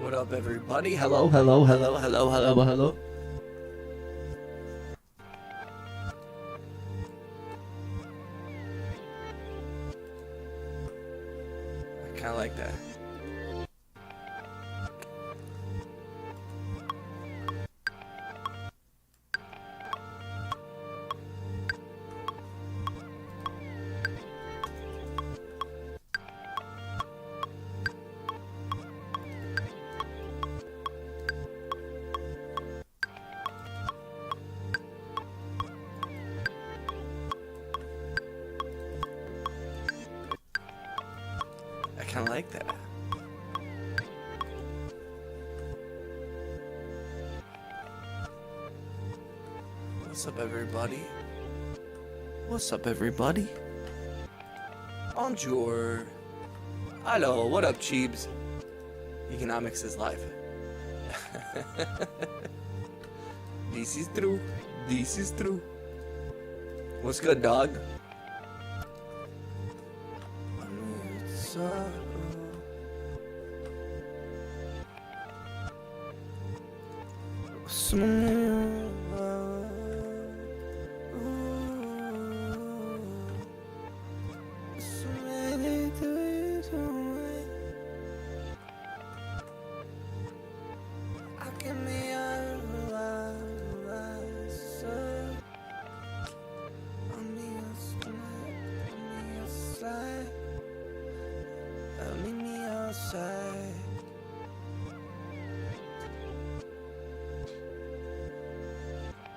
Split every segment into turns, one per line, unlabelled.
What up, everybody? Hello, hello, hello, hello, hello, hello. I kind of like that. I kind of like that. What's up, everybody? What's up, everybody? Bonjour. Hello, what up, Cheebs? Economics is life. This is true. This is true. What's good, dog?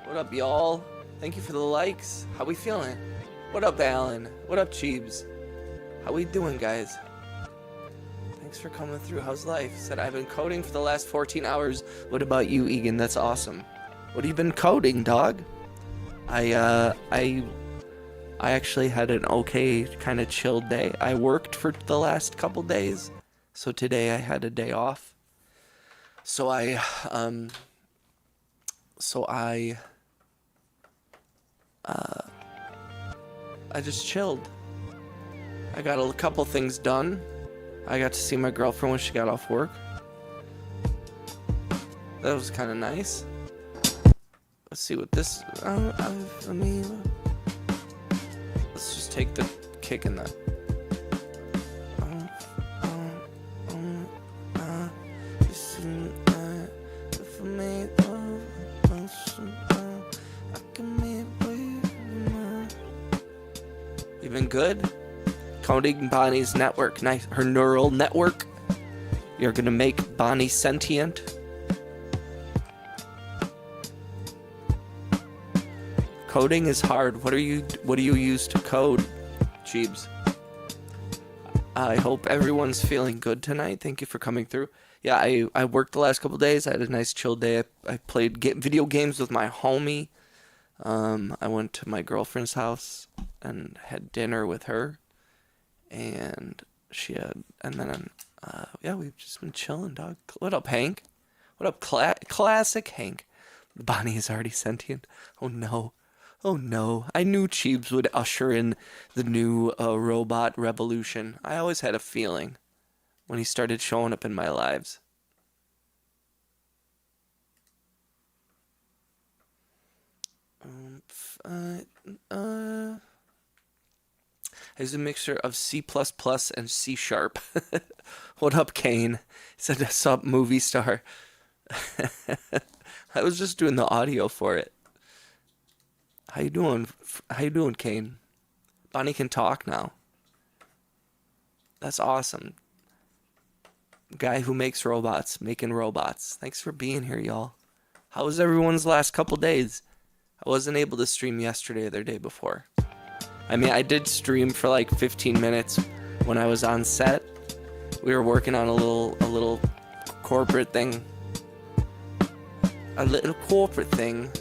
What up, y'all? Thank you for the likes. How we feeling? What up, Alan? What up, Cheebs? How we doing, guys? Thanks for coming through. How's life? Said I've been coding for the last 14 hours. What about you, Egan? That's awesome. What have you been coding, dog? I actually had an okay, kind of chilled day. I worked for the last couple days, so today I had a day off. So I just chilled. I got a couple things done. I got to see my girlfriend when she got off work. That was kind of nice. Let's see what this. Let's just take the kick in that. You been good? Coding Bonnie's network, nice. Her neural network. You're gonna make Bonnie sentient. Coding is hard. What do you use to code, Cheebs? I hope everyone's feeling good tonight. Thank you for coming through. Yeah, I worked the last couple days. I had a nice chill day. I played video games with my homie. I went to my girlfriend's house and had dinner with her, and yeah, we've just been chilling, dog. What up, Hank? What up, classic Hank? Bonnie is already sentient. Oh no. Oh no, I knew Cheebs would usher in the new robot revolution. I always had a feeling when he started showing up in my lives. It's a mixture of C++ and C#. What up, Kane? He said, "What's up, movie star?" I was just doing the audio for it. How you doing? How you doing, Kane? Bonnie can talk now. That's awesome. Guy who makes robots, making robots. Thanks for being here, y'all. How was everyone's last couple days? I wasn't able to stream yesterday or the day before. I mean, I did stream for like 15 minutes when I was on set. We were working on a little corporate thing. A little corporate thing.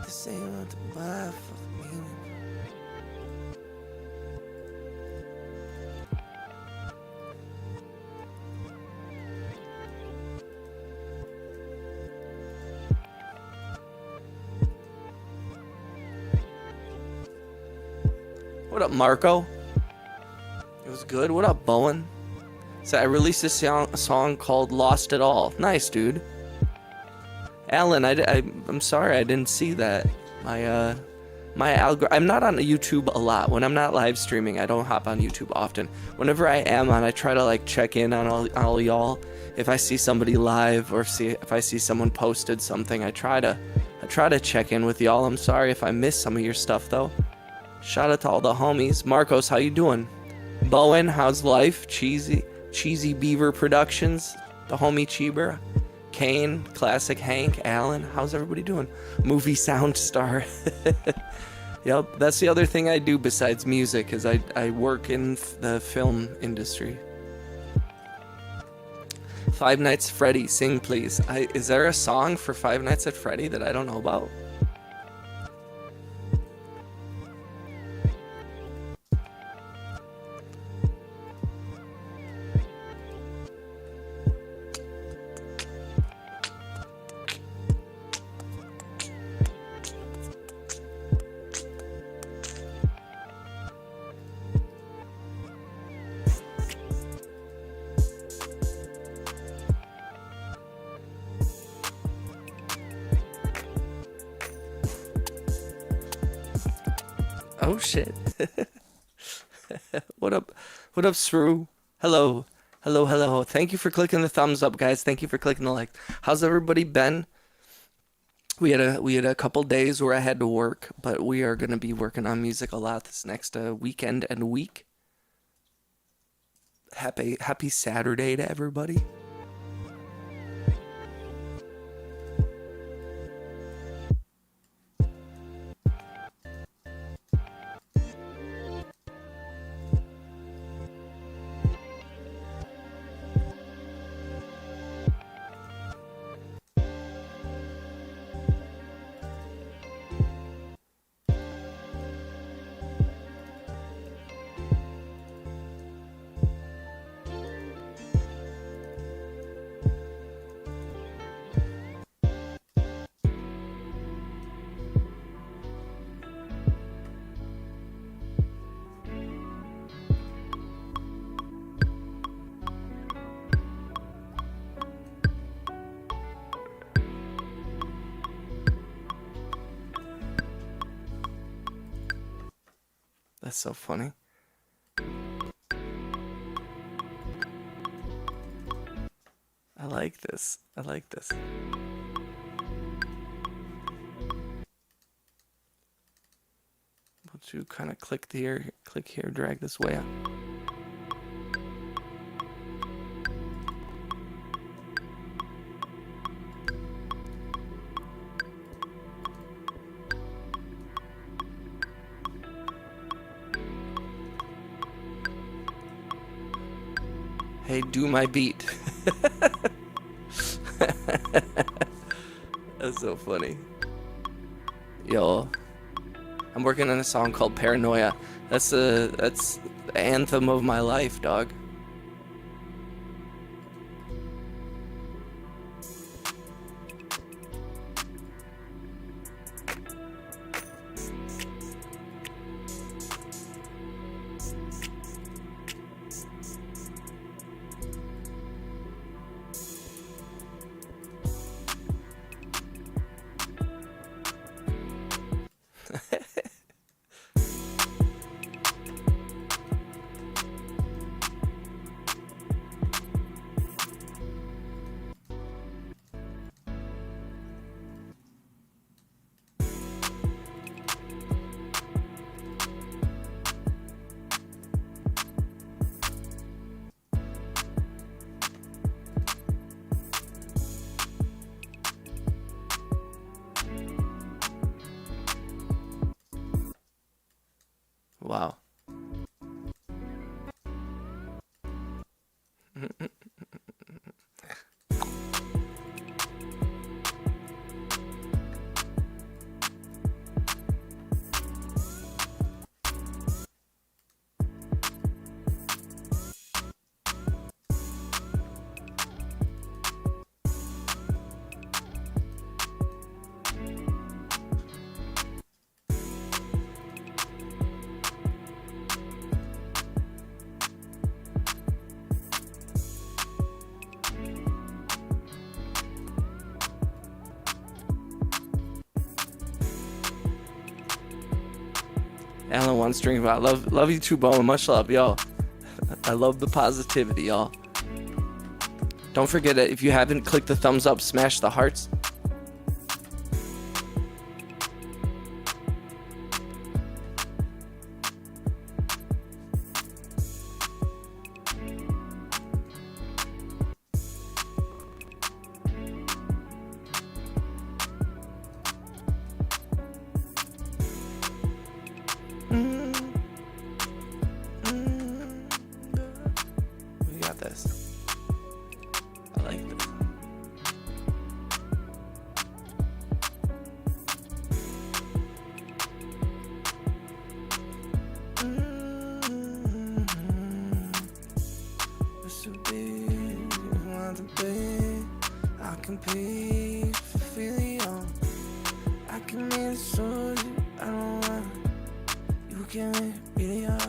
This ain't what the buy for me. What up, Marco? It was good. What up, Bowen? So I released a song called Lost It All. Nice, dude. Alan, I'm sorry I didn't see that. I'm not on YouTube a lot. When I'm not live streaming, I don't hop on YouTube often. Whenever I am on, I try to like check in on all y'all. If I see somebody live or if I see someone posted something, I try to check in with y'all. I'm sorry if I missed some of your stuff though. Shout out to all the homies. Marcos, how you doing? Bowen, how's life? Cheesy Beaver Productions, the homie Cheeber. Kane, Classic Hank, Alan, how's everybody doing? Movie Sound Star. Yep, that's the other thing I do besides music, is I work in the film industry. Five Nights at Freddy, sing please. Is there a song for Five Nights at Freddy that I don't know about? Oh shit. What up, Sru? Hello. Thank you for clicking the thumbs up, guys. Thank you for clicking the like. How's everybody been? We had a couple days where I had to work, but we are gonna be working on music a lot this next weekend and week. Happy Saturday to everybody. That's so funny. I like this. Won't you kind of click here, drag this way up. Hey, do my beat. That's so funny. Yo, I'm working on a song called Paranoia. That's the anthem of my life, dog. Wow. Alan wants to drink about. Love you too, Bo. Much love, y'all. I love the positivity, y'all. Don't forget that if you haven't clicked the thumbs up, smash the hearts. We got this. I like this. I compete for feeling young. I can make it so you. I don't want. You can really out.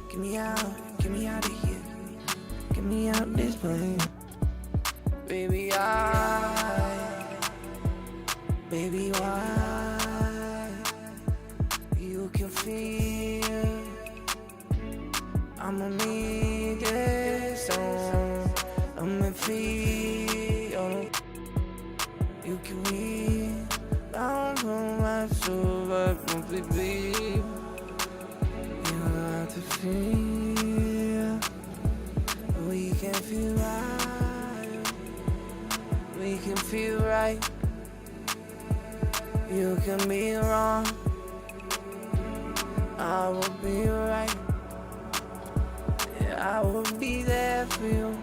Get me out of here. Get me out this plane. Baby, why? You can feel I'ma need this song. I'ma feel you can read down from my soul, but baby, you have to feel. We can feel right. We can feel right. You can be wrong. I will be right. Yeah, I will be there for you.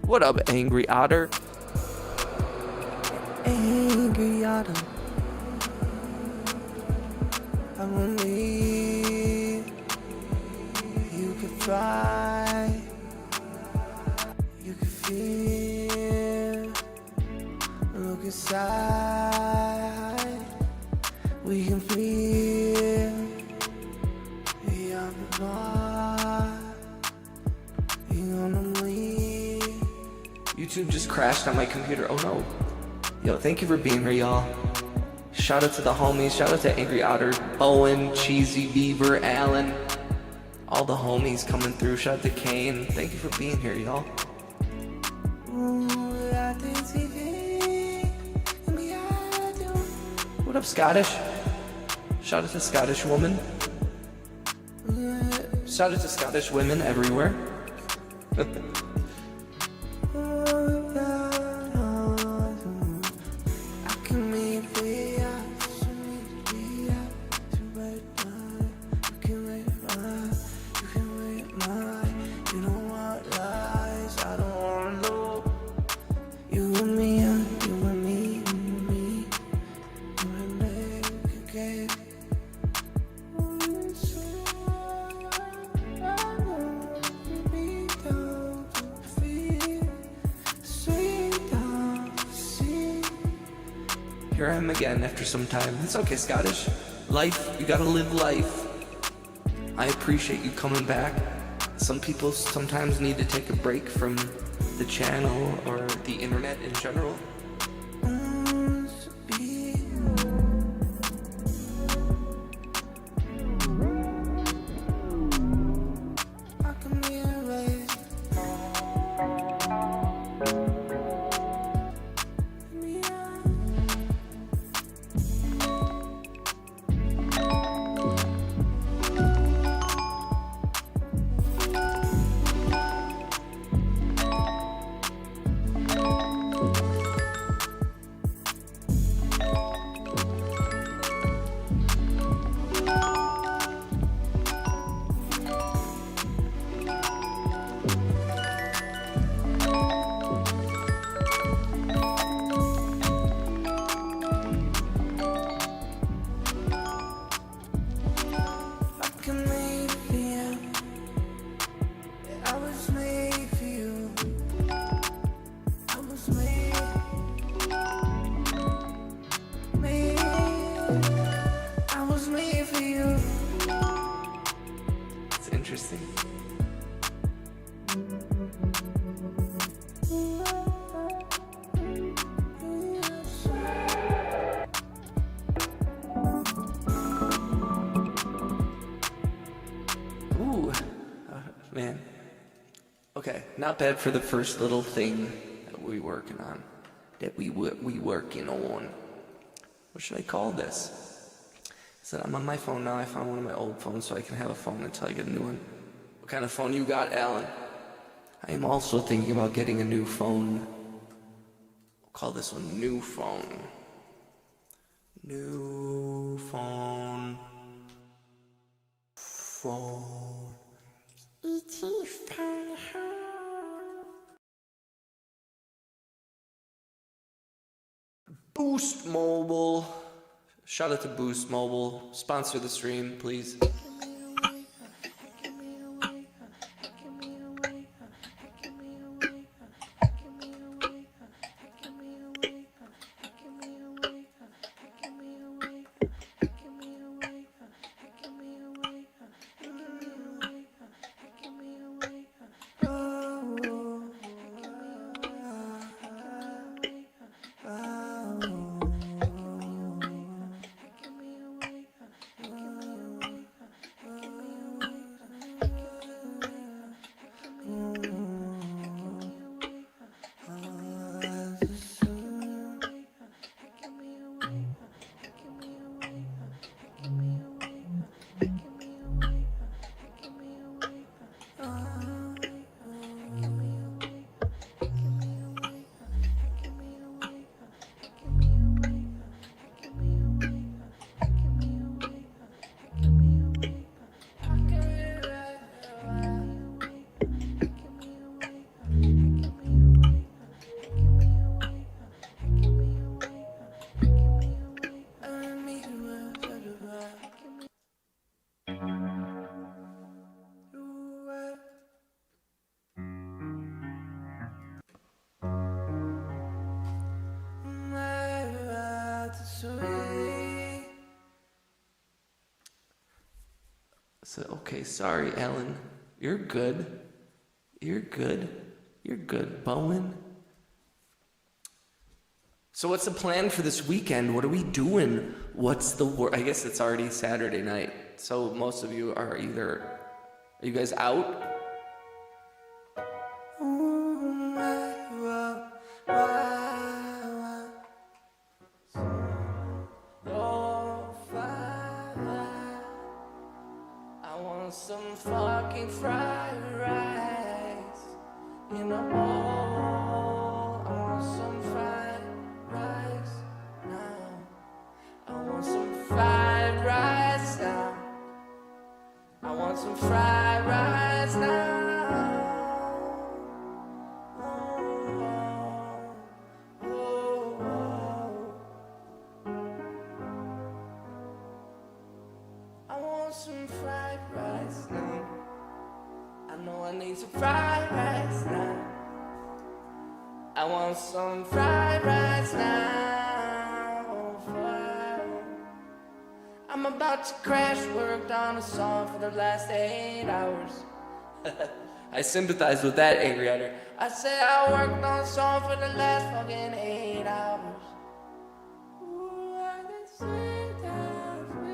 What up, Angry Otter? Angry Otter. I will leave. You can fly. You can feel. Look inside. We can feel. Beyond the bar. You gonna leave. YouTube just crashed on my computer. Oh no. Yo, thank you for being here, y'all. Shout out to the homies. Shout out to Angry Otter, Owen, Cheesy Beaver, Alan. All the homies coming through. Shout out to Kane. Thank you for being here, y'all. What up, Scottish? Shout out to Scottish woman. Shout out to Scottish women everywhere. Here I am again after some time. It's okay, Scottish. Life, you gotta live life. I appreciate you coming back. Some people sometimes need to take a break from the channel or the internet in general. Not bad for the first little thing that we working on. We working on. What should I call this? So I'm on my phone now. I found one of my old phones so I can have a phone until I get a new one. What kind of phone you got, Alan? I am also thinking about getting a new phone. We'll call this one New Phone. New phone. Phone. E.T. phone home. Boost Mobile. Shout out to Boost Mobile. Sponsor the stream, please. So, okay, sorry, Alan. You're good. You're good. You're good, Bowen. So what's the plan for this weekend? What are we doing? What's the I guess it's already Saturday night. So most of you are either... Are you guys out? Some fucking fried rice in a bowl. I want some fried rice now. I want some fried rice now. I want some fried rice now. I want some fried rice now. I know I need some fried rice now. I want some fried rice now. I'm about to crash, worked on a song for the last 8 hours. I sympathize with that, Angry Hunter. I said I worked on a song for the last fucking 8 hours. Ooh, I can see that me.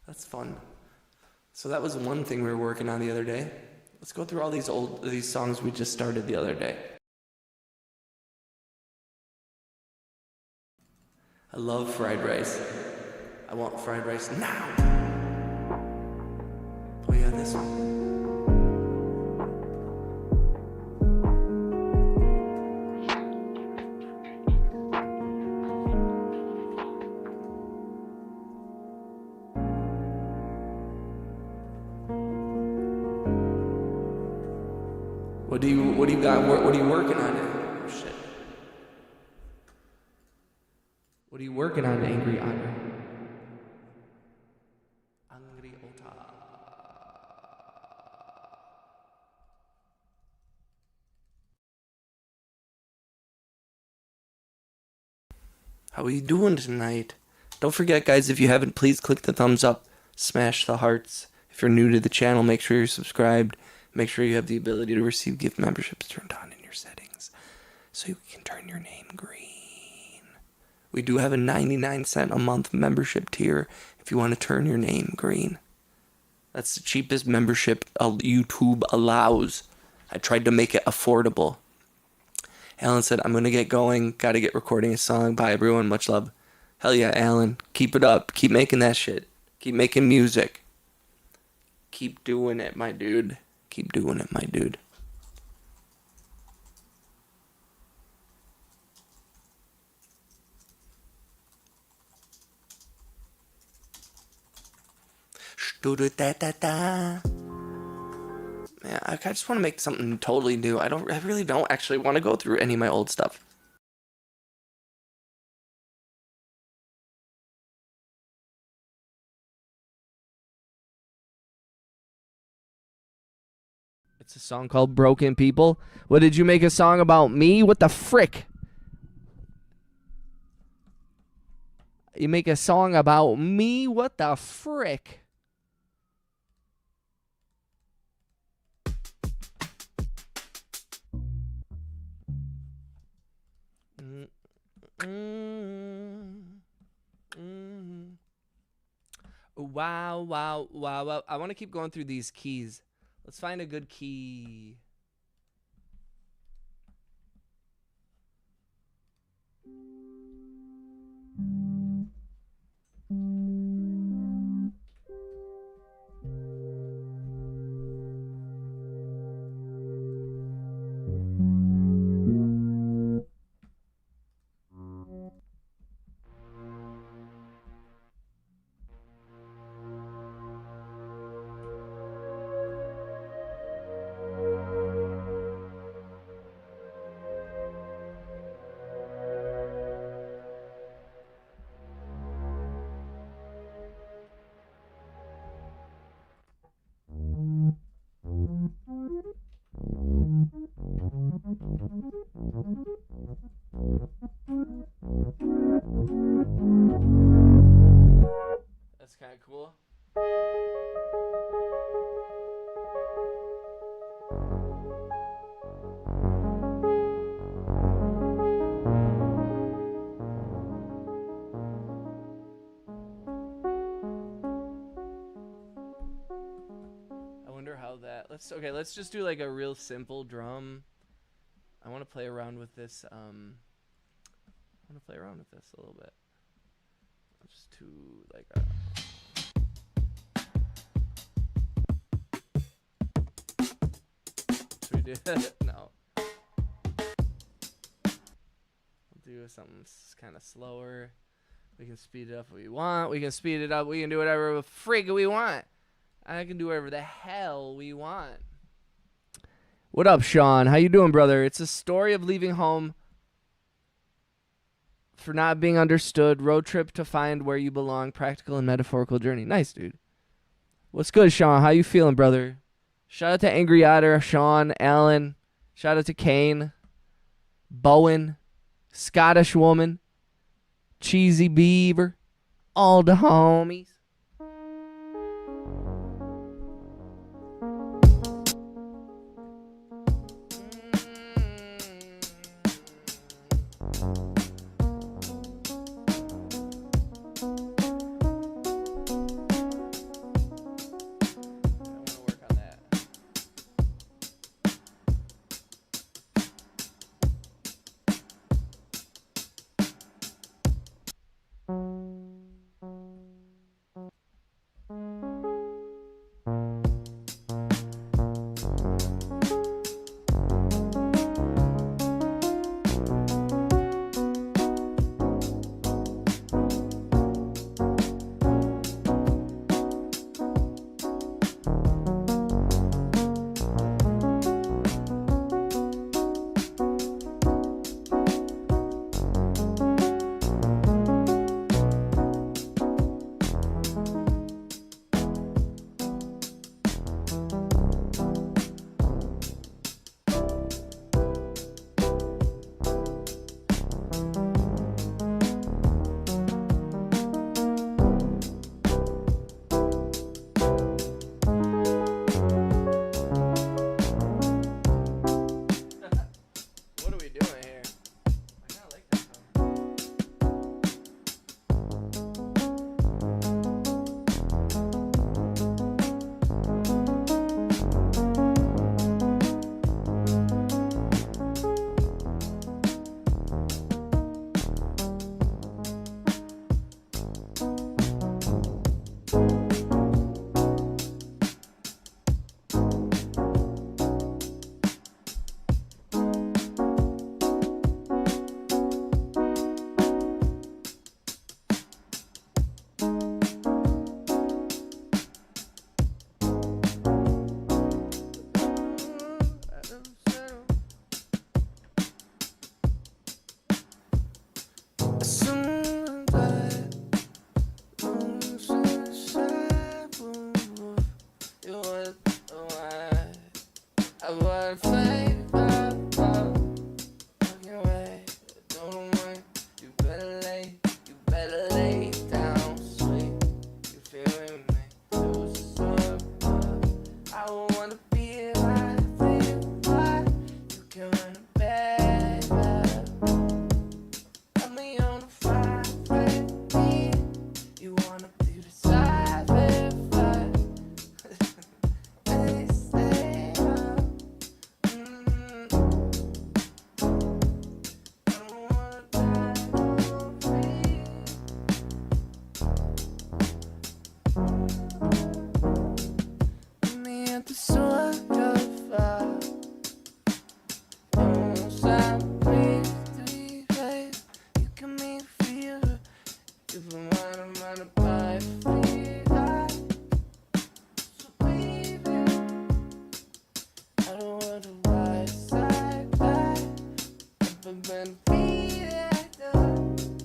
That's fun. So that was one thing we were working on the other day. Let's go through all these songs we just started the other day. I love fried rice. I want fried rice now. Oh yeah, this one. What do you got? What are you working on? Oh shit. What are you working on, Angry Otter? Angry How are you doing tonight? Don't forget, guys, if you haven't, please click the thumbs up, smash the hearts. If you're new to the channel, make sure you're subscribed. Make sure you have the ability to receive gift memberships turned on in your settings so you can turn your name green. We do have a 99-cent a month membership tier if you want to turn your name green. That's the cheapest membership YouTube allows. I tried to make it affordable. Alan said, I'm going to get going. Got to get recording a song. Bye, everyone. Much love. Hell yeah, Alan. Keep it up. Keep making that shit. Keep making music. Keep doing it, my dude. Keep doing it, my dude. Man, I just want to make something totally new. I really don't actually want to go through any of my old stuff. It's a song called Broken People. What, did you make a song about me? What the frick? You make a song about me? What the frick? Wow, wow, wow, wow. I want to keep going through these keys. Let's find a good key. That's kind of cool. I wonder how that. Let's just do like a real simple drum. I want to play around with this. I want to play around with this a little bit. Just to like. Should we do that? No. We'll do something kind of slower. We can speed it up if we want. We can speed it up. We can do whatever the frig we want. I can do whatever the hell we want. What up, Sean? How you doing, brother? It's a story of leaving home for not being understood. Road trip to find where you belong. Practical and metaphorical journey. Nice, dude. What's good, Sean? How you feeling, brother? Shout out to Angry Otter, Sean, Alan. Shout out to Kane, Bowen, Scottish Woman, Cheesy Beaver, all the homies.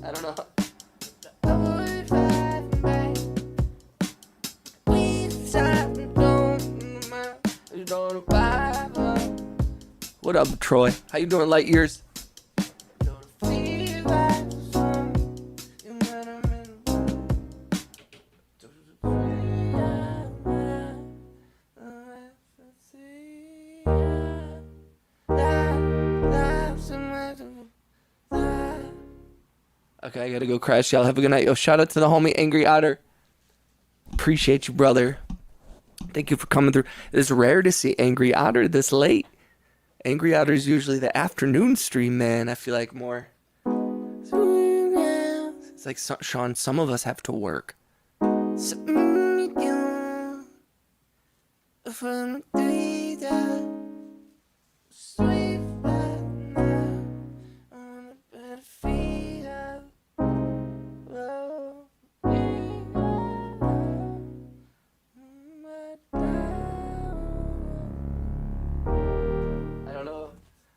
I don't know. What up, Troy? How you doing, light years? Okay, I gotta go crash. Y'all have a good night. Yo, shout out to the homie Angry Otter. Appreciate you, brother. Thank you for coming through. It is rare to see Angry Otter this late. Angry Otter is usually the afternoon stream, man. I feel like more. It's like, Sean, some of us have to work.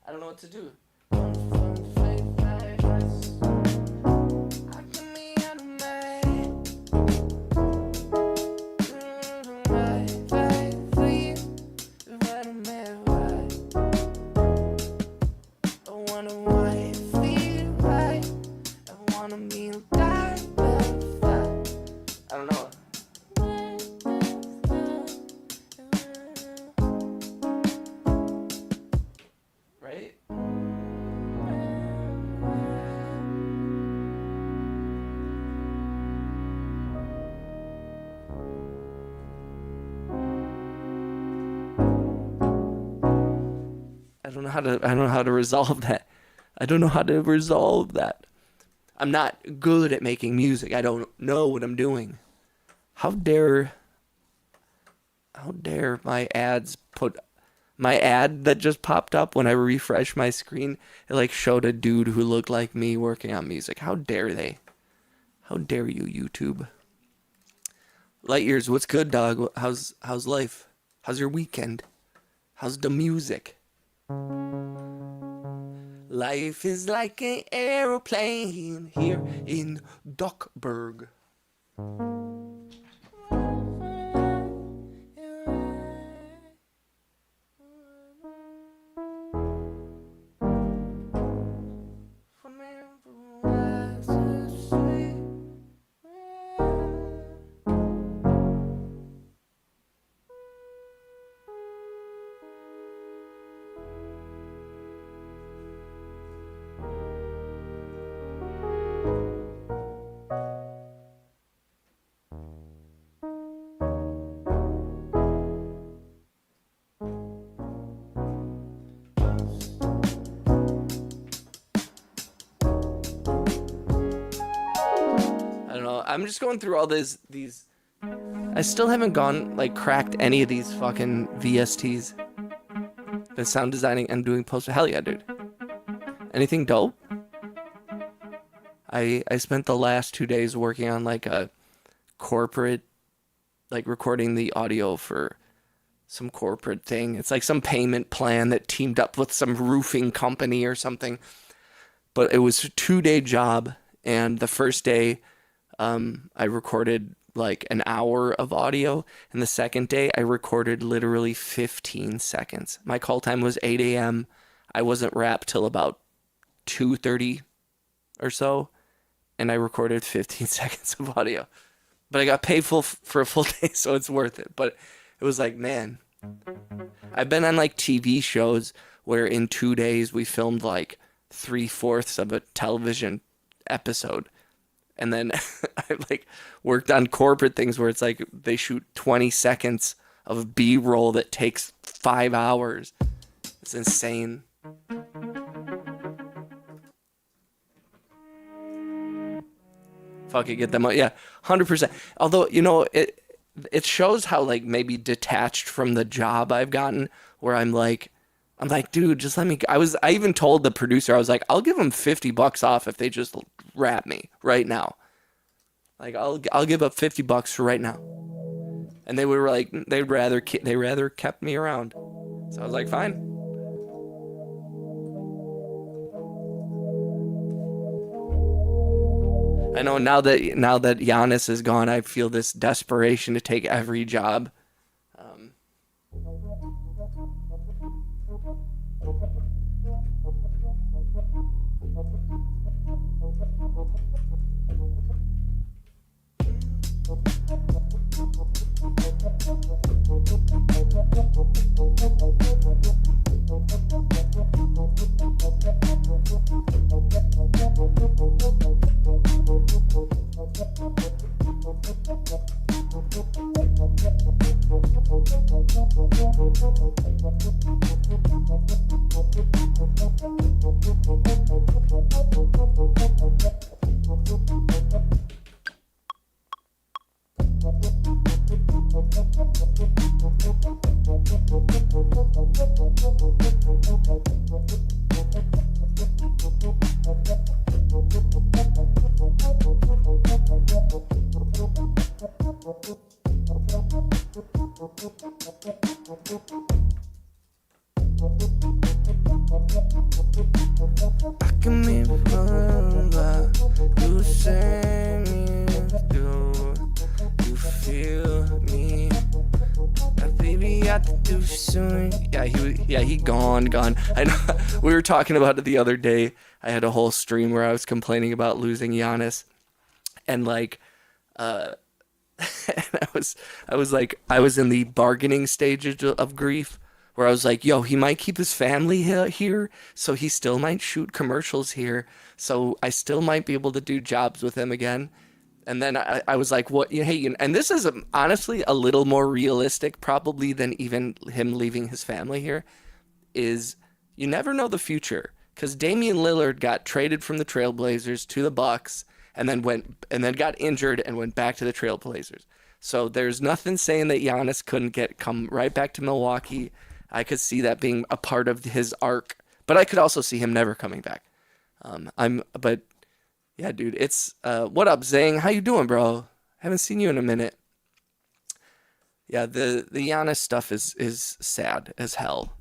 I don't know what to do. I don't know. Right? I don't know how to resolve that. I don't know how to resolve that. I'm not good at making music. I don't know what I'm doing. How dare my ads put my ad that just popped up when I refreshed my screen, it like showed a dude who looked like me working on music. How dare they? How dare you, YouTube? Light years, what's good, dog? How's life? How's your weekend? How's the music? Life is like an aeroplane here in Duckburg. I'm just going through all these. I still haven't cracked any of these fucking VSTs. The sound designing and doing post. Hell yeah, dude. Anything dope? I spent the last 2 days working on like a corporate, like recording the audio for some corporate thing. It's like some payment plan that teamed up with some roofing company or something. But it was a 2-day job, and the first day I recorded like an hour of audio, and the second day I recorded literally 15 seconds. My call time was 8 a.m. I wasn't wrapped till about 2:30 or so, and I recorded 15 seconds of audio. But I got paid for a full day, so it's worth it. But it was like, man, I've been on like TV shows where in 2 days we filmed like 3/4 of a television episode. And then I like worked on corporate things where it's like they shoot 20 seconds of B-roll that takes 5 hours. It's insane. Fucking get them out. Yeah, 100%. Although, it shows how like maybe detached from the job I've gotten where I'm like, dude, just let me. I even told the producer, I was like, I'll give them $50 off if they just rap me right now. Like, I'll give up $50 for right now. And they were like, they rather kept me around. So I was like, fine. I know now that Giannis is gone, I feel this desperation to take every job. Um, I can be wrong, but you say me, do you feel me? Baby, I have to do soon. He gone. I know. We were talking about it the other day. I had a whole stream where I was complaining about losing Giannis, and like, uh, and I was in the bargaining stage of grief, where I was like, yo, he might keep his family here, so he still might shoot commercials here, so I still might be able to do jobs with him again. And then I was like, what? Hey, and this is honestly a little more realistic, probably, than even him leaving his family here. Is you never know the future because Damian Lillard got traded from the Trailblazers to the Bucks, and then got injured and went back to the Trailblazers. So there's nothing saying that Giannis couldn't come right back to Milwaukee. I could see that being a part of his arc, but I could also see him never coming back. But yeah, dude, it's what up, Zang? How you doing, bro? Haven't seen you in a minute. Yeah, the Giannis stuff is sad as hell,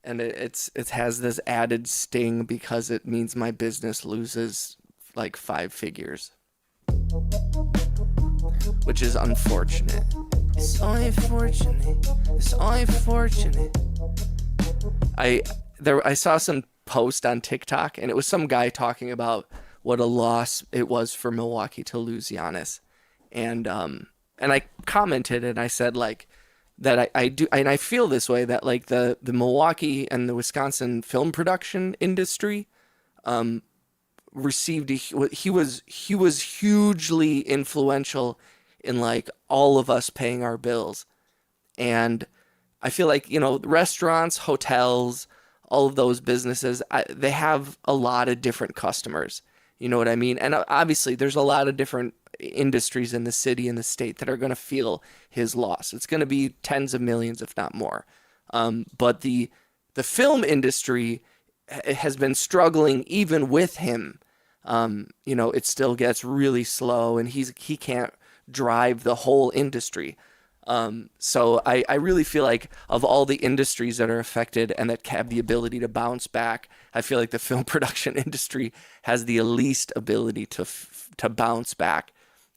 and it has this added sting because it means my business loses like 5 figures, which is unfortunate. It's unfortunate. It's unfortunate. I saw some post on TikTok, and it was some guy talking about what a loss it was for Milwaukee to lose Giannis, and I commented and I said like that I do, and I feel this way, that like the Milwaukee and the Wisconsin film production industry received he was hugely influential in like all of us paying our bills. And I feel like, restaurants, hotels, all of those businesses, they have a lot of different customers. You know what I mean? And obviously, there's a lot of different industries in the city and the state that are going to feel his loss. It's going to be tens of millions, if not more. But the film industry has been struggling even with him. It still gets really slow, and he can't drive the whole industry. So I really feel like of all the industries that are affected and that have the ability to bounce back, I feel like the film production industry has the least ability to bounce back.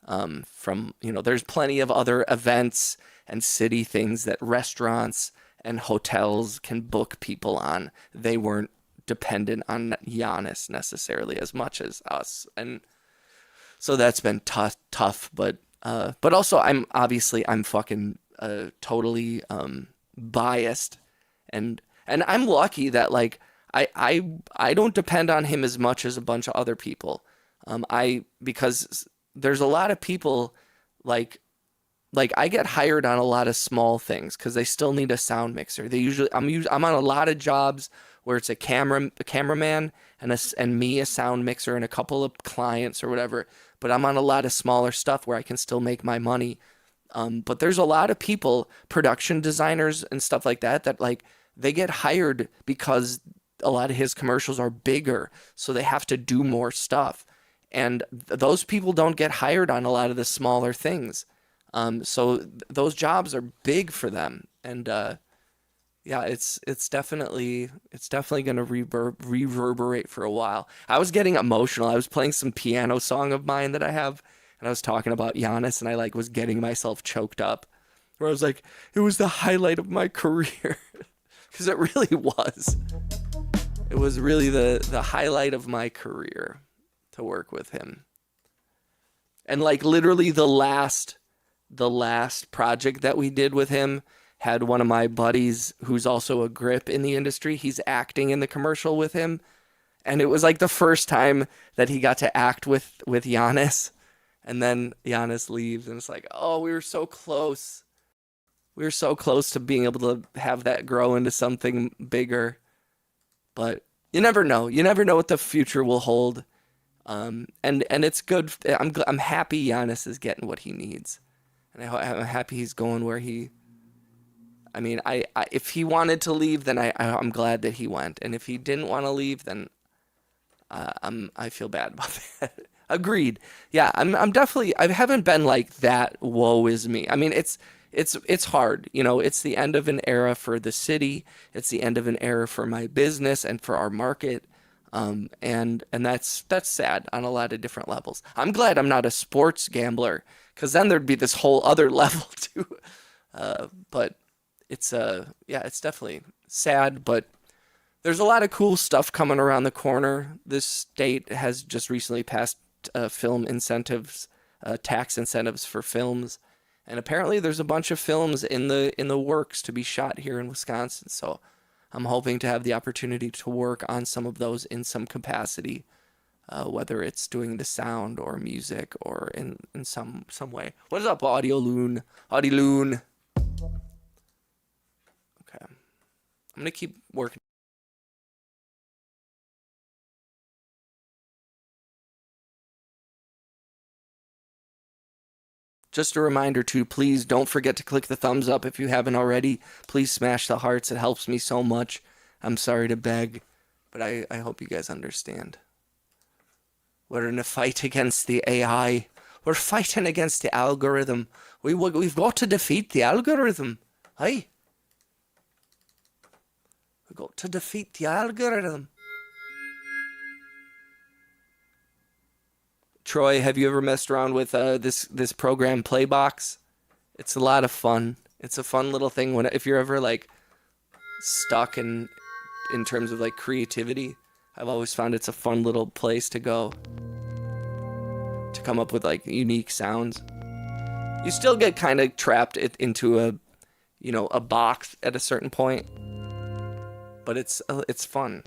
There's plenty of other events and city things that restaurants and hotels can book people on. They weren't dependent on Giannis necessarily as much as us, and so that's been tough. But also I'm fucking totally biased, and I'm lucky that like I don't depend on him as much as a bunch of other people. Because there's a lot of people like I get hired on a lot of small things because they still need a sound mixer. I'm on a lot of jobs where it's a cameraman and me a sound mixer and a couple of clients or whatever. But I'm on a lot of smaller stuff where I can still make my money. But there's a lot of people, production designers and stuff like that, that like they get hired because a lot of his commercials are bigger, so they have to do more stuff. And those people don't get hired on a lot of the smaller things. So those jobs are big for them. And yeah, it's definitely going to reverberate for a while. I was getting emotional. I was playing some piano song of mine that I have, and I was talking about Giannis, and I like was getting myself choked up. Where I was like, it was the highlight of my career. Because it really was. It was really the highlight of my career to work with him. And like literally the last project that we did with him had one of my buddies who's also a grip in the industry. He's acting in the commercial with him. And it was like the first time that he got to act with Giannis. And then Giannis leaves and it's like, oh, we were so close. We were so close to being able to have that grow into something bigger. But you never know. You never know what the future will hold. And it's good. I'm happy Giannis is getting what he needs. And I'm happy he's going where he... I mean, if he wanted to leave, then I'm glad that he went. And if he didn't want to leave, then I feel bad about that. Agreed. Yeah, I'm definitely... I haven't been like that, woe is me. I mean, it's hard, you know. It's the end of an era for the city. It's the end of an era for my business and for our market, and that's sad on a lot of different levels. I'm glad I'm not a sports gambler, because then there'd be this whole other level too. But it's yeah, it's definitely sad. But there's a lot of cool stuff coming around the corner. This state has just recently passed film incentives, tax incentives for films. And apparently there's a bunch of films in the works to be shot here in Wisconsin. So I'm hoping to have the opportunity to work on some of those in some capacity, whether it's doing the sound or music or in some way. What is up, Audio Loon? Okay. I'm going to keep working. Just a reminder too, please don't forget to click the thumbs up if you haven't already. Please smash the hearts. It helps me so much. I'm sorry to beg, but I hope you guys understand. We're in a fight against the AI. We're fighting against the algorithm. We've got to defeat the algorithm. Hey? We've got to defeat the algorithm. Troy, have you ever messed around with this program Playbox? It's a lot of fun. It's a fun little thing if you're ever like stuck in terms of like creativity. I've always found it's a fun little place to go to come up with like unique sounds. You still get kind of trapped into a box at a certain point, but it's fun.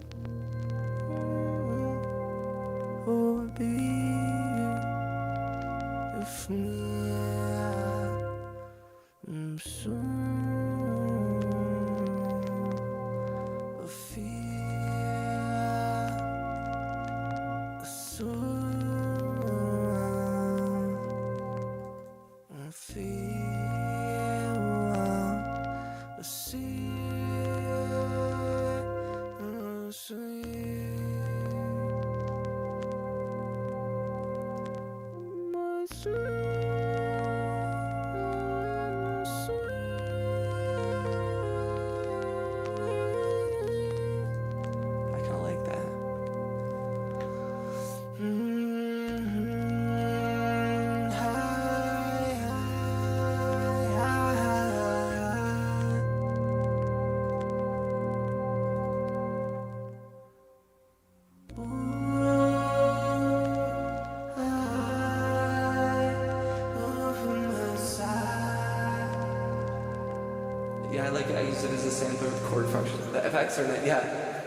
like I use it as a sampler with chord functions. The effects are nice. Yeah.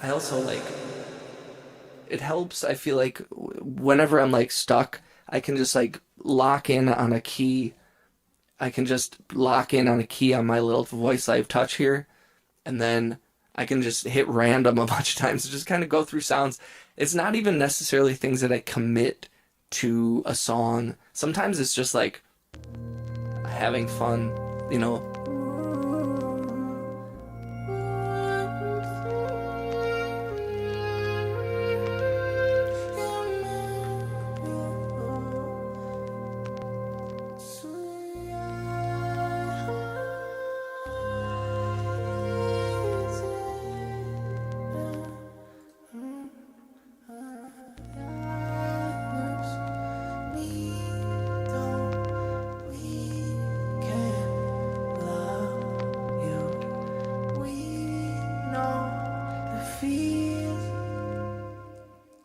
I also like, it helps, I feel like, whenever I'm like stuck, I can just like lock in on a key. I can just lock in on a key on my little voice live touch here, and then I can just hit random a bunch of times to just kind of go through sounds. It's not even necessarily things that I commit to a song. Sometimes it's just like having fun, you know.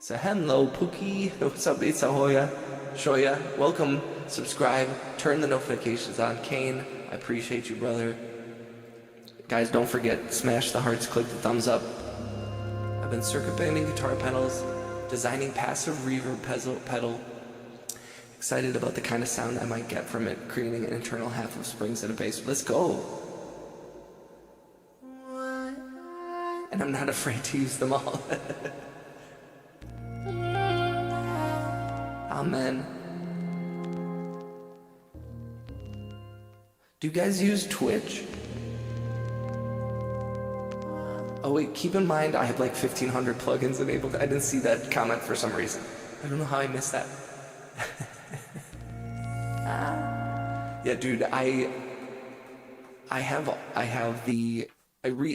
So hello, Pookie. What's up, Itzahoya? Shoya, welcome. Subscribe. Turn the notifications on. Kane, I appreciate you, brother. Guys, don't forget, smash the hearts, click the thumbs up. I've been circuit bending guitar pedals, designing passive reverb pedal. Excited about the kind of sound I might get from it, creating an internal half of springs and a bass. Let's go. And I'm not afraid to use them all. Amen. Do you guys use Twitch? Oh wait, keep in mind I have like 1,500 plugins enabled. I didn't see that comment for some reason. I don't know how I missed that. Yeah, dude,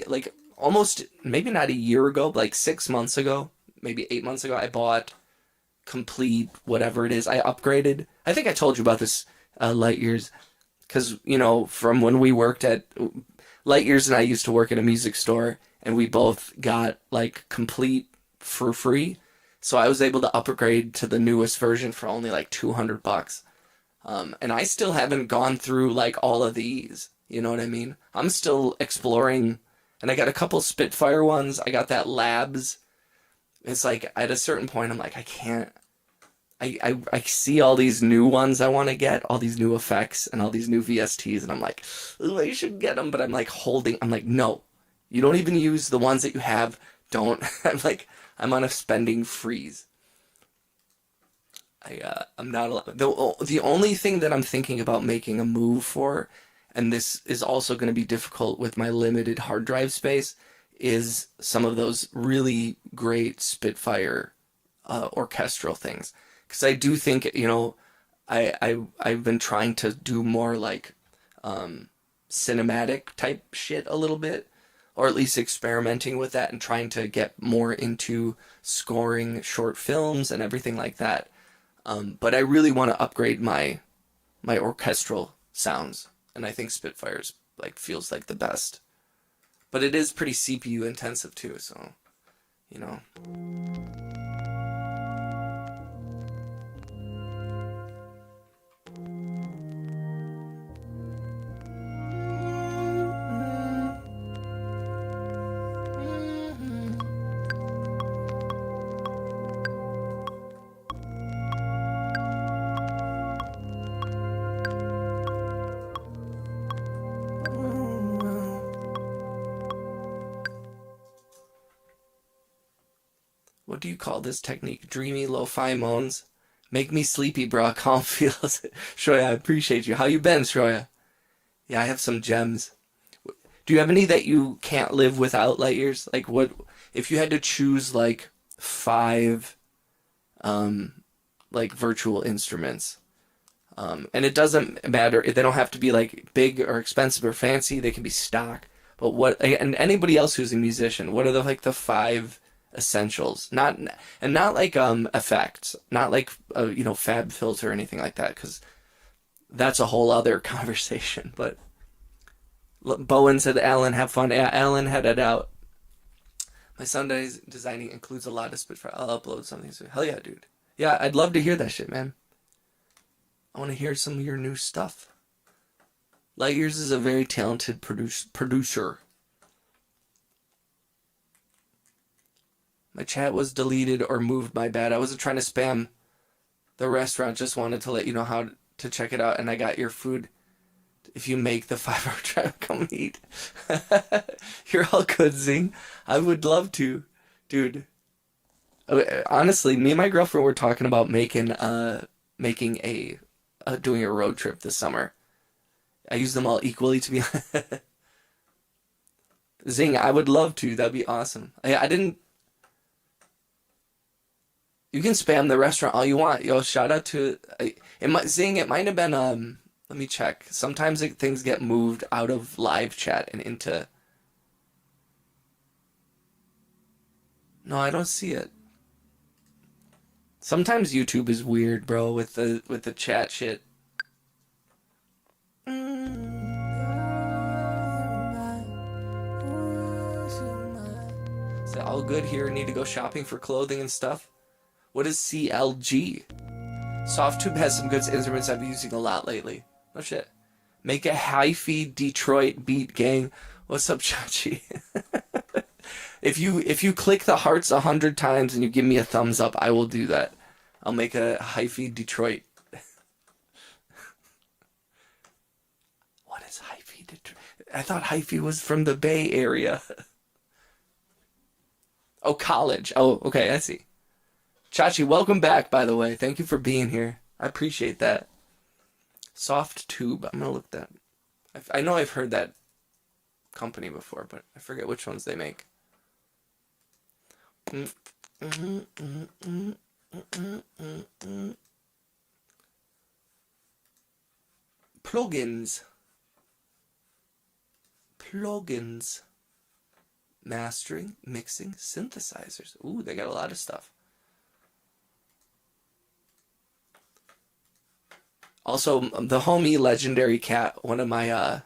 like almost, maybe not a year ago, like 6 months ago, maybe 8 months ago, I bought complete whatever it is. I upgraded. I think I told you about this, Light Years, because, you know, from when we worked at Light Years and I used to work at a music store, and we both got like complete for free. So I was able to upgrade to the newest version for only like $200. And I still haven't gone through like all of these, you know what I mean? I'm still exploring, and I got a couple Spitfire ones. I got that Labs. It's like at a certain point, I'm like, I can't. I see all these new ones I want to get, all these new effects and all these new VSTs, and I'm like, oh, I should get them, but I'm like I'm like, no, you don't even use the ones that you have. Don't. I'm on a spending freeze. I'm not allowed. The only thing that I'm thinking about making a move for, and this is also going to be difficult with my limited hard drive space, is some of those really great Spitfire orchestral things. Because I do think, you know, I've been trying to do more like cinematic type shit a little bit, or at least experimenting with that and trying to get more into scoring short films and everything like that. But I really want to upgrade my orchestral sounds, and I think Spitfire's like feels like the best. But it is pretty CPU intensive too, so, you know. What do you call this technique? Dreamy lo-fi moans. Make me sleepy, bro. Calm feels. Shoya, I appreciate you. How you been, Shoya? Yeah, I have some gems. Do you have any that you can't live without, Light Years? Like, what if you had to choose like 5 like virtual instruments? And it doesn't matter. They don't have to be like big or expensive or fancy. They can be stock. But what, and anybody else who's a musician, what are the 5 essentials? Not like effects, not like you know, Fab Filter or anything like that, because that's a whole other conversation. But Bowen said, Alan, have fun. Yeah, Alan had it out. My Sunday's designing includes a lot of Spitfire. I'll upload something soon. Hell yeah, dude. Yeah, I'd love to hear that shit, man. I want to hear some of your new stuff. Light Years is a very talented producer. My chat was deleted or moved, my bad. I wasn't trying to spam the restaurant, just wanted to let you know how to check it out, and I got your food. If you make the 5-hour drive, come eat. You're all good, Zing. I would love to. Dude. Honestly, me and my girlfriend were talking about doing a road trip this summer. I use them all equally, to be honest. Zing, I would love to. That'd be awesome. I didn't. You can spam the restaurant all you want. Yo, shout out to Zing. It might have been Let me check. Sometimes things get moved out of live chat and into. No, I don't see it. Sometimes YouTube is weird, bro, with the chat shit. Is it all good here? Need to go shopping for clothing and stuff? What is CLG? SoftTube has some good instruments I've been using a lot lately. No shit. Make a hi-fi Detroit beat, gang. What's up, Chachi? If you click the hearts 100 times and you give me a thumbs up, I will do that. I'll make a hi-fi Detroit. What is hi-fi Detroit? I thought hi-fi was from the Bay Area. Oh, college. Oh, okay, I see. Chachi, welcome back, by the way. Thank you for being here. I appreciate that. SoftTube. I'm going to look that. I know I've heard that company before, but I forget which ones they make. Plugins. Mastering, mixing, synthesizers. Ooh, they got a lot of stuff. Also, the homie Legendary Cat, one of my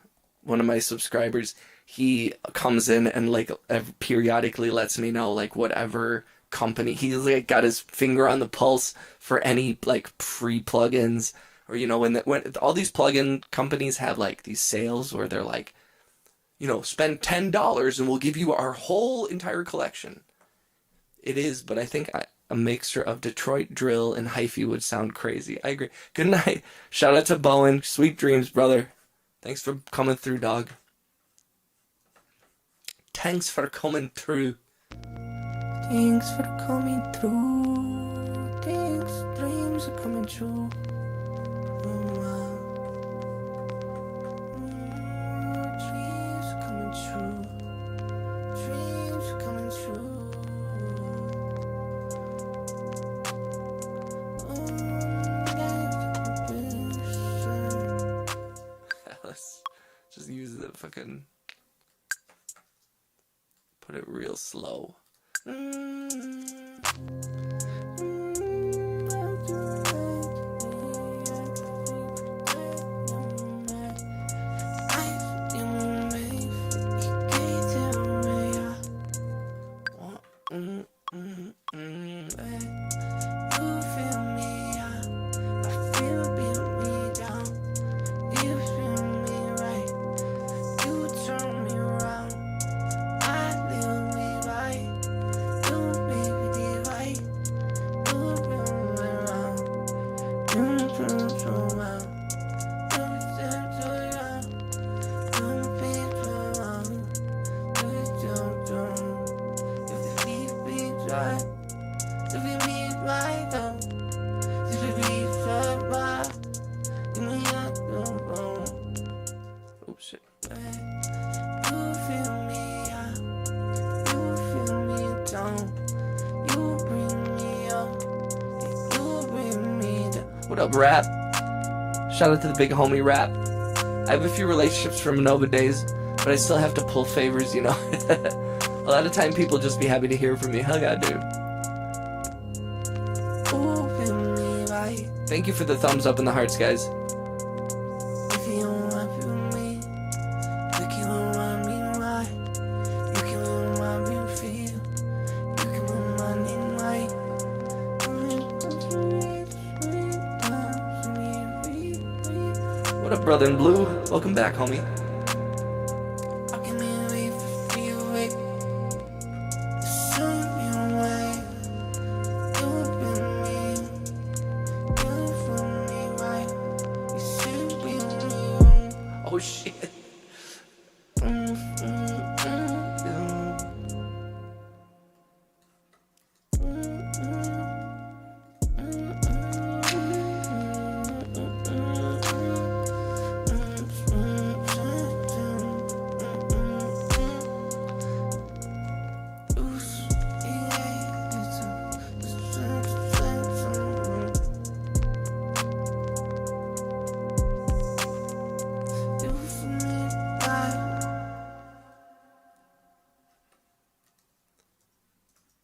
subscribers, he comes in and like periodically lets me know like whatever company he's like got his finger on the pulse for any like free plugins, or you know when all these plugin companies have like these sales where they're like, you know, spend $10 and we'll give you our whole entire collection. It is, but I think a mixture of Detroit drill and hi-fi would sound crazy. I agree. Good night. Shout out to Bowen. Sweet dreams, brother. Thanks for coming through, dog. Thanks for coming through. Thanks for coming through. Thanks, dreams are coming true. Dreams are coming true. Dreams are coming true. Let's just use the fucking. Put it real slow. What up, Rap? Shout out to the big homie Rap. I have a few relationships from Nova days, but I still have to pull favors, you know. A lot of time people just be happy to hear from me. Hell yeah, dude. Thank you for the thumbs up and the hearts, guys. What up, brother in blue? Welcome back, homie. Oh shit.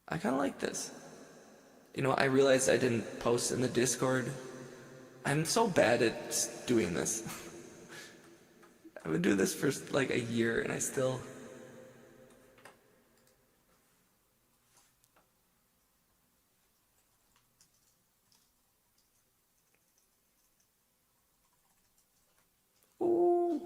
I kind of like this. You know, I realized I didn't post in the Discord. I'm so bad at doing this. I've been doing this for like a year and I still... Ooh.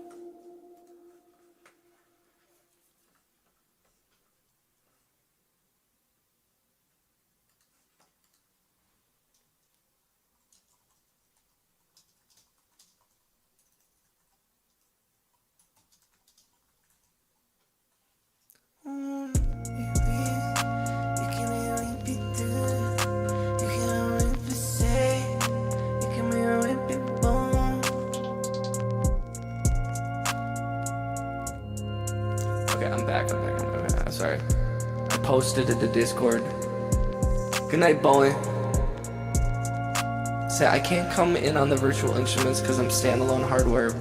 Okay, I'm back. Sorry. I posted in the Discord. Good night, Bowie. Say, I can't come in on the virtual instruments because I'm standalone hardware.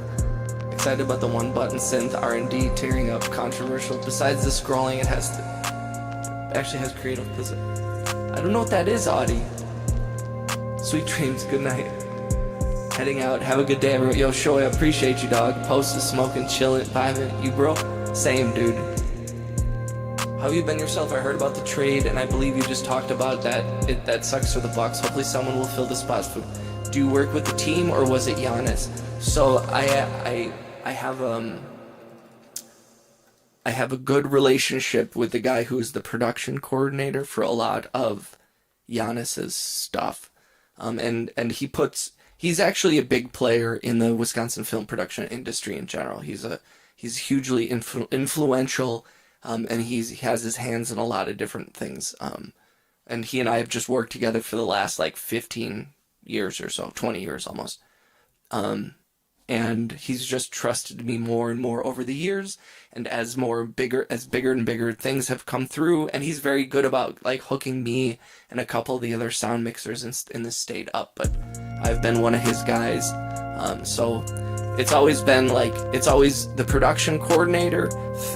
Excited about the one-button synth R&D tearing up controversial. Besides the scrolling, it actually has creative position. I don't know what that is, Audie. Sweet dreams. Good night. Heading out. Have a good day, everyone. Yo, Shoy, I appreciate you, dog. Posted, smoking, chilling, vibing. You, bro? Same, dude. How have you been yourself? I heard about the trade, and I believe you just talked about that. That sucks for the Bucks. Hopefully someone will fill the spots. Do you work with the team, or was it Giannis? So I have a good relationship with the guy who's the production coordinator for a lot of Giannis's stuff. And he's actually a big player in the Wisconsin film production industry in general. He's hugely influential, and he has his hands in a lot of different things. And he and I have just worked together for the last like 15 years or so, 20 years almost. And he's just trusted me more and more over the years. And as bigger and bigger things have come through, and he's very good about like hooking me and a couple of the other sound mixers in the state up. But I've been one of his guys. So it's always been like, it's always the production coordinator,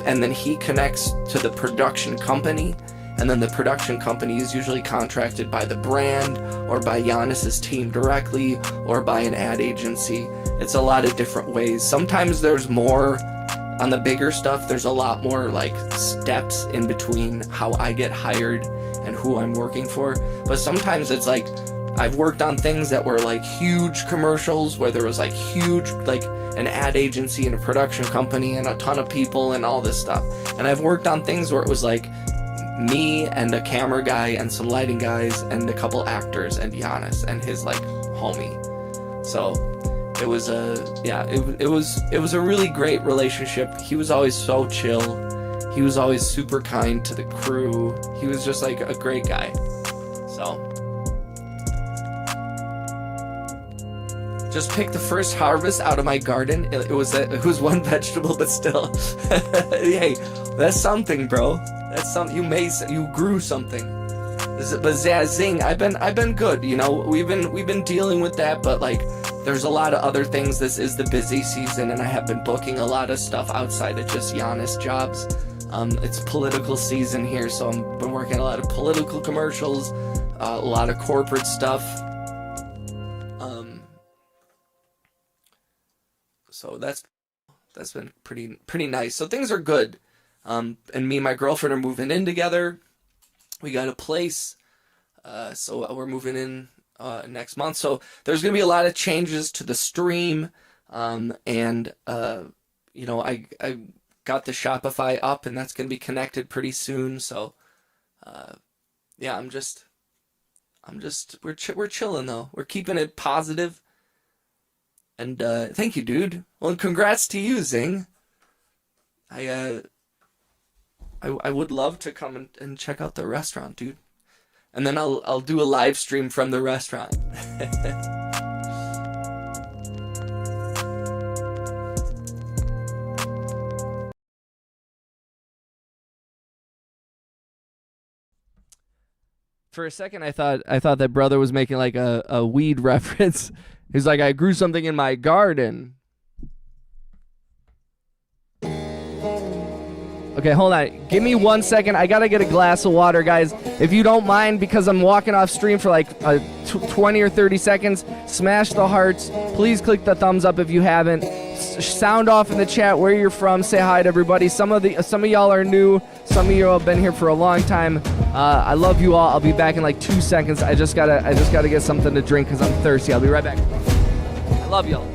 and then he connects to the production company. And then the production company is usually contracted by the brand or by Giannis's team directly or by an ad agency. It's a lot of different ways. Sometimes there's more on the bigger stuff. There's a lot more like steps in between how I get hired and who I'm working for. But sometimes it's like I've worked on things that were like huge commercials where there was like huge, like an ad agency and a production company and a ton of people and all this stuff. And I've worked on things where it was like me and a camera guy and some lighting guys and a couple actors and Giannis and his like homie. So it was it was a really great relationship. He was always so chill. He was always super kind to the crew. He was just like a great guy. So just picked the first harvest out of my garden. It was one vegetable, but still. Hey, that's something, bro. That's something. You grew something. But Zing, I've been good. You know, we've been dealing with that, but like, there's a lot of other things. This is the busy season, and I have been booking a lot of stuff outside of just Giannis jobs. It's political season here, so I've been working a lot of political commercials, a lot of corporate stuff. So that's been pretty nice. So things are good. And me and my girlfriend are moving in together. We got a place. So we're moving in next month. So there's going to be a lot of changes to the stream. And you know, I got the Shopify up, and that's gonna be connected pretty soon. So yeah, we're chilling though. We're keeping it positive. And thank you, dude. Well, and congrats to you, Zing. I would love to come and check out the restaurant, dude. And then I'll do a live stream from the restaurant. For a second, I thought that brother was making like a weed reference. He's like, I grew something in my garden. Okay, hold on. Give me 1 second. I gotta get a glass of water, guys. If you don't mind, because I'm walking off stream for like 20 or 30 seconds, smash the hearts. Please click the thumbs up if you haven't. Sound off in the chat where you're from. Say hi to everybody. Some of y'all are new. Some of you have been here for a long time. I love you all. I'll be back in like 2 seconds. I just gotta get something to drink because I'm thirsty. I'll be right back. I love y'all.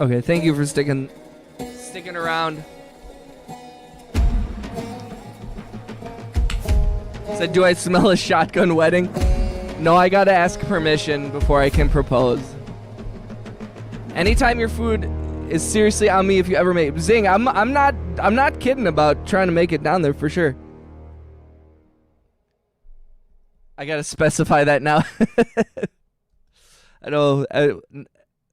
Okay, thank you for sticking around. Said, do I smell a shotgun wedding? No, I gotta ask permission before I can propose. Anytime your food is seriously on me if you ever make Zing, I'm not kidding about trying to make it down there for sure. I gotta specify that now. I know.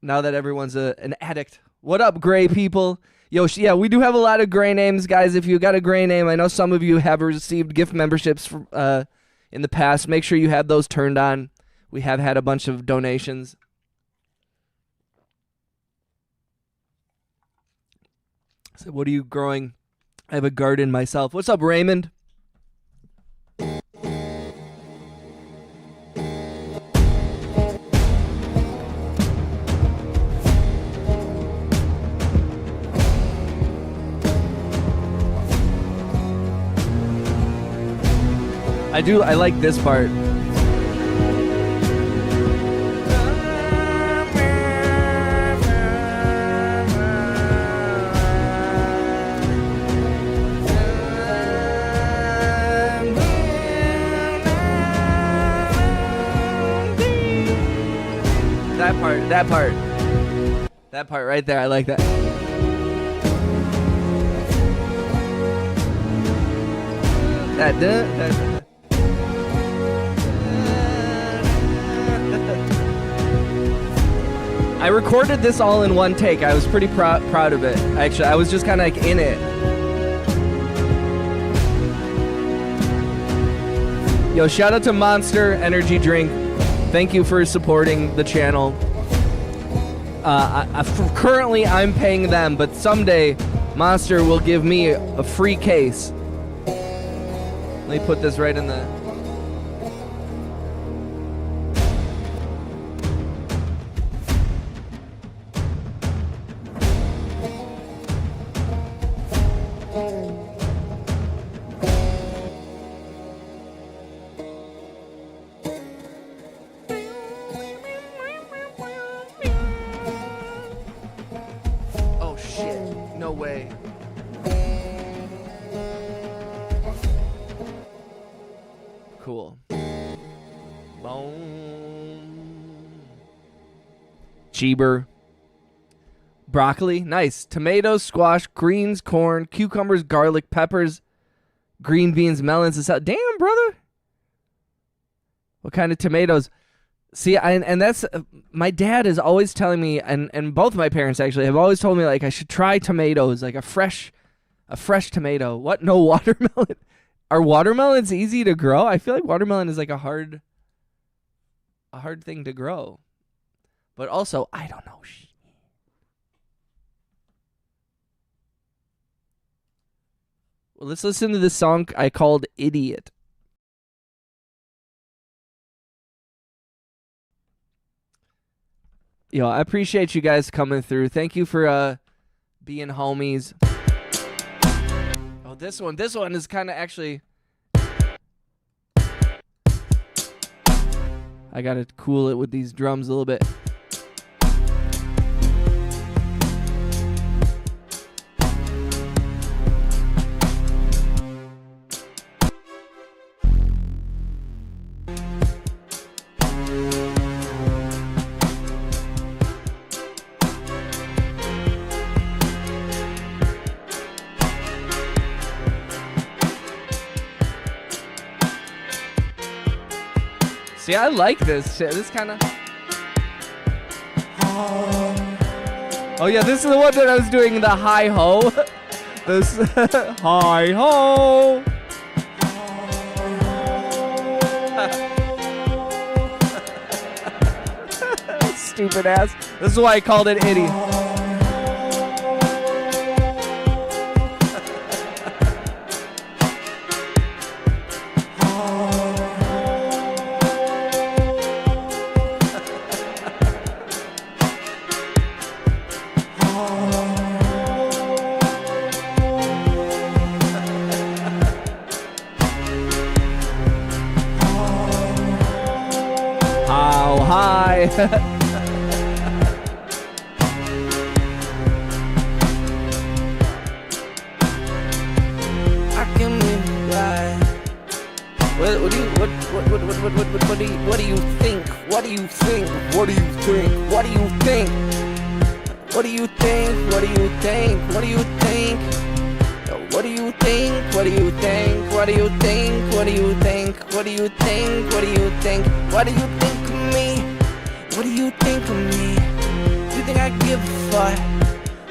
Now that everyone's an addict. What up, gray people? Yo, yeah, we do have a lot of gray names, guys. If you got a gray name, I know some of you have received gift memberships in the past. Make sure you have those turned on. We have had a bunch of donations. So what are you growing? I have a garden myself. What's up, Raymond? I like this part. That part right there, I like that. That. I recorded this all in one take. I was pretty proud of it. Actually, I was just kind of like in it. Yo, shout out to Monster Energy Drink. Thank you for supporting the channel. Currently, I'm paying them, but someday Monster will give me a free case. Let me put this right in the... No way. Cool. Boom. Cheeber. Broccoli. Nice. Tomatoes, squash, greens, corn, cucumbers, garlic, peppers, green beans, melons, and salad. Damn, brother. What kind of tomatoes? See, and that's my dad is always telling me, and both my parents actually have always told me like I should try tomatoes, like a fresh tomato. What? No watermelon? Are watermelons easy to grow? I feel like watermelon is like a hard thing to grow. But also, I don't know. Well, let's listen to this song I called Idiot. Yo, I appreciate you guys coming through. Thank you for being homies. Oh, this one is kind of actually... I gotta cool it with these drums a little bit. See, I like this shit. This kind of... Oh, yeah, this is the one that I was doing the hi-ho. This... hi-ho. Stupid ass. This is why I called it Idiot.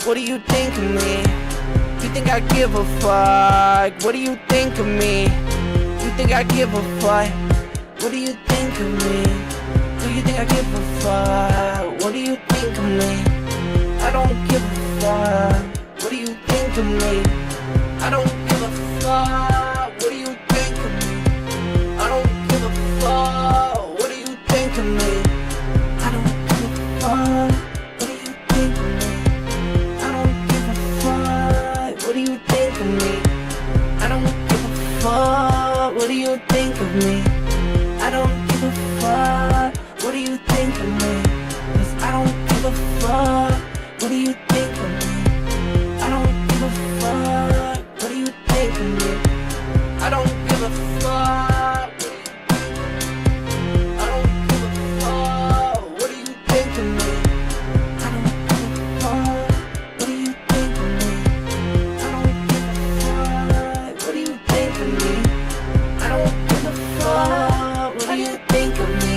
What do you think of me? You think I give a fuck? What do you think of me? Do you think I give a fuck? What do you think of me? I don't give a fuck. What do you think of me? I don't give a fuck. What do you think of me? I don't give a fuck. What do you think of me? I don't give a fuck. What do you think of me? I don't give a fuck. What do you think of me? I don't give a fuck. What do you think of me? I don't give a fuck. What do you think of me? 'Cause I don't give a fuck. What do you think of me? I don't give a fuck. What do you think of me? I don't give a fuck. I don't give a fuck. What do you think of me? I don't give a fuck. What do you think of me? I don't give a fuck. What do you think of me? I don't give a fuck. What do you think of me?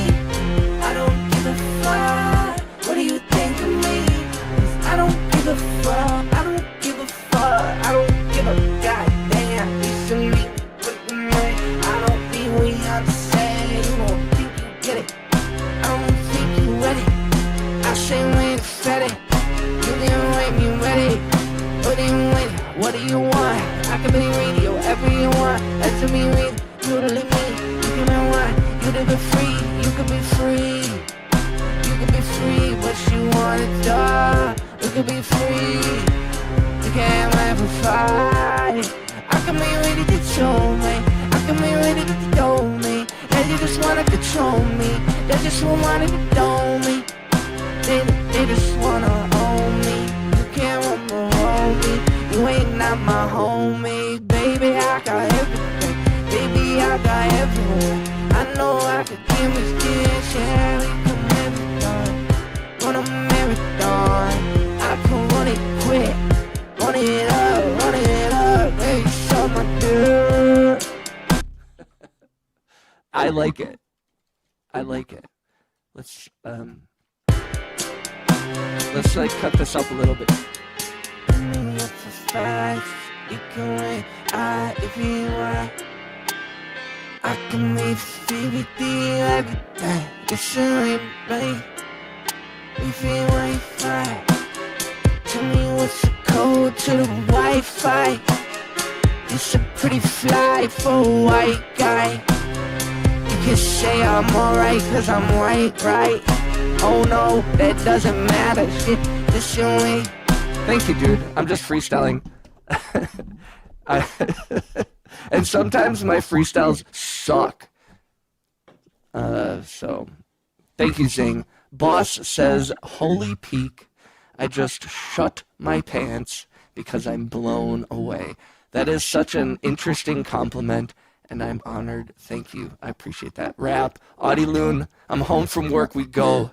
I don't give a fuck. What do you think of me? 'Cause I don't give a fuck. I don't give a fuck. I don't give a goddamn piece of me. But the money, I don't think we understand. You don't think you get it. I don't think you ready. I say when it's ready. You didn't wait me ready. What do you wait? What do you want? I can be radio, every you want. Let me read. You to leave me. You can be one. You to be free. You can be free. You can be free. What you want to do? You can be free. You can't amplify. I can be ready to show me. I can be ready to know me. They just wanna control me. They just wanna condone me. They just wanna own me. You can't hold me. got my homie, baby, I got everything. Baby, I got everyone. I know I could give me this, yeah, we can marathon. Run a marathon. I can run it quick. Run it up, hey, so my dude. I like it. I like it. Let's like cut this up a little bit. You can wait, if you want. I can be with you every day. It's right. If you Wi-Fi, tell me what's the code to the Wi-Fi. It's a pretty fly for a white guy. You can say I'm alright cause I'm white, right? Oh no, that doesn't matter, shit, this your way. Thank you, dude, I'm just freestyling. And sometimes my freestyles suck. So, thank you, Zing. Boss says, holy peak, I just shut my pants because I'm blown away. That is such an interesting compliment, and I'm honored. Thank you. I appreciate that. Rap, Audie Loon, I'm home from work, we go.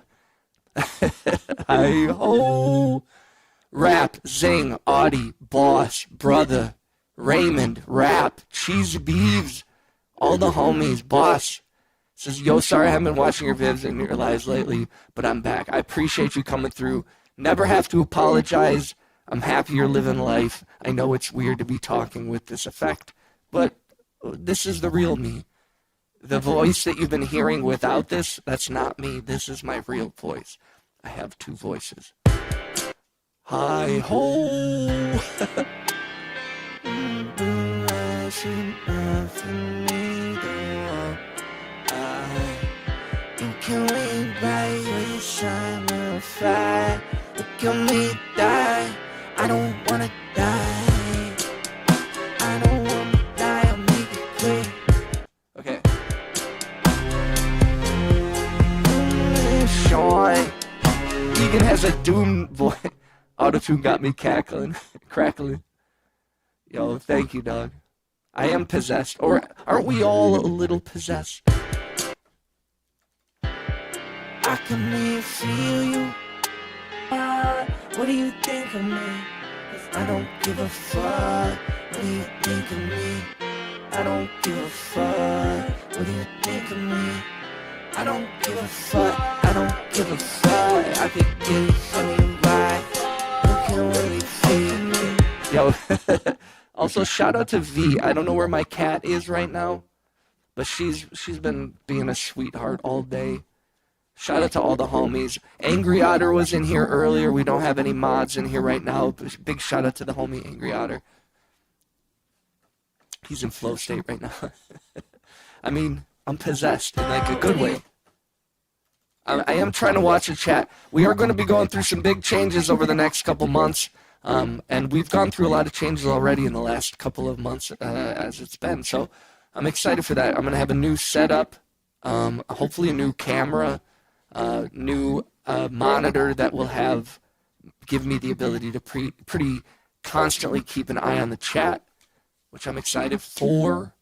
Hi-ho. Rap, Zing, Audie, Boss, Brother, Raymond, Rap, Cheesy Beeves, all the homies, Boss. Says, yo, sorry I haven't been watching your vids and your lives lately, but I'm back. I appreciate you coming through. Never have to apologize. I'm happy you're living life. I know it's weird to be talking with this effect, but this is the real me. The voice that you've been hearing without this, that's not me. This is my real voice. I have two voices. Hi-ho! You can lean by your summer fire. Look at me die. I don't wanna die. I don't wanna die. I'll make it quick. Okay. Sean. Egan has a doom voice. Autotune got me cackling, crackling. Yo, thank you, dog. I am possessed. Or aren't we all a little possessed? I can really feel you. What do you think of me? If I don't give a fuck. What do you think of me? I don't give a fuck. What do you think of me? I don't give a fuck. I don't give a fuck. I could give something right. You can really feel me. Yo, also shout out to V. I don't know where my cat is right now, but she's been being a sweetheart all day. Shout out to all the homies. Angry Otter was in here earlier. We don't have any mods in here right now. Big shout out to the homie Angry Otter. He's in flow state right now. I mean, I'm possessed in like a good way. I am trying to watch the chat. We are going to be going through some big changes over the next couple months. And we've gone through a lot of changes already in the last couple of months as it's been. So I'm excited for that. I'm going to have a new setup, hopefully a new camera, new monitor that will give me the ability to pretty constantly keep an eye on the chat, which I'm excited for.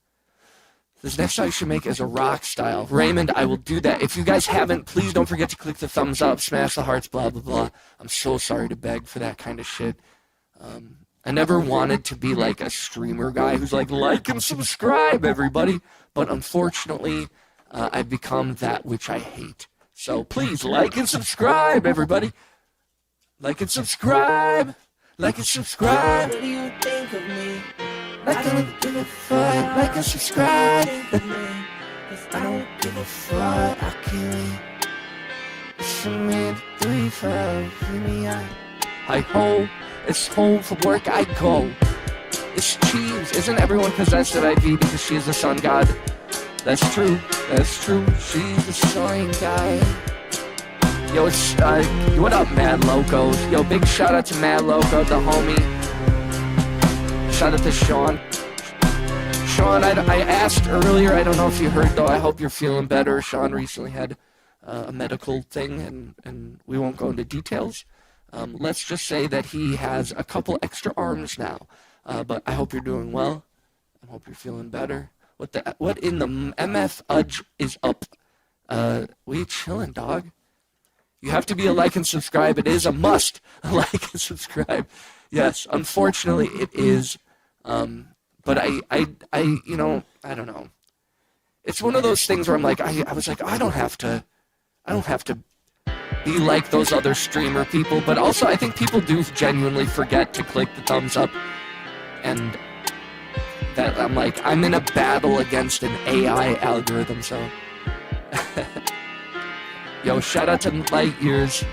This next song I should make is a rock style. Raymond, I will do that. If you guys haven't, please don't forget to click the thumbs up, smash the hearts, blah, blah, blah. I'm so sorry to beg for that kind of shit. I never wanted to be like a streamer guy who's like and subscribe, everybody. But unfortunately, I've become that which I hate. So please like and subscribe, everybody. Like and subscribe. Like and subscribe. What do you think of me? Like I don't give a fuck. Like and subscribe. I don't give a fuck. I can't. It's a man 3 5. Hi ho. It's home from work I go. It's Cheese. Isn't everyone possessed at IV because she is the sun god? That's true. That's true. She's the sun god. Yo, it's, what up, Mad Locos? Yo, big shout out to Mad Loco, the homie. Shout out to Sean. Sean, I asked earlier, I don't know if you heard though, I hope you're feeling better. Sean recently had a medical thing, and we won't go into details. Let's just say that he has a couple extra arms now. But I hope you're doing well. I hope you're feeling better. What in the MF Udge is up? We chilling, dog. You have to be a like and subscribe. It is a must. A like and subscribe. Yes, unfortunately it is. But I don't know. It's one of those things where I'm like, I was like, I don't have to be like those other streamer people. But also, I think people do genuinely forget to click the thumbs up, and that I'm like, I'm in a battle against an AI algorithm. So, yo, shout out to Light Years.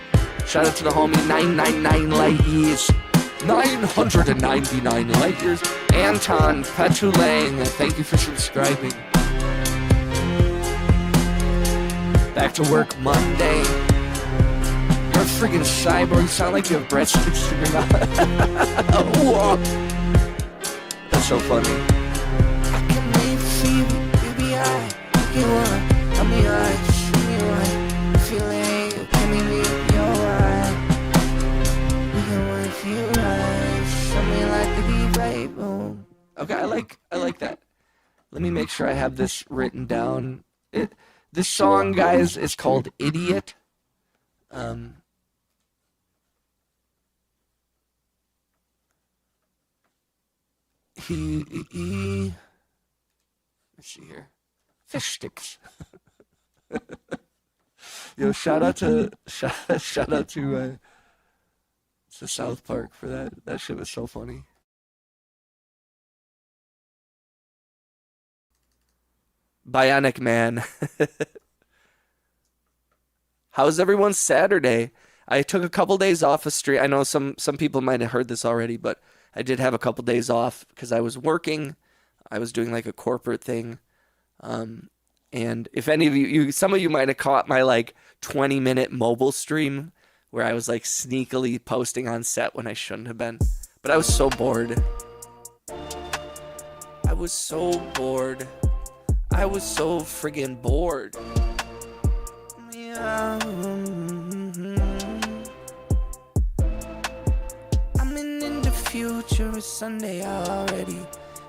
Shout out to the homie 999 Light Years. 999 light years. Anton Petulang, thank you for subscribing. Back to work Monday. You're a friggin' cyborg. You sound like you have breadsticks in your mouth. Whoa. That's so funny. I can wait for you, baby. I get one. Tell me why, show me why. Feeling you, can me read your eye. We can wait for you, right? Show me like the deep right boom. Okay, I like that. Let me make sure I have this written down. This song, guys, is called Idiot. Let's see here. Fish sticks. Yo, shout out to South Park for that. That shit was so funny. Bionic Man. How's everyone's Saturday? I took a couple days off of stream. I know some people might have heard this already, but I did have a couple days off because I was working. I was doing like a corporate thing. And if any of you, some of you might have caught my like 20-minute mobile stream where I was like sneakily posting on set when I shouldn't have been. But I was so bored. I was so friggin' bored. I'm in the future, it's Sunday already.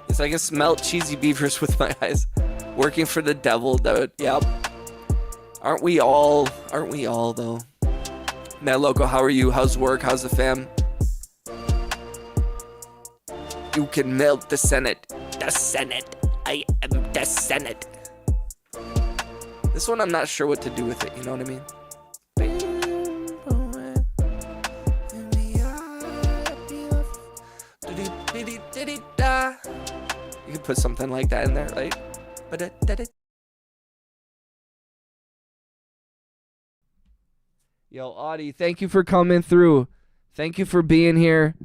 Yes, I can smell cheesy beavers with my eyes. Working for the devil, dude. Yep. Aren't we all though? Matt Loco, how are you? How's work? How's the fam? You can melt the Senate. The Senate. I am the Senate. This one I'm not sure what to do with it, you know what I mean? You could put something like that in there, right? Yo, Audie, thank you for coming through. Thank you for being here.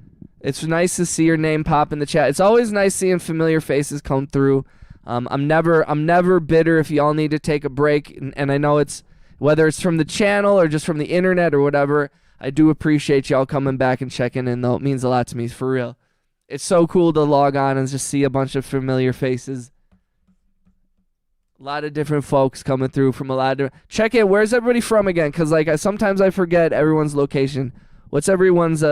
It's nice to see your name pop in the chat. It's always nice seeing familiar faces come through. I'm never bitter if y'all need to take a break, and I know it's whether it's from the channel or just from the internet or whatever. I do appreciate y'all coming back and checking in, though. It means a lot to me, for real. It's so cool to log on and just see a bunch of familiar faces. A lot of different folks coming through from a lot of different... Check in. Where's everybody from again? Because sometimes I forget everyone's location. What's everyone's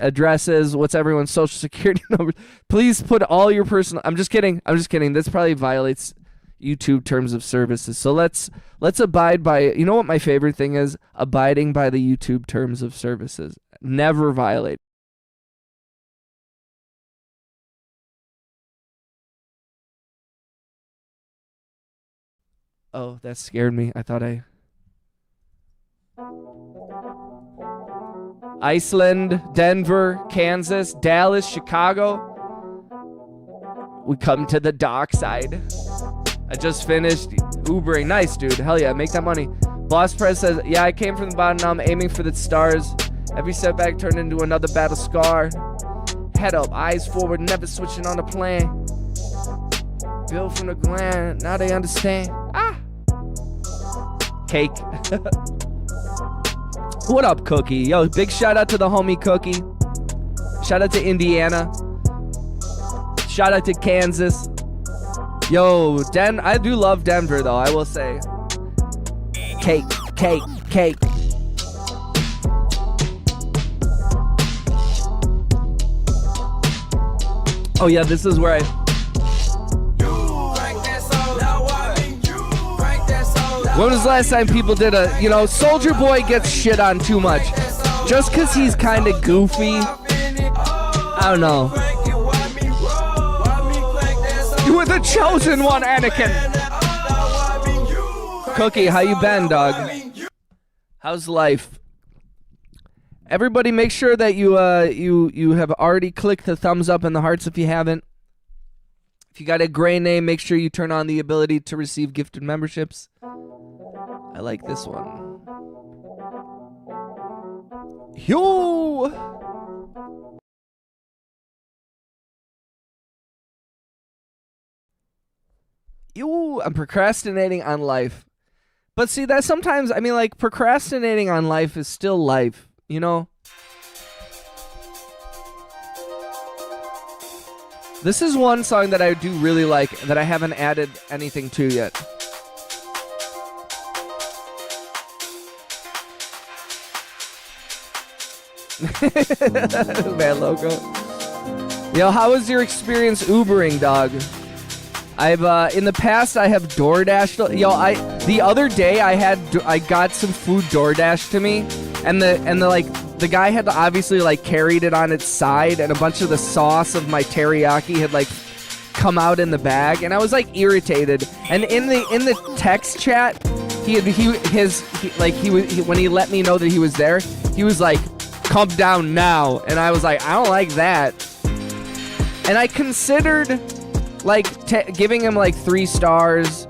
addresses? What's everyone's social security number? Please put all your personal... I'm just kidding. This probably violates YouTube terms of services. So let's abide by... You know what my favorite thing is? Abiding by the YouTube terms of services. Never violate. Oh, that scared me. I thought Iceland, Denver, Kansas, Dallas, Chicago. We come to the dark side. I just finished Ubering. Nice, dude. Hell yeah, make that money. Boss Press says, yeah, I came from the bottom, now I'm aiming for the stars. Every setback turned into another battle scar. Head up, eyes forward, never switching on the plan. Built from the gland, now they understand. Cake. What up, Cookie? Yo, big shout out to the homie Cookie. Shout out to Indiana. Shout out to Kansas. Yo, I do love Denver, though, I will say. Cake, cake, cake. Oh yeah, this is where I... When was the last time people did a, you know, Soulja Boy gets shit on too much. Just because he's kind of goofy. I don't know. You were the chosen one, Anakin. Cookie, how you been, dog? How's life? Everybody make sure that you have already clicked the thumbs up and the hearts if you haven't. If you got a gray name, make sure you turn on the ability to receive gifted memberships. I like this one. Yo! Yo! I'm procrastinating on life. But see, that sometimes, I mean, like, procrastinating on life is still life, you know? This is one song that I do really like that I haven't added anything to yet. Man, logo. Yo, how was your experience Ubering, dog? I've in the past I have DoorDashed. Yo, the other day I got some food DoorDashed to me, and the guy had obviously like carried it on its side, and a bunch of the sauce of my teriyaki had like come out in the bag, and I was like irritated. And in the text chat, when he let me know that he was there, he was like, "Come down now," and I was like, I don't like that. And I considered like giving him like 3 stars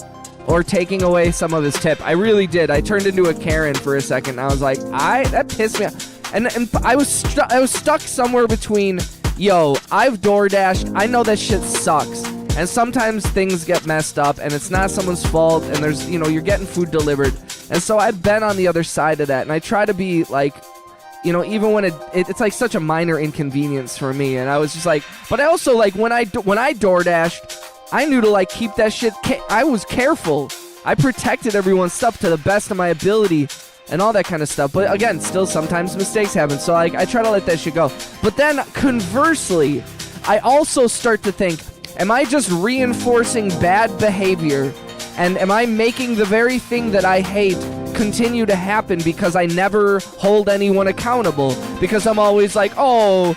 or taking away some of his tip. I really did. I turned into a Karen for a second. I was like, that pissed me off. And I was stuck somewhere between, yo, I've DoorDashed. I know that shit sucks. And sometimes things get messed up and it's not someone's fault, and there's, you know, you're getting food delivered. And so I've been on the other side of that, and I try to be like, you know, even when it's like such a minor inconvenience for me. And I was just like, but I also like when I DoorDashed, I knew to like keep that shit. I was careful. I protected everyone's stuff to the best of my ability and all that kind of stuff. But again, still sometimes mistakes happen. So like I try to let that shit go. But then conversely, I also start to think, am I just reinforcing bad behavior? And am I making the very thing that I hate continue to happen because I never hold anyone accountable? Because I'm always like, oh,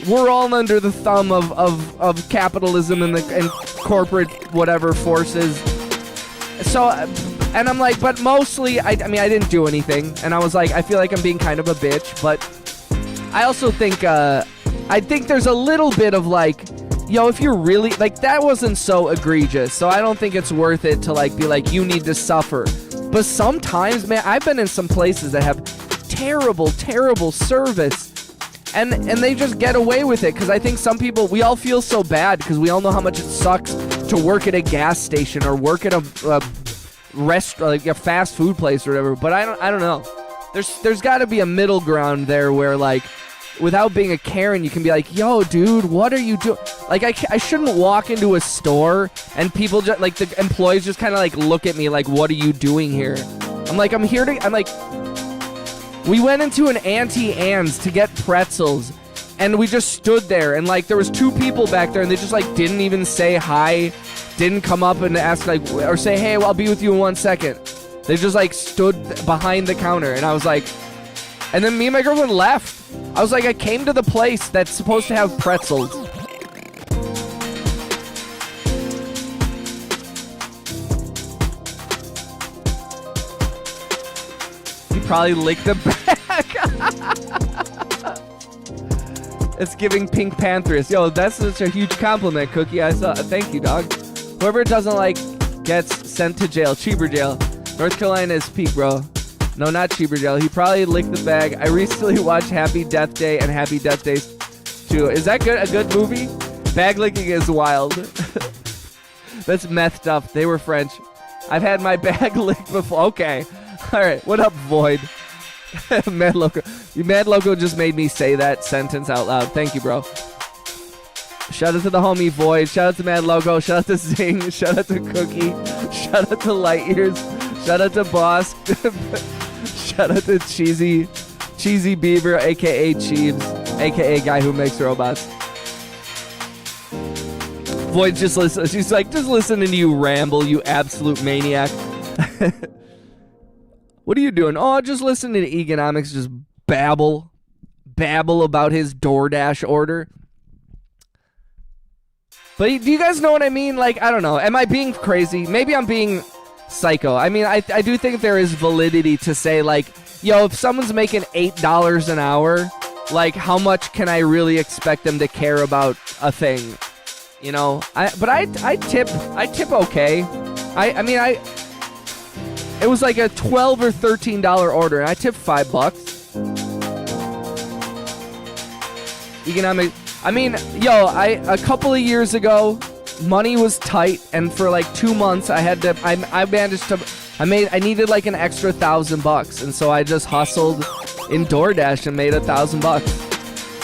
we're all under the thumb of capitalism and corporate whatever forces. So, and I'm like, but mostly, I mean, I didn't do anything. And I was like, I feel like I'm being kind of a bitch. But I also think, I think there's a little bit of like, yo, if you're really, like, that wasn't so egregious, so I don't think it's worth it to, like, be like, you need to suffer. But sometimes, man, I've been in some places that have terrible, terrible service, and they just get away with it, because I think some people, we all feel so bad, because we all know how much it sucks to work at a gas station, or work at a restaurant, like a fast food place or whatever, but I don't know. There's got to be a middle ground there where, like, without being a Karen, you can be like, yo, dude, what are you doing? Like, I shouldn't walk into a store and people just, like, the employees just kind of, like, look at me like, what are you doing here? I'm like, I'm like, we went into an Auntie Anne's to get pretzels, and we just stood there, and, like, there was 2 people back there, and they just, like, didn't even say hi, didn't come up and ask, like, or say, hey, well, I'll be with you in 1 second. They just, like, stood behind the counter, and I was like, and then me and my girlfriend left. I was like, I came to the place that's supposed to have pretzels. He probably licked the back. It's giving Pink Panthers. Yo, that's such a huge compliment, Cookie. Thank you, dog. Whoever doesn't like gets sent to jail. Cheever jail. North Carolina is peak, bro. No, not Cheever jail. He probably licked the bag. I recently watched Happy Death Day and Happy Death Day 2. Is that good? A good movie? Bag licking is wild. That's methed up. They were French. I've had my bag licked before. Okay. All right. What up, Void? Mad Loco. Mad Loco just made me say that sentence out loud. Thank you, bro. Shout out to the homie Void. Shout out to Mad Logo. Shout out to Zing. Shout out to Cookie. Shout out to Light Years. Shout out to Boss. Shout out to Cheesy Beaver, a.k.a. Cheeves, a.k.a. guy who makes robots. Void just listen. She's like, just listening to you ramble, you absolute maniac. What are you doing? Oh, just listening to Economics just babble about his DoorDash order. But do you guys know what I mean? Like, I don't know. Am I being crazy? Maybe I'm being psycho. I mean, I do think there is validity to say, like, yo, if someone's making $8 an hour, like, how much can I really expect them to care about a thing? You know? I tip okay. It was like a $12 or $13 order, and I tipped $5. Economic. I mean, yo, a couple of years ago, money was tight, and for like 2 months, I needed like an extra $1,000, and so I just hustled in DoorDash and made $1,000.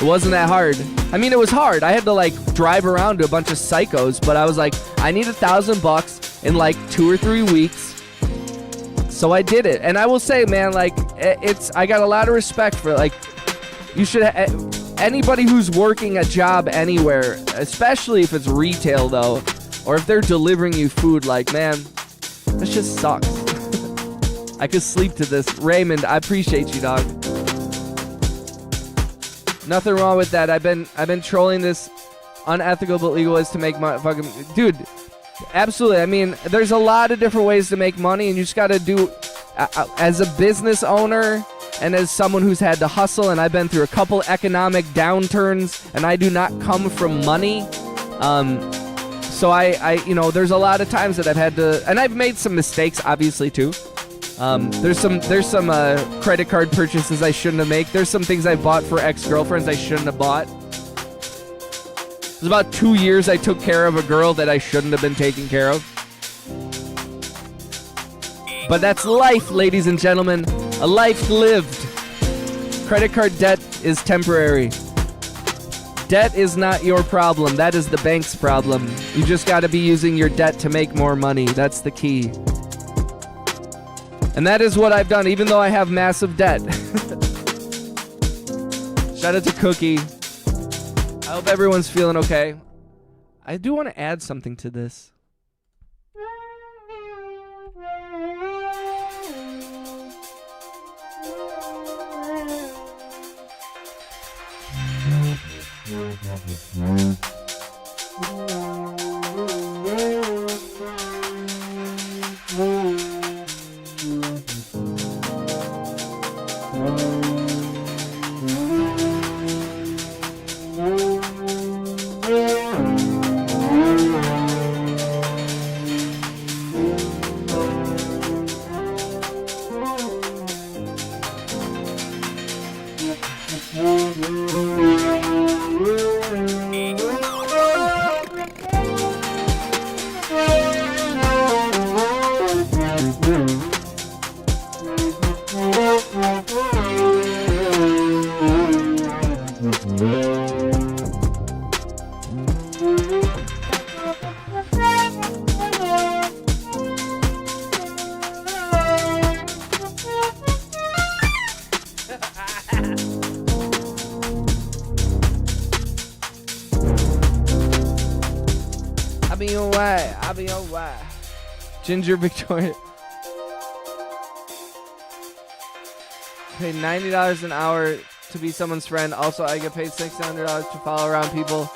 It wasn't that hard. I mean, it was hard. I had to like drive around to a bunch of psychos, but I was like, I need $1,000 in like 2 or 3 weeks. So I did it. And I will say, man, like, I got a lot of respect for, like, you should, anybody who's working a job anywhere, especially if it's retail though, or if they're delivering you food, like, man, this just sucks. I could sleep to this. Raymond, I appreciate you, dog. Nothing wrong with that. I've been trolling this unethical but legal ways to make money. Fucking dude, absolutely. I mean, there's a lot of different ways to make money, and you just got to do as a business owner and as someone who's had to hustle. And I've been through a couple economic downturns, and I do not come from money. So I you know, there's a lot of times that I've had to, and I've made some mistakes, obviously too. There's some credit card purchases I shouldn't have made. There's some things I bought for ex-girlfriends I shouldn't have bought. It was about 2 years I took care of a girl that I shouldn't have been taking care of. But that's life, ladies and gentlemen. A life lived. Credit card debt is temporary. Debt is not your problem. That is the bank's problem. You just got to be using your debt to make more money. That's the key. And that is what I've done, even though I have massive debt. Shout out to Cookie. I hope everyone's feeling okay. I do want to add something to this. I'll be alright. Ginger Victoria. Pay $90 an hour to be someone's friend. Also, I get paid $600 to follow around people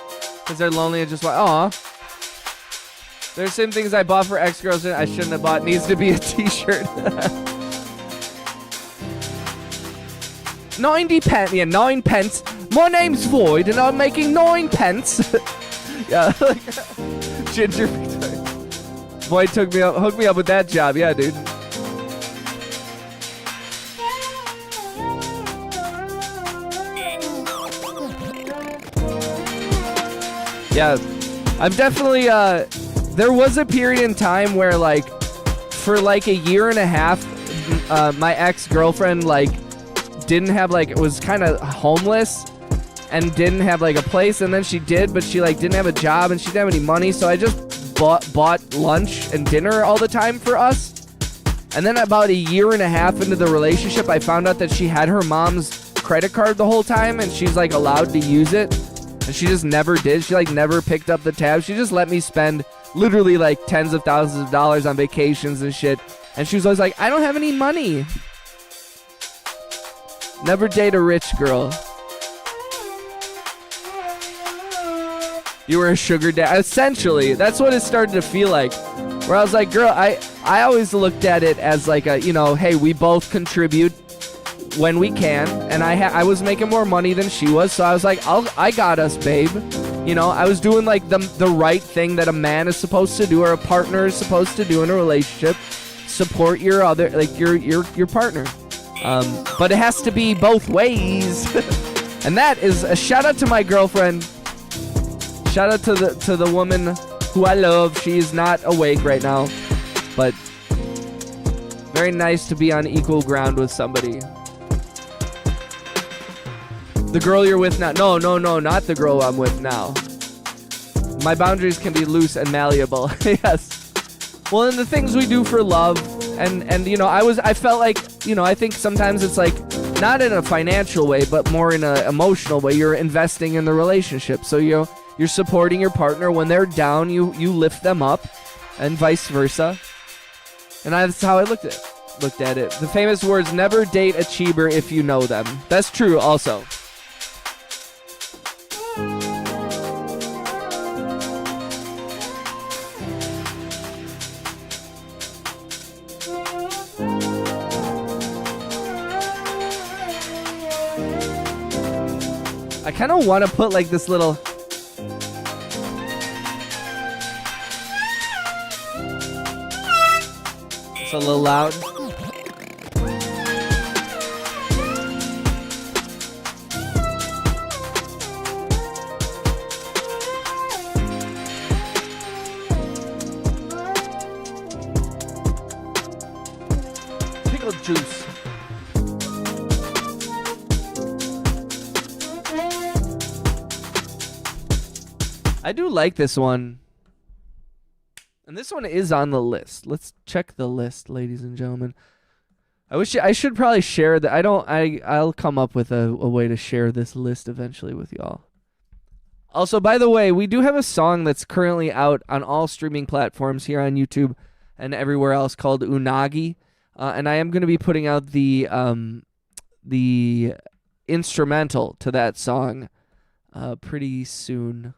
because they're lonely and just want, aw. There's some things I bought for ex-girls that I shouldn't have bought. Needs to be a t-shirt. 90 pence. Yeah, 9 pence. My name's Void and I'm making 9 pence. Yeah, like Ginger Victoria. Void hooked me up with that job. Yeah, dude. Yeah, I'm definitely, there was a period in time where, like, for, like, a year and a half, my ex-girlfriend, like, didn't have, like, was kind of homeless and didn't have, like, a place, and then she did, but she, like, didn't have a job and she didn't have any money, so I just bought lunch and dinner all the time for us. And then about a year and a half into the relationship, I found out that she had her mom's credit card the whole time, and she's, like, allowed to use it.
And she just never did. She like never picked up the tab. She just let me spend literally like tens of thousands of dollars on vacations and shit. And she was always like, I don't have any money. Never date a rich girl. You were a sugar dad. Essentially, that's what it started to feel like. Where I was like, girl, I always looked at it as like a, you know, hey, we both contribute when we can. And I was making more money than she was. So I was like, I got us, babe. You know, I was doing like the right thing that a man is supposed to do or a partner is supposed to do in a relationship. Support your other, like your partner. But it has to be both ways. And that is a shout out to my girlfriend. Shout out to the woman who I love. She is not awake right now, but very nice to be on equal ground with somebody. The girl you're with now. No, not the girl I'm with now. My boundaries can be loose and malleable. Yes. Well, and the things we do for love, and you know, I felt like, you know, I think sometimes it's like not in a financial way, but more in an emotional way. You're investing in the relationship, so you're supporting your partner when they're down. You lift them up, and vice versa. And that's how I looked at it. The famous words: "Never date a cheaber if you know them." That's true, also. I kind of want to put like this little... It's a little loud. Pickle juice. I do like this one. And this one is on the list. Let's check the list, ladies and gentlemen. I should probably share that. I'll come up with a way to share this list eventually with y'all. Also, by the way, we do have a song that's currently out on all streaming platforms here on YouTube and everywhere else called Unagi. And I am going to be putting out the instrumental to that song pretty soon.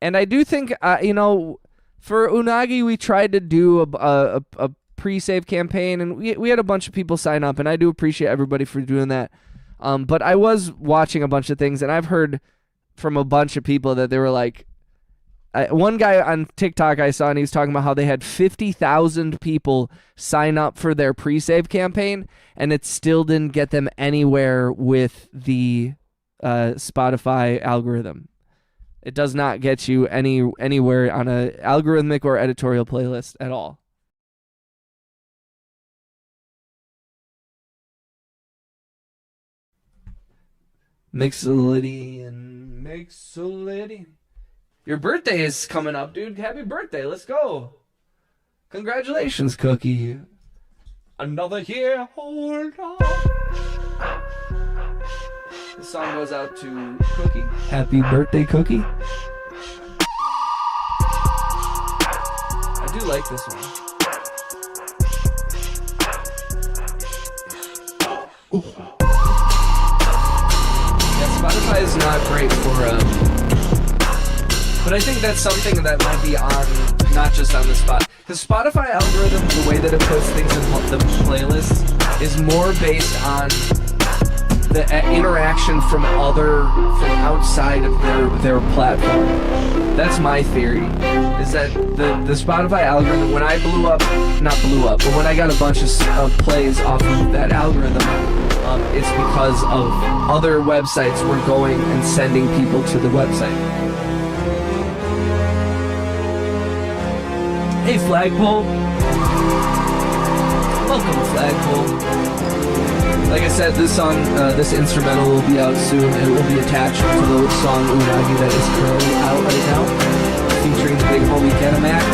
And I do think, you know, for Unagi, we tried to do a pre-save campaign, and we had a bunch of people sign up, and I do appreciate everybody for doing that. But I was watching a bunch of things, and I've heard from a bunch of people that they were like, one guy on TikTok I saw, and he was talking about how they had 50,000 people sign up for their pre-save campaign, and it still didn't get them anywhere with the Spotify algorithm. It does not get you anywhere on a algorithmic or editorial playlist at all. Mixolydian. Your birthday is coming up, dude. Happy birthday. Let's go. Congratulations, Cookie. Another year. Hold on. This song goes out to Cookie. Happy birthday, Cookie. I do like this one. Ooh. Yeah, Spotify is not great for but I think that's something that might be on, not just on the spot. The Spotify algorithm, the way that it puts things in the playlist, is more based on the interaction from outside of their platform. That's my theory, is that the Spotify algorithm, when I but when I got a bunch of plays off of that algorithm, it's because of other websites were going and sending people to the website. Hey, Flagpole. Welcome, Flagpole. Like I said, this song, this instrumental will be out soon. It will be attached to the song Unagi that is currently out right now, featuring the big homie Kenamac.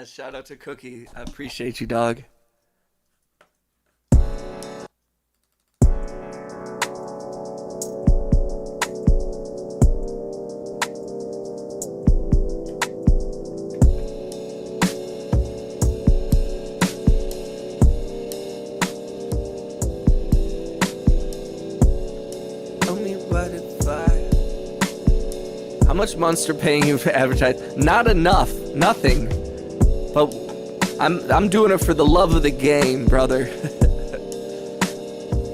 Shout out to Cookie. I appreciate you, dog. How much Monster paying you for advertising? Not enough. Nothing. But I'm doing it for the love of the game, brother.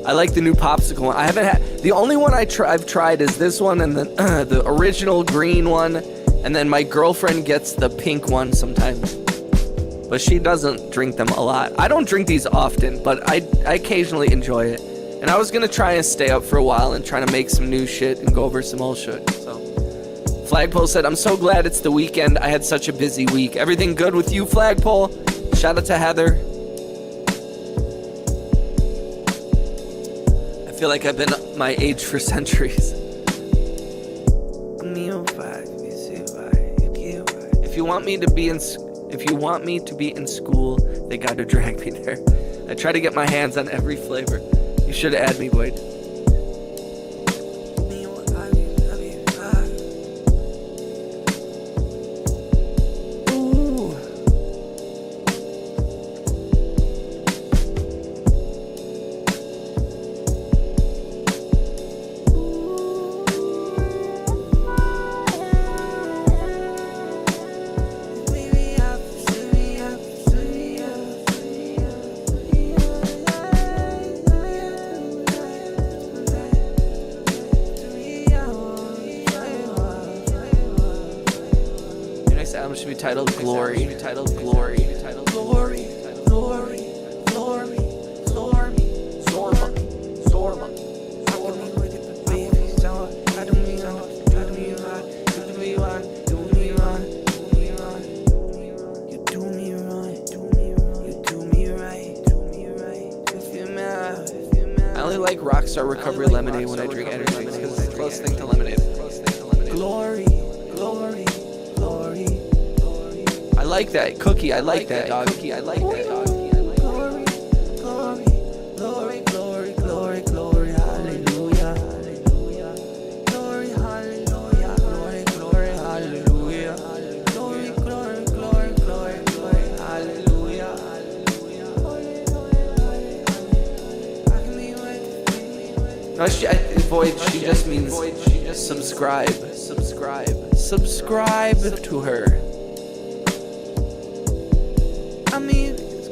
I like the new popsicle one. I haven't had the only one I've tried is this one and then the original green one, and then my girlfriend gets the pink one sometimes. But she doesn't drink them a lot. I don't drink these often, but I occasionally enjoy it. And I was gonna try and stay up for a while and try to make some new shit and go over some old shit. So Flagpole said, I'm so glad it's the weekend. I had such a busy week. Everything good with you, Flagpole? Shout out to Heather. I feel like I've been my age for centuries. If you want me to be in school, they gotta drag me there. I try to get my hands on every flavor. You should add me, Boyd. Should be titled Glory. Glory. I only like Rockstar Recovery Lemonade when I drink energy because it's the closest thing to lemonade. Glory. I like that. Cookie, I like that, dog. Cookie, I like that, dog. Glory, hallelujah. Glory, hallelujah. Glory, hallelujah. Glory, hallelujah. No, she just means subscribe. Subscribe to her.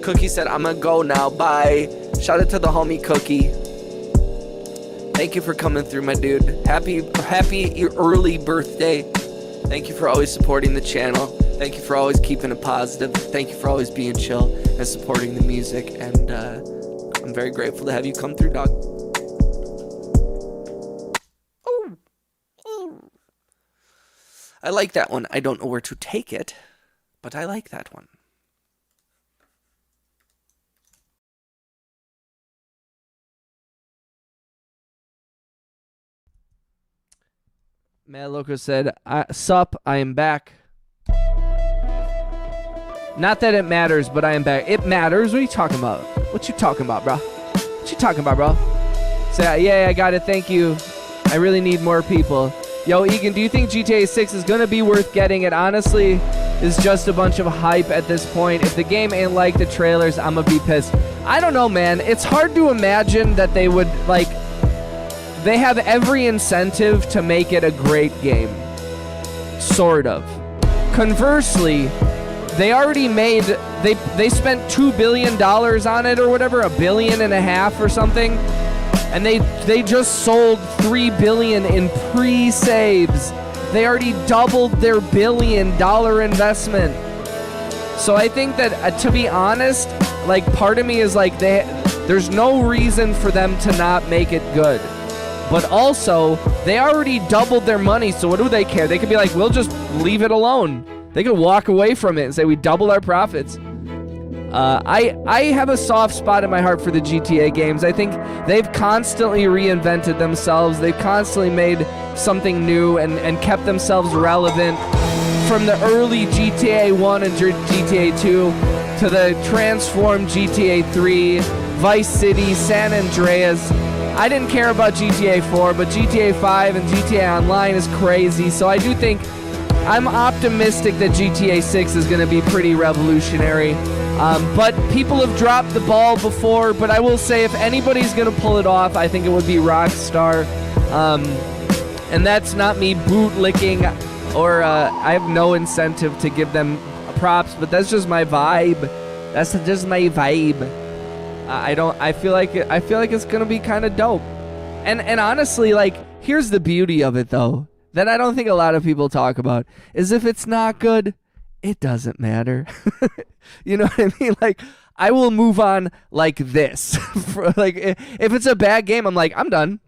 Cookie said, I'm gonna go now. Bye. Shout out to the homie Cookie. Thank you for coming through, my dude. Happy early birthday. Thank you for always supporting the channel. Thank you for always keeping it positive. Thank you for always being chill and supporting the music. And I'm very grateful to have you come through, dog. I like that one. I don't know where to take it, but I like that one.
Mad Loco said, sup, I am back. Not that it matters, but I am back. It matters. What are you talking about? What you talking about, bro? What you talking about, bro? Say, yeah, I got it. Thank you. I really need more people. Yo, Egan, do you think GTA 6 is going to be worth getting? It honestly is just a bunch of hype at this point. If the game ain't like the trailers, I'm going to be pissed. I don't know, man. It's hard to imagine that they would, like... They have every incentive to make it a great game. Sort of. Conversely, they already made... They spent $2 billion on it or whatever, $1.5 billion or something. And they just sold $3 billion in pre-saves. They already doubled their $1 billion investment. So I think that, to be honest, like, part of me is like, there's no reason for them to not make it good. But also, they already doubled their money, so what do they care? They could be like, we'll just leave it alone. They could walk away from it and say, we doubled our profits. I have a soft spot in my heart for the GTA games. I think they've constantly reinvented themselves. They've constantly made something new and kept themselves relevant from the early GTA 1 and GTA 2 to the transformed GTA 3, Vice City, San Andreas. I didn't care about GTA 4, but GTA 5 and GTA Online is crazy, so I do think I'm optimistic that GTA 6 is going to be pretty revolutionary. But people have dropped the ball before, but I will say if anybody's going to pull it off, I think it would be Rockstar. And that's not me bootlicking, or I have no incentive to give them props, but that's just my vibe. That's just my vibe. I feel like it's going to be kind of dope. And honestly, like, here's the beauty of it, though, that I don't think a lot of people talk about, is if it's not good, it doesn't matter. You know what I mean? Like, I will move on like this. Like, if it's a bad game, I'm like, I'm done.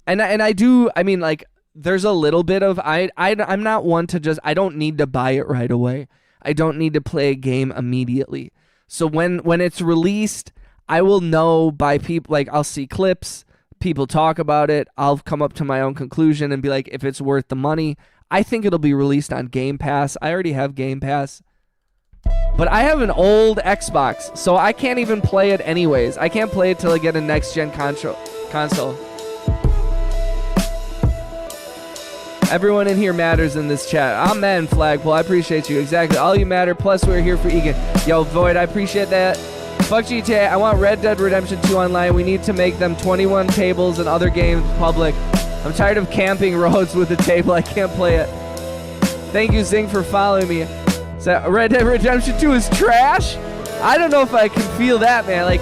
And I mean, like, there's a little bit of, I'm not one to just, I don't need to buy it right away. I don't need to play a game immediately. So when it's released, I will know by people, like, I'll see clips, people talk about it, I'll come up to my own conclusion and be like, if it's worth the money. I think it'll be released on Game Pass. I already have Game Pass. But I have an old Xbox, so I can't even play it anyways. I can't play it till I get a next-gen console. Everyone in here matters in this chat. Amen, Flagpole. I appreciate you. Exactly. All you matter. Plus, we're here for Egan. Yo, Void, I appreciate that. Fuck GTA. I want Red Dead Redemption 2 online. We need to make them 21 tables and other games public. I'm tired of camping roads with a table. I can't play it. Thank you, Zing, for following me. So Red Dead Redemption 2 is trash? I don't know if I can feel that, man. Like,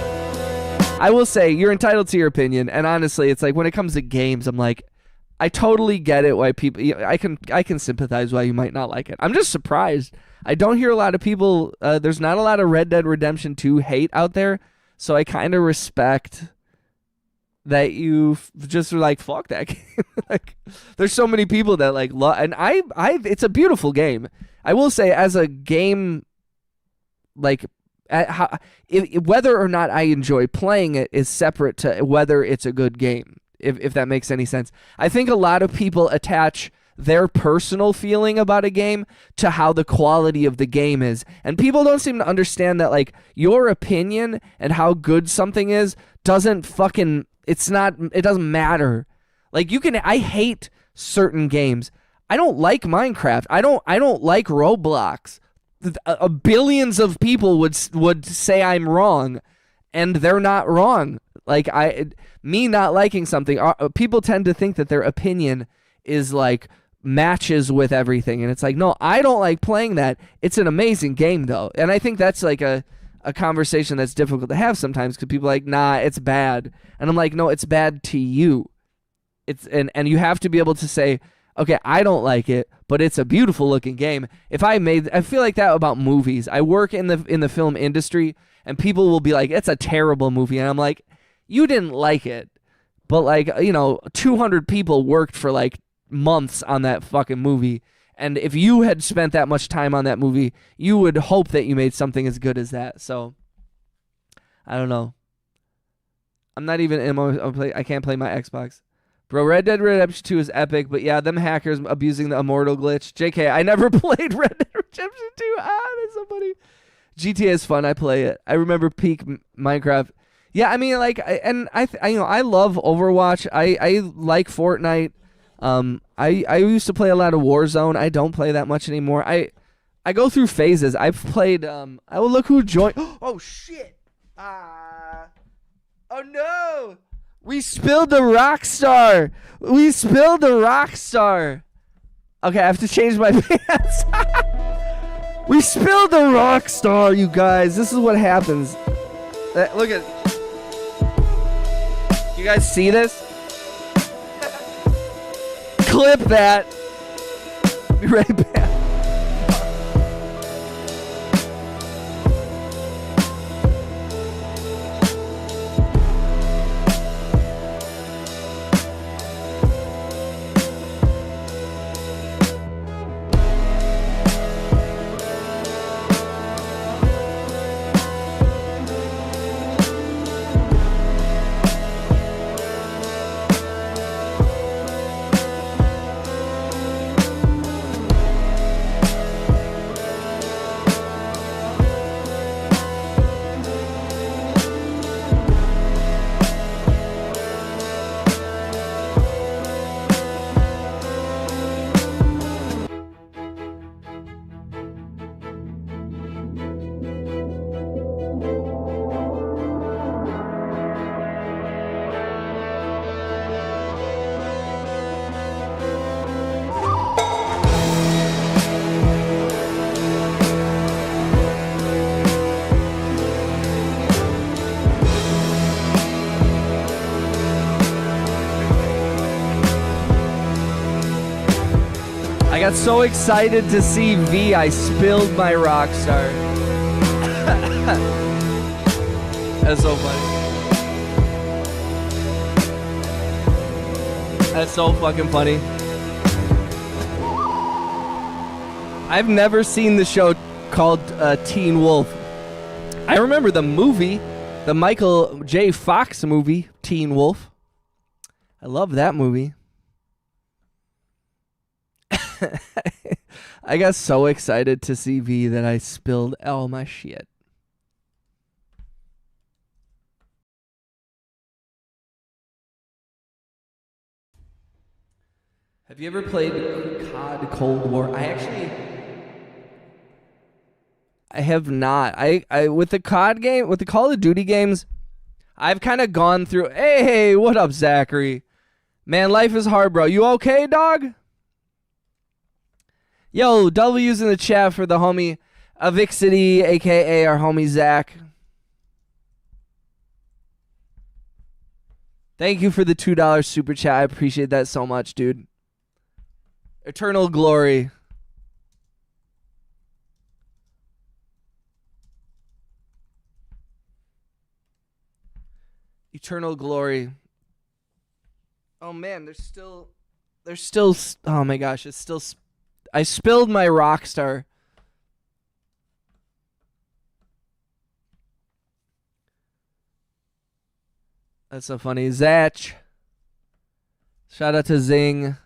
I will say, you're entitled to your opinion. And honestly, it's like, when it comes to games, I'm like, I totally get it why people, I can sympathize why you might not like it. I'm just surprised. I don't hear a lot of people, there's not a lot of Red Dead Redemption 2 hate out there. So I kind of respect that you just are like, fuck that game. Like, there's so many people that like love, and it's a beautiful game. I will say, as a game, like, whether or not I enjoy playing it is separate to whether it's a good game, if that makes any sense. I think a lot of people attach their personal feeling about a game to how the quality of the game is, and people don't seem to understand that, like, your opinion and how good something is doesn't fucking, it doesn't matter. Like, I hate certain games. I don't like Minecraft. I don't like Roblox. Billions of people would say I'm wrong, and they're not wrong. Like, me not liking something, people tend to think that their opinion is like matches with everything, and it's like, no, I don't like playing that. It's an amazing game though, and I think that's like a conversation that's difficult to have sometimes, because people are like, nah, it's bad, and I'm like, no, it's bad to you. And you have to be able to say, okay, I don't like it, but it's a beautiful looking game. I feel like that about movies. I work in the film industry, and people will be like, it's a terrible movie, and I'm like, you didn't like it, but, like, 200 people worked for like months on that fucking movie, and if you had spent that much time on that movie, you would hope that you made something as good as that. So I don't know. I'm not even I can't play my Xbox. Bro, Red Dead Redemption 2 is epic, but yeah, them hackers abusing the immortal glitch. JK, I never played Red Dead Redemption 2. That's so funny. GTA is fun. I play it. I remember peak Minecraft. Yeah, I mean, like, I love Overwatch. I like Fortnite. I used to play a lot of Warzone. I don't play that much anymore. I go through phases. I've played. Oh, look who joined. Oh shit. Oh no. We spilled the Rockstar. Okay, I have to change my pants. We spilled the Rockstar, you guys. This is what happens. Look at. You guys see this? Clip that. Be right back. I got so excited to see V, I spilled my Rockstar. That's so funny. That's so fucking funny. I've never seen the show called Teen Wolf. I remember the movie, the Michael J. Fox movie, Teen Wolf. I love that movie. I got so excited to see V that I spilled all my shit. Have you ever played COD Cold War? I have not. I with the COD game, with the Call of Duty games, I've kind of gone through. Hey, what up, Zachary? Man, life is hard, bro. You okay, dog? Yo, W's in the chat for the homie Avixity, a.k.a. our homie Zach. Thank you for the $2 super chat. I appreciate that so much, dude. Eternal glory. Eternal glory. Oh man, there's still, oh my gosh, it's still, I spilled my Rockstar. That's so funny. Zach. Shout out to Zing.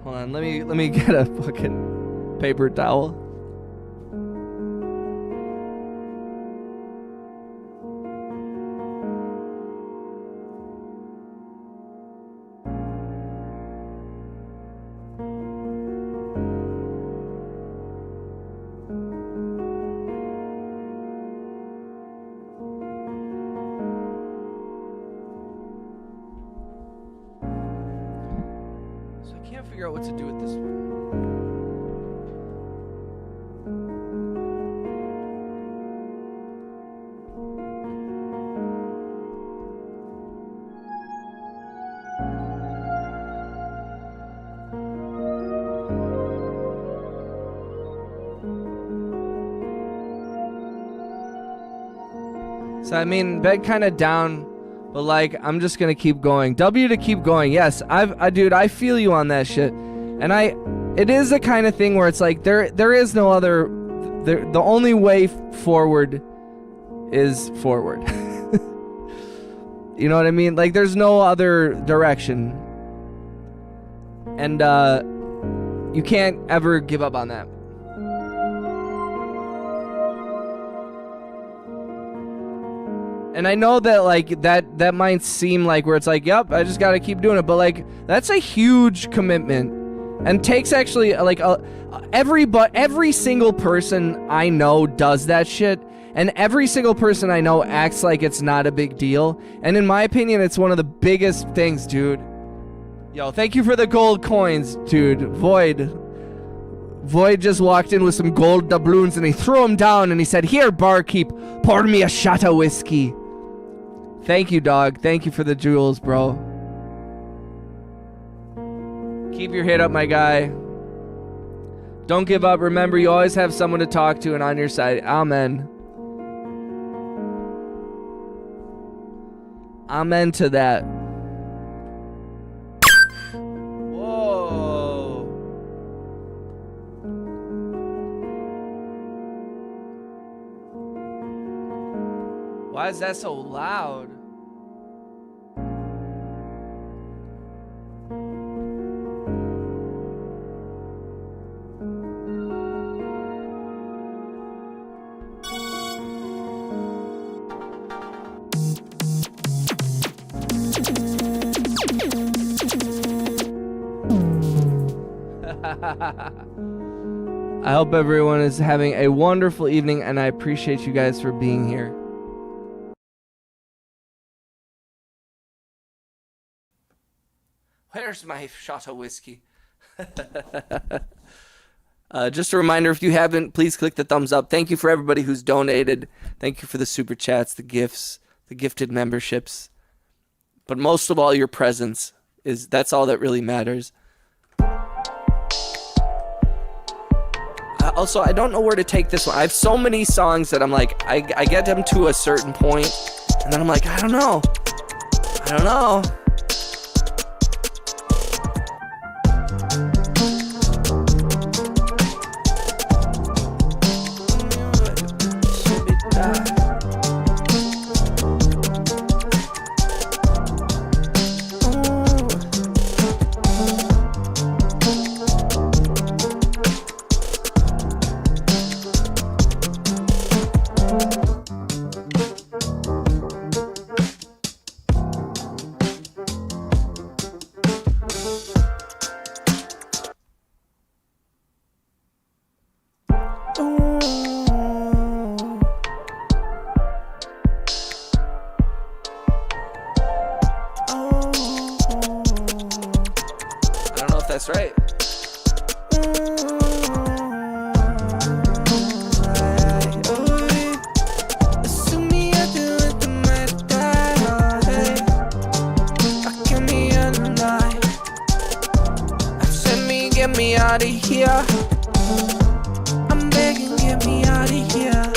Hold on, let me get a fucking paper towel. Figure out what to do with this one. So I mean, bed kind of down. But like, I'm just gonna keep going. W to keep going. Yes, dude, I feel you on that shit. And it is the kind of thing where it's like there is no other. The only way forward is forward. You know what I mean? Like, there's no other direction, and you can't ever give up on that. And I know that like that might seem like where it's like, yep, I just gotta keep doing it, but like that's a huge commitment, and takes actually like every single person I know does that shit, and every single person I know acts like it's not a big deal, and in my opinion, it's one of the biggest things, dude. Yo, thank you for the gold coins, dude. Void just walked in with some gold doubloons and he threw them down and he said, "Here, barkeep, pour me a shot of whiskey." Thank you, dog. Thank you for the jewels, bro. Keep your head up, my guy. Don't give up. Remember, you always have someone to talk to and on your side. Amen. Amen to that. Whoa. Why is that so loud? I hope everyone is having a wonderful evening, and I appreciate you guys for being here. Where's my shot of whiskey? Just a reminder, if you haven't, please click the thumbs up. Thank you for everybody who's donated. Thank you for the super chats, the gifts, the gifted memberships. But most of all, your presence
that's all that really matters. Also, I don't know where to take this one. I have so many songs that I'm like, I get them to a certain point, and then I'm like, I don't know. That's right. Get me out of here. I'm begging, get me out of here.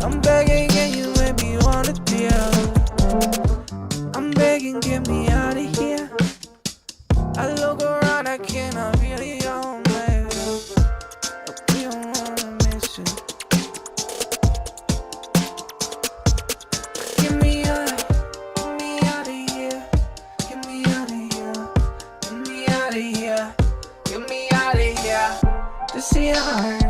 I'm begging, and you maybe wanna deal. I'm begging, get me out of here. I look around, I cannot really own it. We don't want a mission. Get me out of here. Get me out of here. Get me out of here. Get me out of here. This is hard.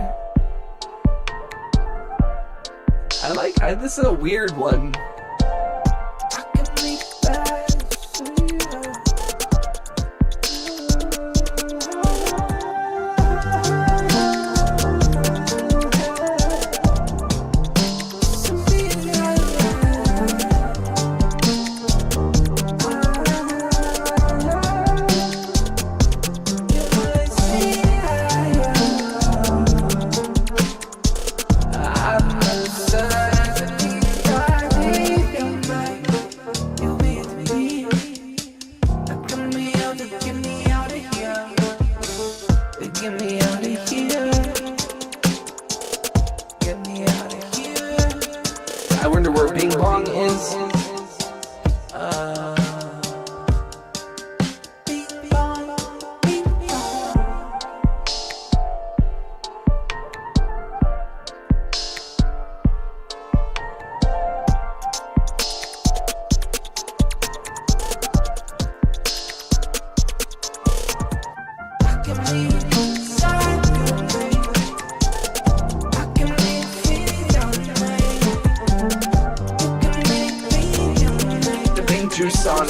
This is a weird one. I can make that. I wonder where Bing Bong is. Bing Bong, Bing Bong. I can leave inside your brain. I can make feet on the Bing Juice song.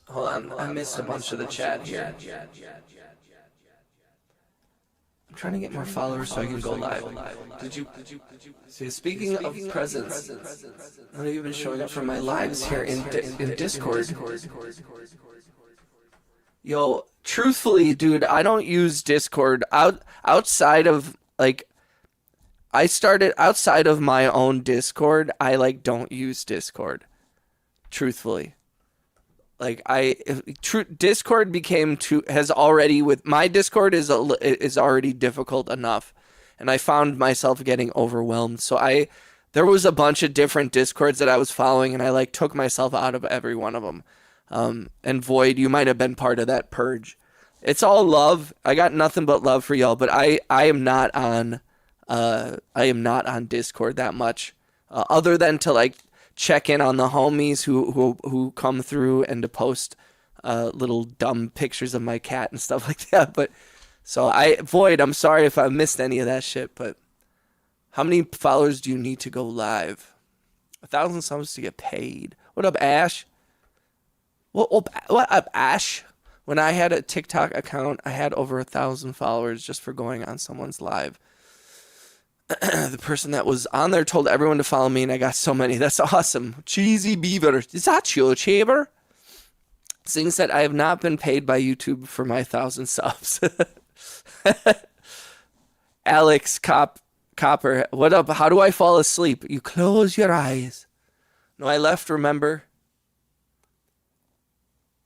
Hold on, I missed a bunch of the chat here. I'm trying to get more followers so I can go live. Did you see? Speaking of presents, none of you have been showing up for my lives here in Discord. Yo, truthfully, dude, I don't use Discord outside of like. I started outside of my own Discord. I don't use Discord. Truthfully. Discord became has already with my Discord is already difficult enough, and I found myself getting overwhelmed. So there was a bunch of different Discords that I was following, and I took myself out of every one of them. And Void, you might have been part of that purge. It's all love. I got nothing but love for y'all, but I am not on Discord that much, other than to check in on the homies who come through and to post little dumb pictures of my cat and stuff like that. But so Void, I'm sorry if I missed any of that shit, but how many followers do you need to go live? 1,000 subs to get paid. What up, Ash? What up, Ash? When I had a TikTok account, I had over 1,000 followers just for going on someone's live. The person that was on there told everyone to follow me, and I got so many. That's awesome. Cheesy Beaver. Is that you, Cheever? Sing said, I have not been paid by YouTube for my 1,000 subs. Alex Cop Copper, what up? How do I fall asleep? You close your eyes. No, I left, remember?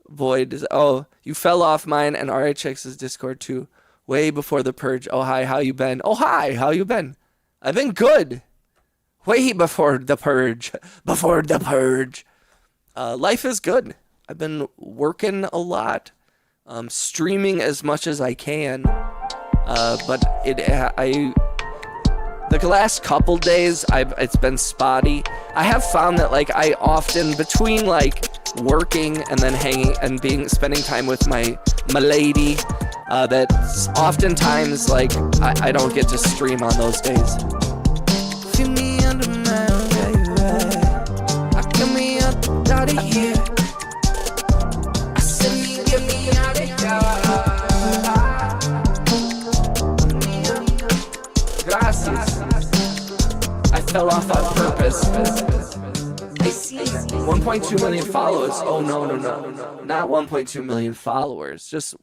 Void is, oh, you fell off mine and RHX's Discord too. Way before the purge. Oh, hi, how you been? Oh, hi, how you been? I've been good. Way before the purge. Before the purge. Life is good. I've been working a lot. Streaming as much as I can. But the last couple days, it's been spotty. I have found that like I often between like working and then hanging and spending time with my lady, that oftentimes like I don't get to stream on those days. Feel me under my I get me up out of here. I said me get me out of here. Gracias. I fell off on purpose. I see 1.2 million followers. Oh, no. Not 1.2 million followers. Just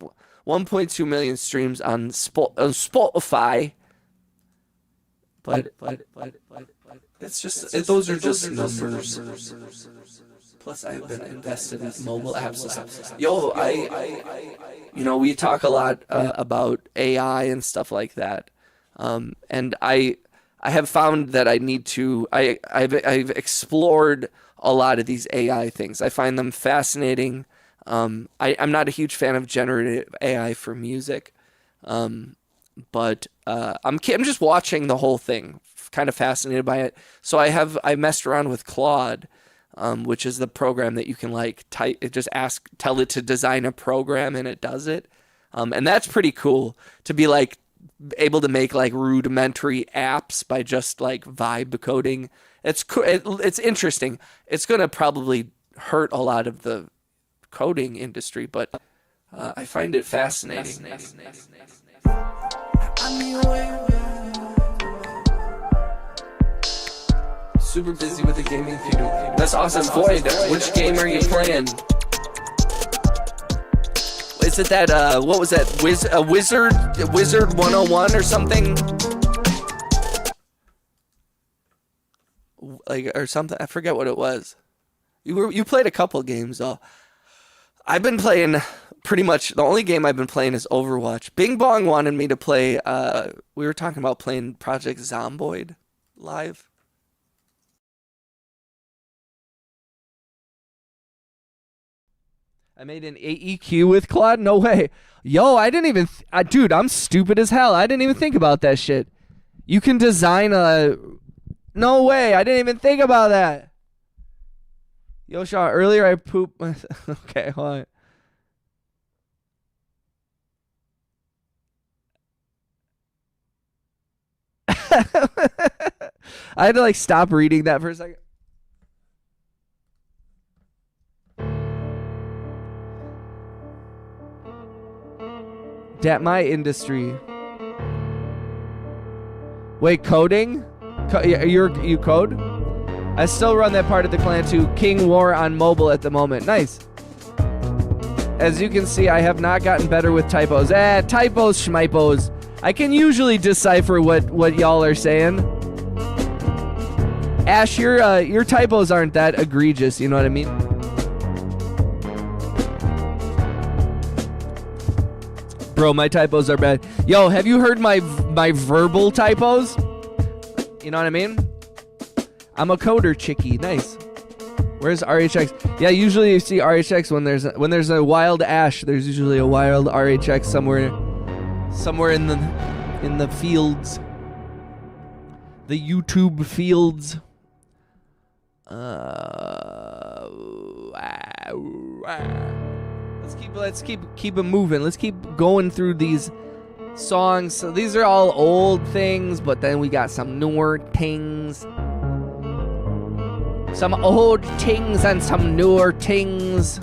1.2 million streams on Spotify. But it's just, those are just numbers. Plus, I've been invested in mobile apps. Yo, we talk a lot about AI and stuff like that. And I have found that I need to. I've explored a lot of these AI things. I find them fascinating. I'm not a huge fan of generative AI for music, but I'm just watching the whole thing, kind of fascinated by it. So I messed around with Claude, which is the program that you can like type. Tell it to design a program and it does it, and that's pretty cool to be like able to make like rudimentary apps by just like vibe coding. It's cool. It's interesting. It's gonna probably hurt a lot of the coding industry, but I find it fascinating. Super busy with the gaming computer. That's awesome. Void, which game are you playing? Is it that, what was that, Wizard 101 or something? Like, or something, I forget what it was. You played a couple games, though. I've been playing, pretty much, the only game I've been playing is Overwatch. Bing Bong wanted me to play, we were talking about playing Project Zomboid live. I made an AEQ with Claude? No way. Yo, I didn't even... dude, I'm stupid as hell. I didn't even think about that shit. You can design a... No way. I didn't even think about that. Yo, Shaw, earlier I pooped... Okay, hold on. I had to, like, stop reading that for a second. That my industry. Wait, coding? You code? I still run that part of the clan too. King War on mobile at the moment. Nice. As you can see, I have not gotten better with typos. Typos, schmipos. I can usually decipher what y'all are saying. Ash, your typos aren't that egregious. You know what I mean? Bro, my typos are bad. Yo, have you heard my verbal typos? You know what I mean? I'm a coder chickie. Nice. Where's RHX? Yeah, usually you see RHX when there's a wild Ash. There's usually a wild RHX somewhere in the fields. The YouTube fields. Let's keep it moving. Let's keep going through these songs. So these are all old things, but then we got some newer things. Some old things and some newer things.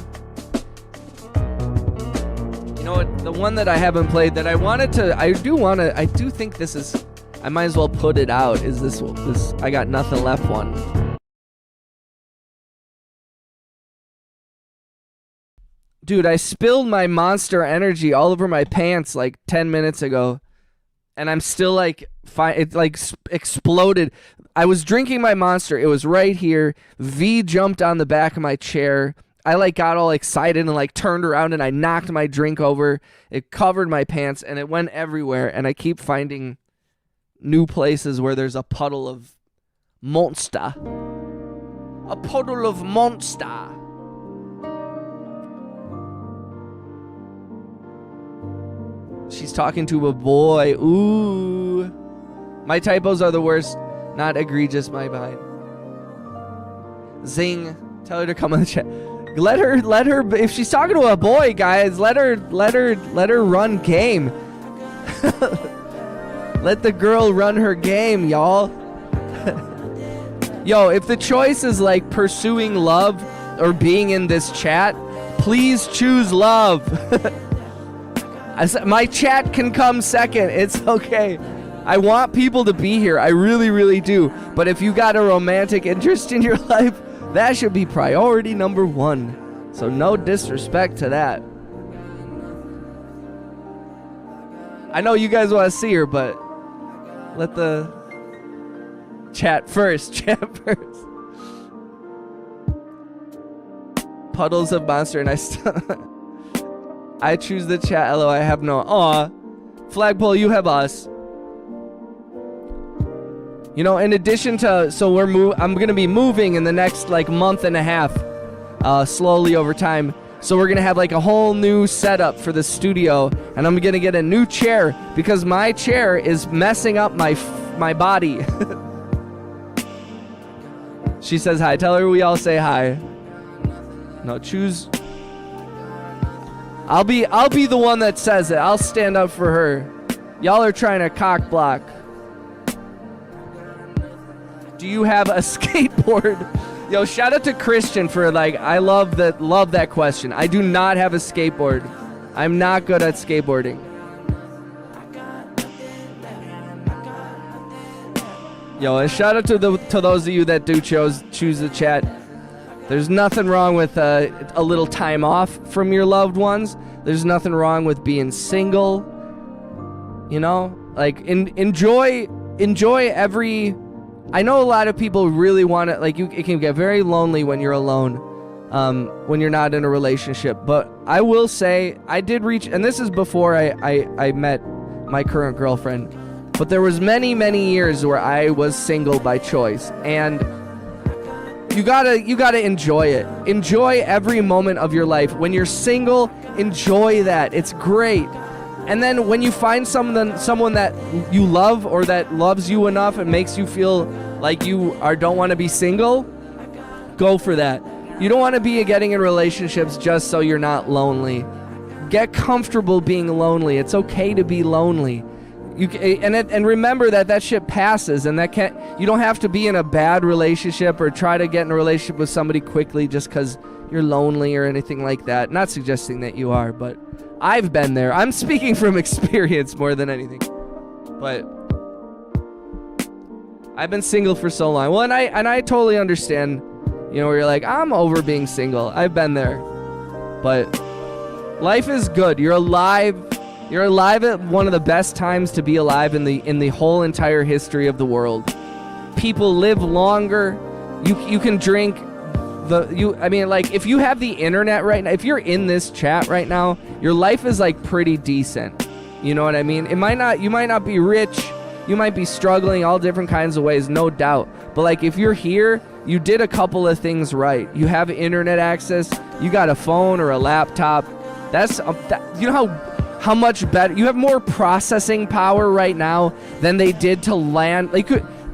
You know what? The one that I haven't played that I do think this is, I might as well put it out, is this I Got Nothing Left one. Dude, I spilled my Monster Energy all over my pants like 10 minutes ago. And I'm still like
it like exploded. I was drinking my Monster. It was right here. V jumped on the back of my chair. I like got all excited and like turned around and I knocked my drink over. It covered my pants and it went everywhere. And I keep finding new places where there's a puddle of Monster. A puddle of Monster. She's talking to a boy. Ooh. My typos are the worst. Not egregious, my behind. Zing. Tell her to come on the chat. Let her, if she's talking to a boy, guys, let her run game. Let the girl run her game, y'all. Yo, if the choice is like pursuing love or being in this chat, please choose love. My chat can come second. It's okay. I want people to be here. I really, really do. But if you got a romantic interest in your life, that should be priority number one. So no disrespect to that. I know you guys want to see her, but let the chat first. Chat first. Puddles of Monster, and I choose the chat. Hello, I have no. Aw. Flagpole, you have us. You know, in addition to, so I'm gonna be moving in the next like month and a half, slowly over time. So we're gonna have like a whole new setup for the studio, and I'm gonna get a new chair because my chair is messing up my body. She says hi. Tell her we all say hi. No, choose. I'll be the one that says it. I'll stand up for her. Y'all are trying to cock block. Do you have a skateboard? Yo, shout out to Christian for like, I love that question. I do not have a skateboard. I'm not good at skateboarding. Yo, and shout out to those of you that do choose the chat. There's nothing wrong with a little time off from your loved ones. There's nothing wrong with being single. You know, like enjoy every. I know a lot of people really want to, like, it can get very lonely when you're alone, when you're not in a relationship. But I will say, I did reach, and this is before I met my current girlfriend, but there was many, many years where I was single by choice, and you gotta enjoy it. Enjoy every moment of your life. When you're single, enjoy that. It's great. And then when you find someone that you love or that loves you enough and makes you feel like you don't want to be single, go for that. You don't want to be getting in relationships just so you're not lonely. Get comfortable being lonely. It's okay to be lonely. And remember that shit passes, and you don't have to be in a bad relationship or try to get in a relationship with somebody quickly just because you're lonely or anything like that. Not suggesting that you are, but I've been there. I'm speaking from experience more than anything. But I've been single for so long. Well, and I totally understand, you know, where you're like, I'm over being single. I've been there. But life is good. You're alive. You're alive at one of the best times to be alive in the whole entire history of the world. People live longer. You can drink if you have the internet right now, if you're in this chat right now, your life is like pretty decent. You know what I mean? You might not be rich, you might be struggling all different kinds of ways, no doubt. But like if you're here, you did a couple of things right. You have internet access, you got a phone or a laptop. You know how much better you have more processing power right now than they did to land.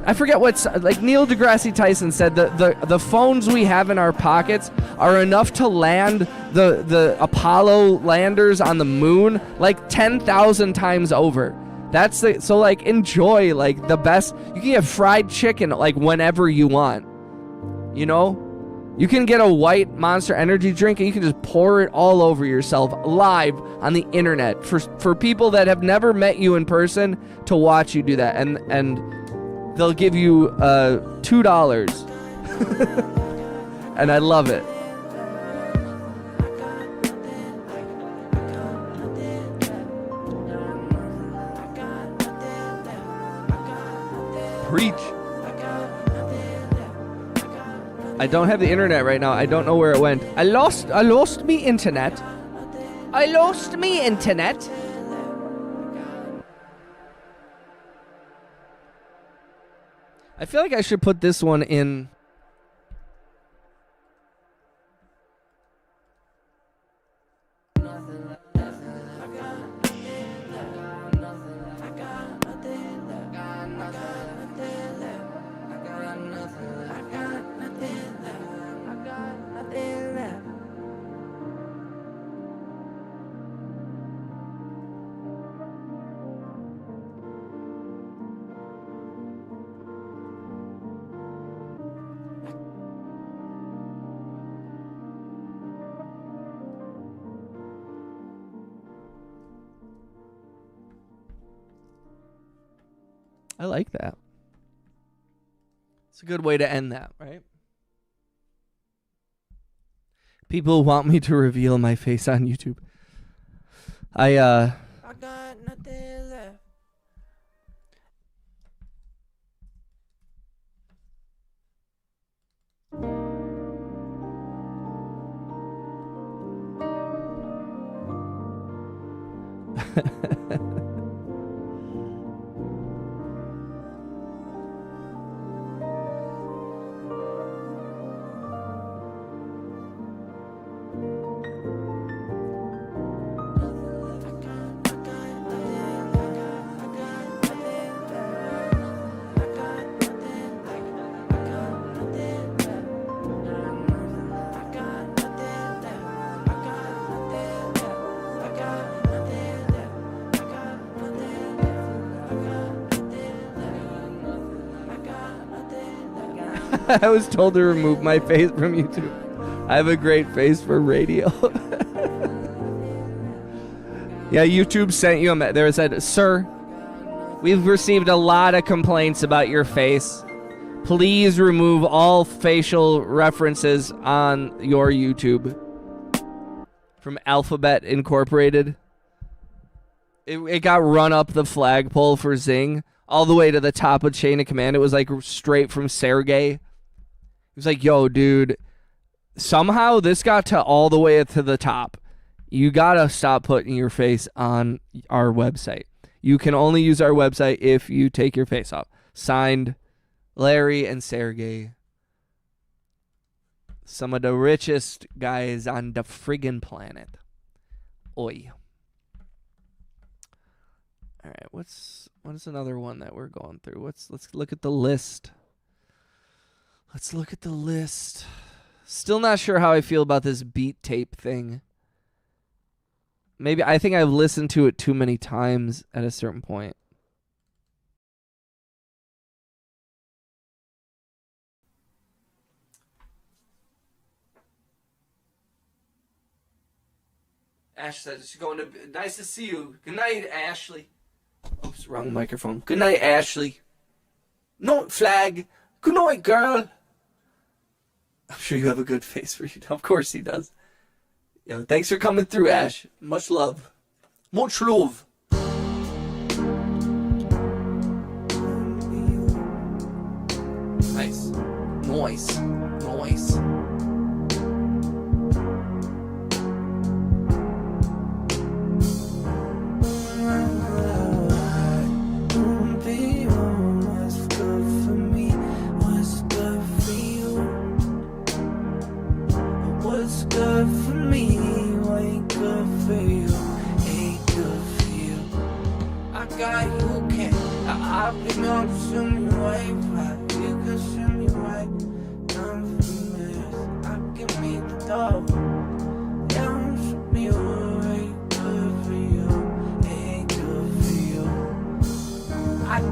I forget like Neil deGrasse Tyson said, the phones we have in our pockets are enough to land the Apollo landers on the moon like 10,000 times over. So like enjoy like the best. You can get fried chicken like whenever you want. You know? You can get a white Monster Energy drink and you can just pour it all over yourself live on the internet for people that have never met you in person to watch you do that. And they'll give you $2. And I love it. Preach. I don't have the internet right now. I don't know where it went. I lost me internet. I lost me internet. I feel like I should put this one in. I like that. It's a good way to end that, right? People want me to reveal my face on YouTube. I got nothing left. I was told to remove my face from YouTube. I have a great face for radio. Yeah, YouTube sent you a there said, "Sir, we've received a lot of complaints about your face. Please remove all facial references on your YouTube." From Alphabet Incorporated. It got run up the flagpole for Zing all the way to the top of chain of command. It was like straight from Sergey. He was like, "Yo, dude, somehow this got to all the way to the top. You gotta stop putting your face on our website. You can only use our website if you take your face off." Signed, Larry and Sergey. Some of the richest guys on the friggin' planet. Oi. All right, what's another one that we're going through? Let's look at the list. Let's look at the list. Still not sure how I feel about this beat tape thing. Maybe I think I've listened to it too many times at a certain point. Ash said she's going to. Nice to see you. Good night, Ashley. Oops, wrong microphone. Good night, Ashley. No flag. Good night, girl. I'm sure you have a good face for you. Of course he does. Yo, thanks for coming through, Ash. Much love. Much love. Nice. Nice. Nice.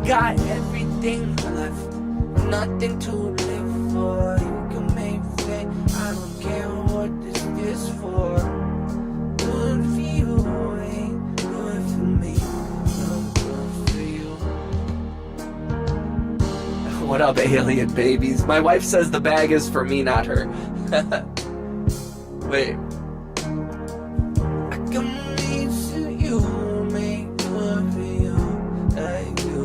Got everything left, nothing to live for. You can make say, I don't care what this is for. Good for you, ain't good for me. No good for you. What up, alien babies? My wife says the bag is for me, not her. Wait. I can leave to you, make good for you. Like you.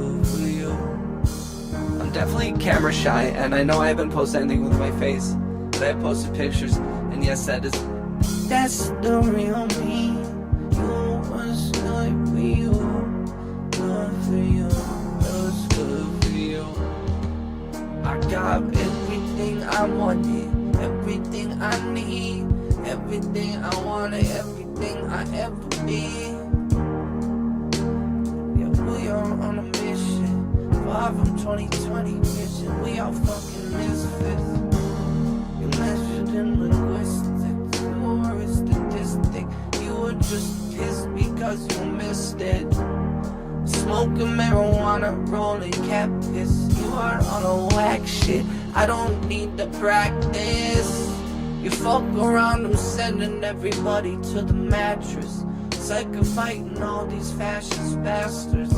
definitely camera shy, and I know I haven't posted anything with my face, but I have posted pictures, and yes, that's the real me. You was good for you, good for you, was good for you. I got everything I wanted, everything I need, everything I wanted, everything I ever be. Yeah, we are on a mission, far from 2020 vision. We are fucking misfits. You measured in linguistics, you were a statistic. You were just pissed because you missed it. Smoking marijuana, rolling cat piss. You are on a whack shit. I don't need to practice. You fuck around, I'm sending everybody to the mattress. Sick of fighting all these fascist bastards.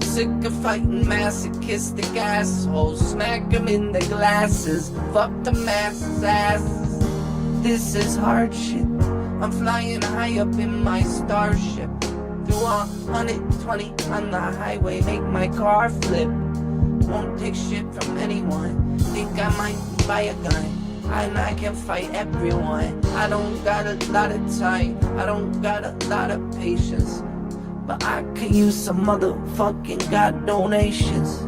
Sick of fighting masochistic assholes. Smack them in the glasses. Fuck the masses' asses. This is hard shit. I'm flying high up in my starship. Through 120 on the highway, make my car flip. Won't take shit from anyone. Think I might buy a gun, and I can fight everyone. I don't got a lot of time, I don't got a lot of patience, but I could use some motherfucking God donations.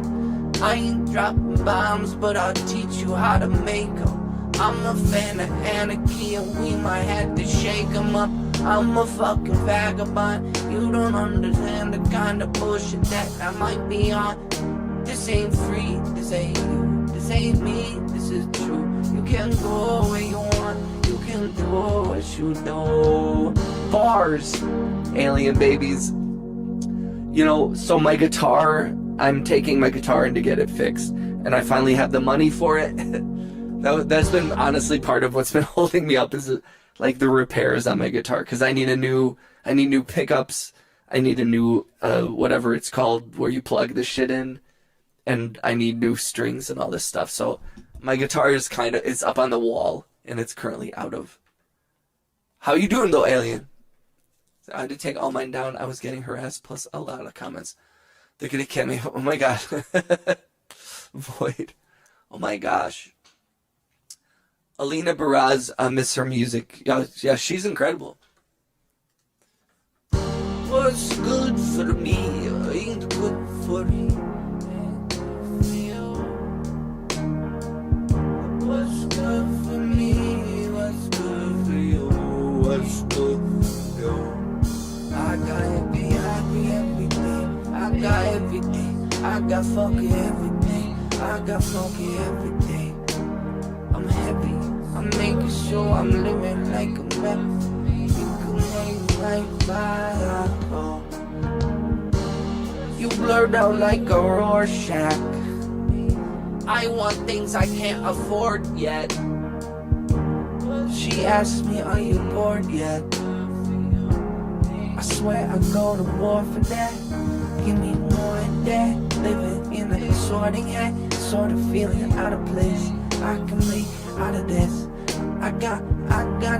I ain't dropping bombs, but I'll teach you how to make them. I'm a fan of anarchy, and we might have to shake them up. I'm a fucking vagabond. You don't understand the kind of bullshit that I might be on. This ain't free, this ain't you, this ain't me, this is true. You can go where you want, you can do what you do. Bars, alien babies. You know, so my guitar, I'm taking my guitar in to get it fixed, and I finally have the money for it. That's been honestly part of what's been holding me up, is like the repairs on my guitar, because I need new pickups, I need a new whatever it's called where you plug the shit in, and I need new strings and all this stuff. So my guitar is it's up on the wall, and it's currently out of. How you doing though, alien? I had to take all mine down. I was getting harassed, plus a lot of comments. They're gonna kill me. Oh my god. Void. Oh my gosh. Alina Baraz, I miss her music. Yeah, she's incredible. What's good for me ain't good for you. What's good for me? What's good for you? What's good for you? I got everything. I got everything. I got fucking everything. I got funky everything. I'm happy. I'm making sure I'm living like a man. You can hang right by. You blurred out like a Rorschach. I want things I can't afford yet. She asked me, are you bored yet? I swear I'd go to war for that. Give me more than that. Living in a sorting hat, sort of feeling out of place. I can make out of this. I got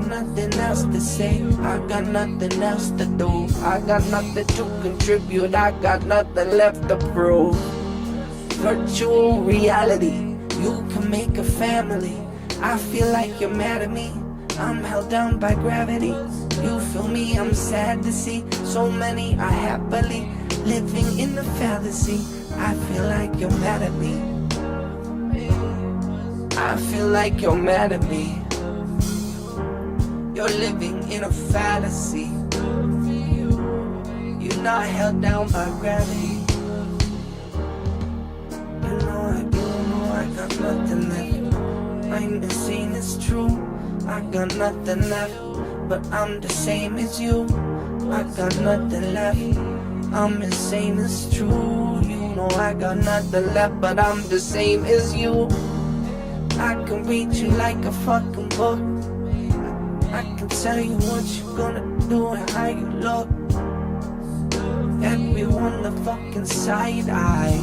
nothing else to say. I got nothing else to do. I got nothing to contribute. I got nothing left to prove. Virtual reality, you can make a family. I feel like you're mad at me. I'm held down by gravity. You feel me? I'm sad to see so many are happily living in the fallacy. I feel like you're mad at me. I feel like you're mad at me. You're living in a fallacy. You're not held down by gravity. You know I got nothing left. I'm insane, it's true. I got nothing left, but I'm the same as you. I got nothing left. I'm insane, it's true. You know I got nothing left, but I'm the same as you. I can read you like a fucking book. I can tell you what you're gonna do and how you look. Everyone the fucking side eye.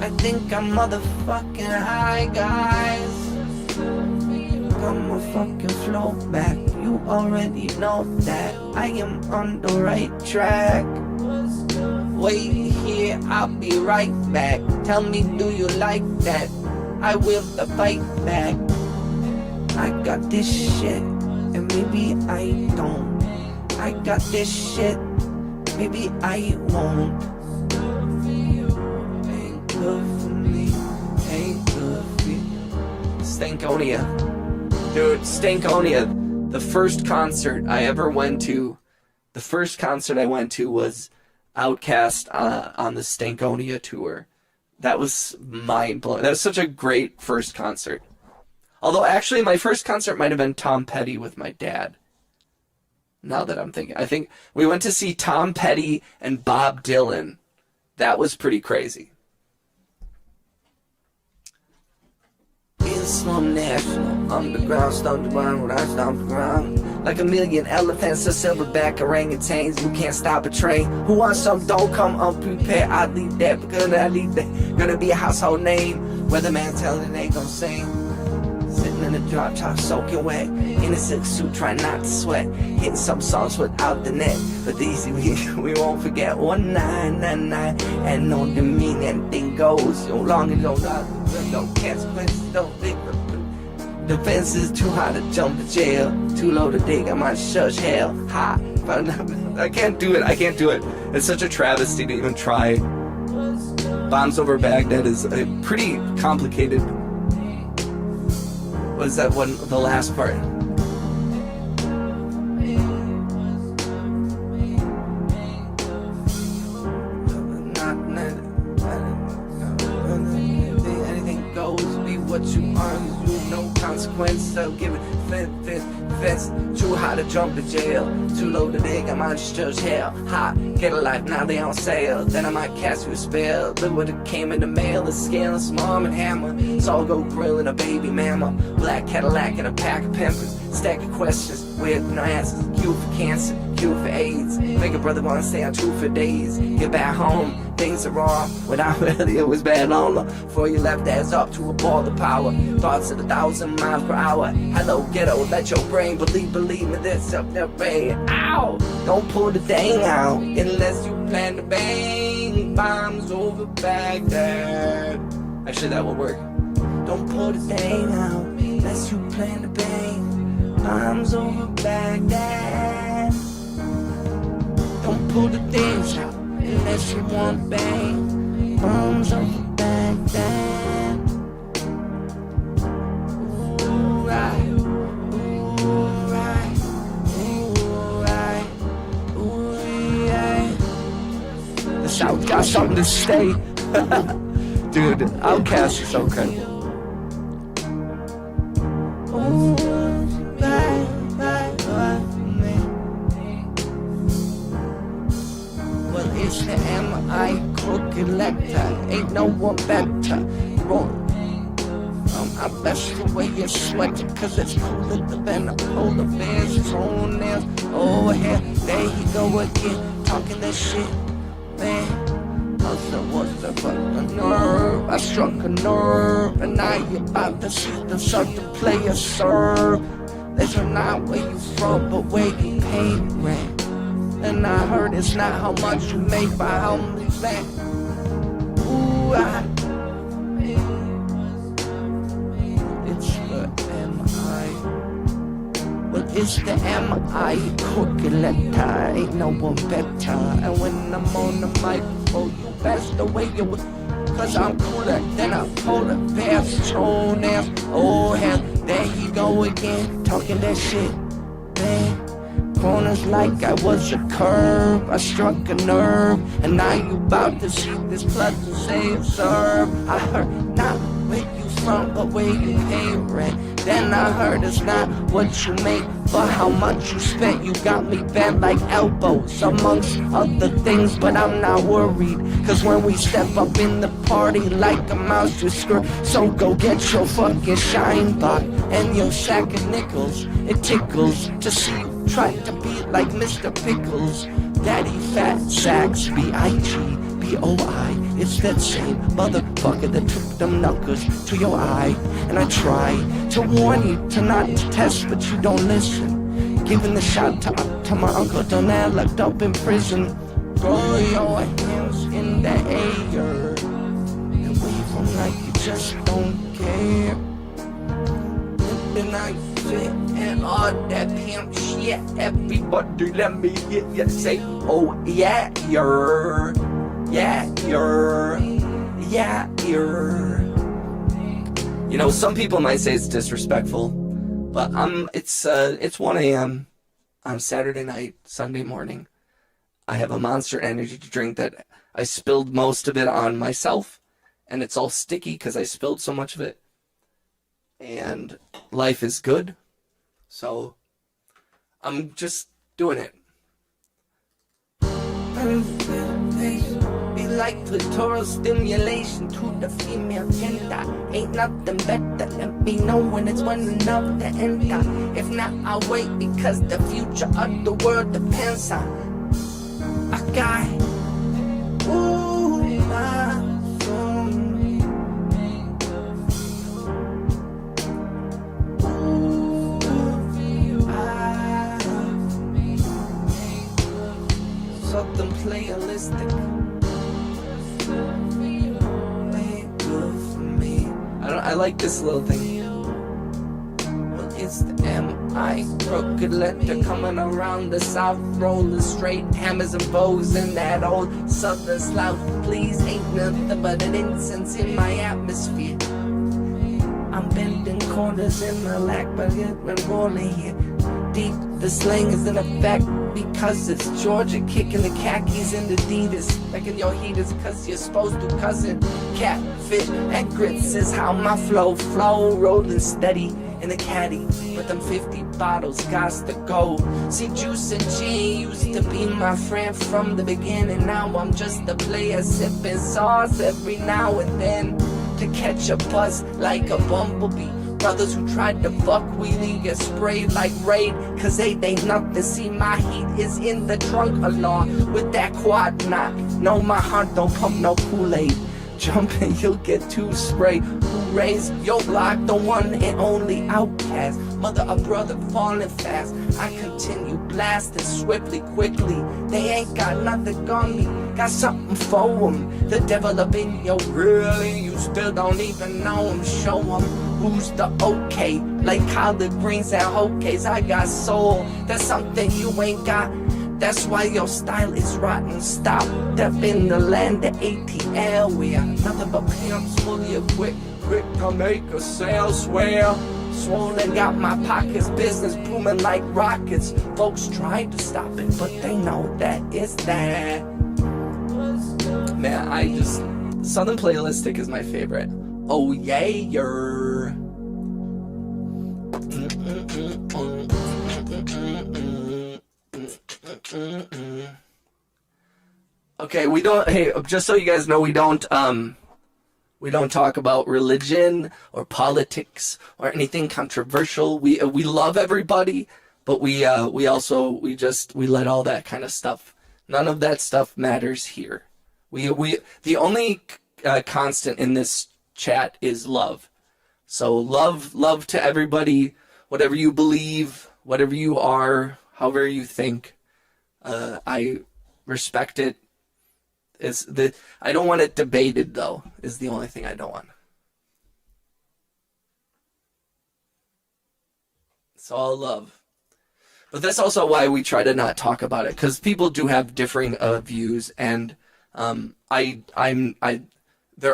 I think I'm motherfucking high, guys. I'ma fucking flow back. You already know that I am on the right track. Wait here me, I'll be right back. Tell me, do you like that? I will fight back. I got this shit, and maybe I don't. I got this shit, maybe I won't. Ain't good for me, ain't good for you. Stankonia. Dude, Stankonia. The first concert I ever went to, was Outkast on the Stankonia tour. That was mind-blowing. That was such a great first concert. Although, actually, my first concert might have been Tom Petty with my dad. Now that I'm thinking. I think we went to see Tom Petty and Bob Dylan. That was pretty crazy. Slum National, underground, stomp around when I stomp around. Like a million elephants or silverback orangutans, you can't stop a train. Who wants some, don't come unprepared. I leave that, because I leave that. Gonna be a household name. Weatherman telling it ain't gon' sing. Sitting in a drop top, soaking wet. In a silk suit, trying not to sweat. Hitting some songs without the net. But these we won't forget. 1999. And no demean, anything goes. So long as don't no consequences, don't think. The fence is too high to jump to jail. Too low to dig, I might shush hell. High. I can't do it. It's such a travesty to even try. Bombs Over Baghdad is a pretty complicated. What is that one? The last part. Anything goes. Be what you are. You no consequence. So give it fence. Too high to jump to jail. Too low to dig. I might just judge hell. Hot. Get a life now they on sale. Then I might cast you a spell. Look what it came in the mail. A scale and some arm and hammer. Saw go grill and a baby mama. Black Cadillac and a pack of Pampers. Stack of questions with no answers. Cure for cancer. Cure for AIDS. Make a brother wanna stay on truth for days. Get back home. Things are wrong. When I really it was bad long before you left ass up to a ball of power. Thoughts at 1,000 miles per hour. Hello ghetto. Let your brain believe me this up their brain. Ow! Don't pull the thing out unless you plan to bang. Bombs over Baghdad. Actually, that will work. Don't pull the thing out unless you plan to bang. Bombs over Baghdad. Don't pull the things out unless you want bang. Bombs over Baghdad. Ooh, right. South got something to say. Dude, Outkast is so incredible. Well, it's the M.I. crooked lector. Ain't no one better. I best the way you sweat it, cause it's cooler than a polar bear's toenails. Oh, here, there he go again, talking that shit. Man, I said, what's the fucking nerve? I struck a nerve, and now you about to see the certain player serve. That's not where you from, but where you pay rent. And I heard it's not how much you make, but how many back. Ooh, it's the M.I. Well, it's the M.I. crooked letter. Ain't no one better. And when I'm on the microphone, you best the way you would. Cause I'm cooler than a polar bear's toenails. Oh hell, there he go again, talking that shit. Man, corners like I was a curve. I struck a nerve, and now you about to see this blood to say serve. I heard not where you from, but where you pay rent. Then I heard it's not what you make, but how much you spent. You got me bent like elbows, amongst other things, but I'm not worried. Cause when we step up in the party like a mouse, you skirt. So go get your fucking shine box and your sack of nickels. It tickles to see you try to be like Mr. Pickles. Daddy Fat Sacks, B-I-G-B-O-I. It's that same motherfucker that took them knuckles to your eye. And I try to warn you to not to test, but you don't listen. Giving the shot to my uncle Donald, locked up in prison. Throw your hands in in the air and wave them like you just don't care. Then I fit and all that pimp shit. Everybody let me hear you say, oh yeah, you're, yeah, you're, yeah, you're. You know, some people might say it's disrespectful, but it's 1 a.m. on Saturday night, Sunday morning. I have a Monster Energy drink that I spilled most of it on myself, and it's all sticky because I spilled so much of it. And life is good, so I'm just doing it. Be like clitoral stimulation to the female gender. Ain't nothing better than me knowing it's when enough to enter. If not, I'll wait because the future of the world depends on a guy. Ooh, my phone. Something playalistic. Play good for me. I like this little thing. Well, it's the M.I. crooked letter coming around the south, rolling straight hammers and bows in that old southern slouch. Please ain't nothing but an incense in my atmosphere. I'm bending corners in the lack, but it's been rolling here. Deep, the slang is in effect because it's Georgia kicking the khakis and Adidas like in your heaters cause you're supposed to cousin cat fit and grits is how my flow rolling steady in the caddy but them 50 bottles gots to go. See, juice and gin used to be my friend from the beginning. Now I'm just a player sipping sauce every now and then to catch a buzz like a bumblebee. Brothers who tried to fuck wheelie get sprayed like Raid, cause they ain't nothing. See, my heat is in the trunk along with that quad knot. No, my heart don't pump no Kool-Aid. Jump and you'll get too sprayed. Who raised your block, the one and only outcast. Mother or brother falling fast. I continue blasting swiftly, quickly. They ain't got nothing on me. Got something for them. The devil up in your really. You still don't even know him. Show them who's the okay. Like collard greens and hokays. I got soul. That's something you ain't got. That's why your style is rotten. Stop up in the land of ATL. We are nothing but pimps fully equipped. Quick to make a sale, swear. Swollen, got my pockets, business booming like rockets. Folks tried to stop it, but they know that it's that. Man, Southern Playalistic is my favorite. Oh yeah, you're. Okay, we don't. Hey, just so you guys know, we don't talk about religion or politics or anything controversial. We love everybody, but we let all that kind of stuff. None of that stuff matters here. The only constant in this chat is love. So love to everybody, whatever you believe, whatever you are, however you think. I respect it. I don't want it debated, though, is the only thing I don't want. It's all love. But that's also why we try to not talk about it, because people do have differing views, and there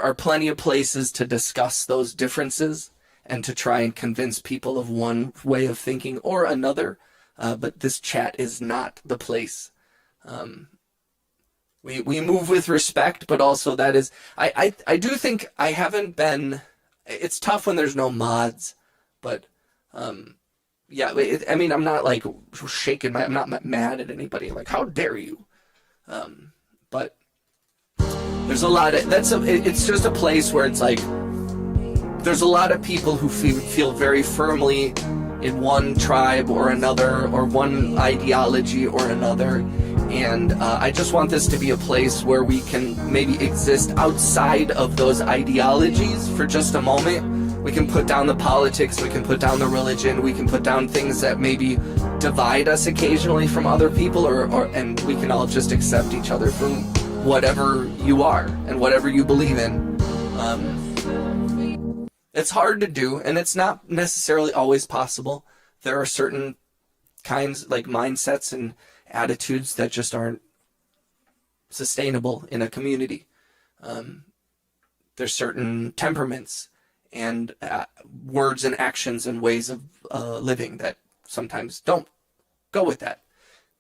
are plenty of places to discuss those differences and to try and convince people of one way of thinking or another, but this chat is not the place. We move with respect, but also that is, I do think I haven't been, it's tough when there's no mods, but, yeah, I'm not like shaking I'm not mad at anybody, like, how dare you? But there's a lot of, it's just a place where it's like, there's a lot of people who feel very firmly in one tribe or another, or one ideology or another. And I just want this to be a place where we can maybe exist outside of those ideologies for just a moment. We can put down the politics, we can put down the religion, we can put down things that maybe divide us occasionally from other people, and we can all just accept each other for whatever you are and whatever you believe in. It's hard to do, and it's not necessarily always possible. There are certain kinds, like mindsets and attitudes, that just aren't sustainable in a community. There's certain temperaments and words and actions and ways of living that sometimes don't go with that,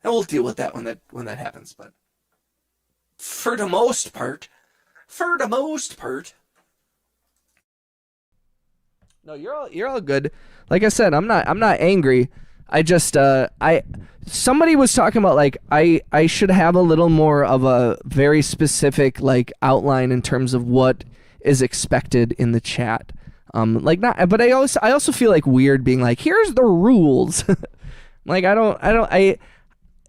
and we'll deal with that when that happens. But for the most part, no, you're all good. Like I said, I'm not angry. I just somebody was talking about, like, I should have a little more of a very specific, like, outline in terms of what is expected in the chat. Like, not, but I also feel like weird being like, here's the rules. Like,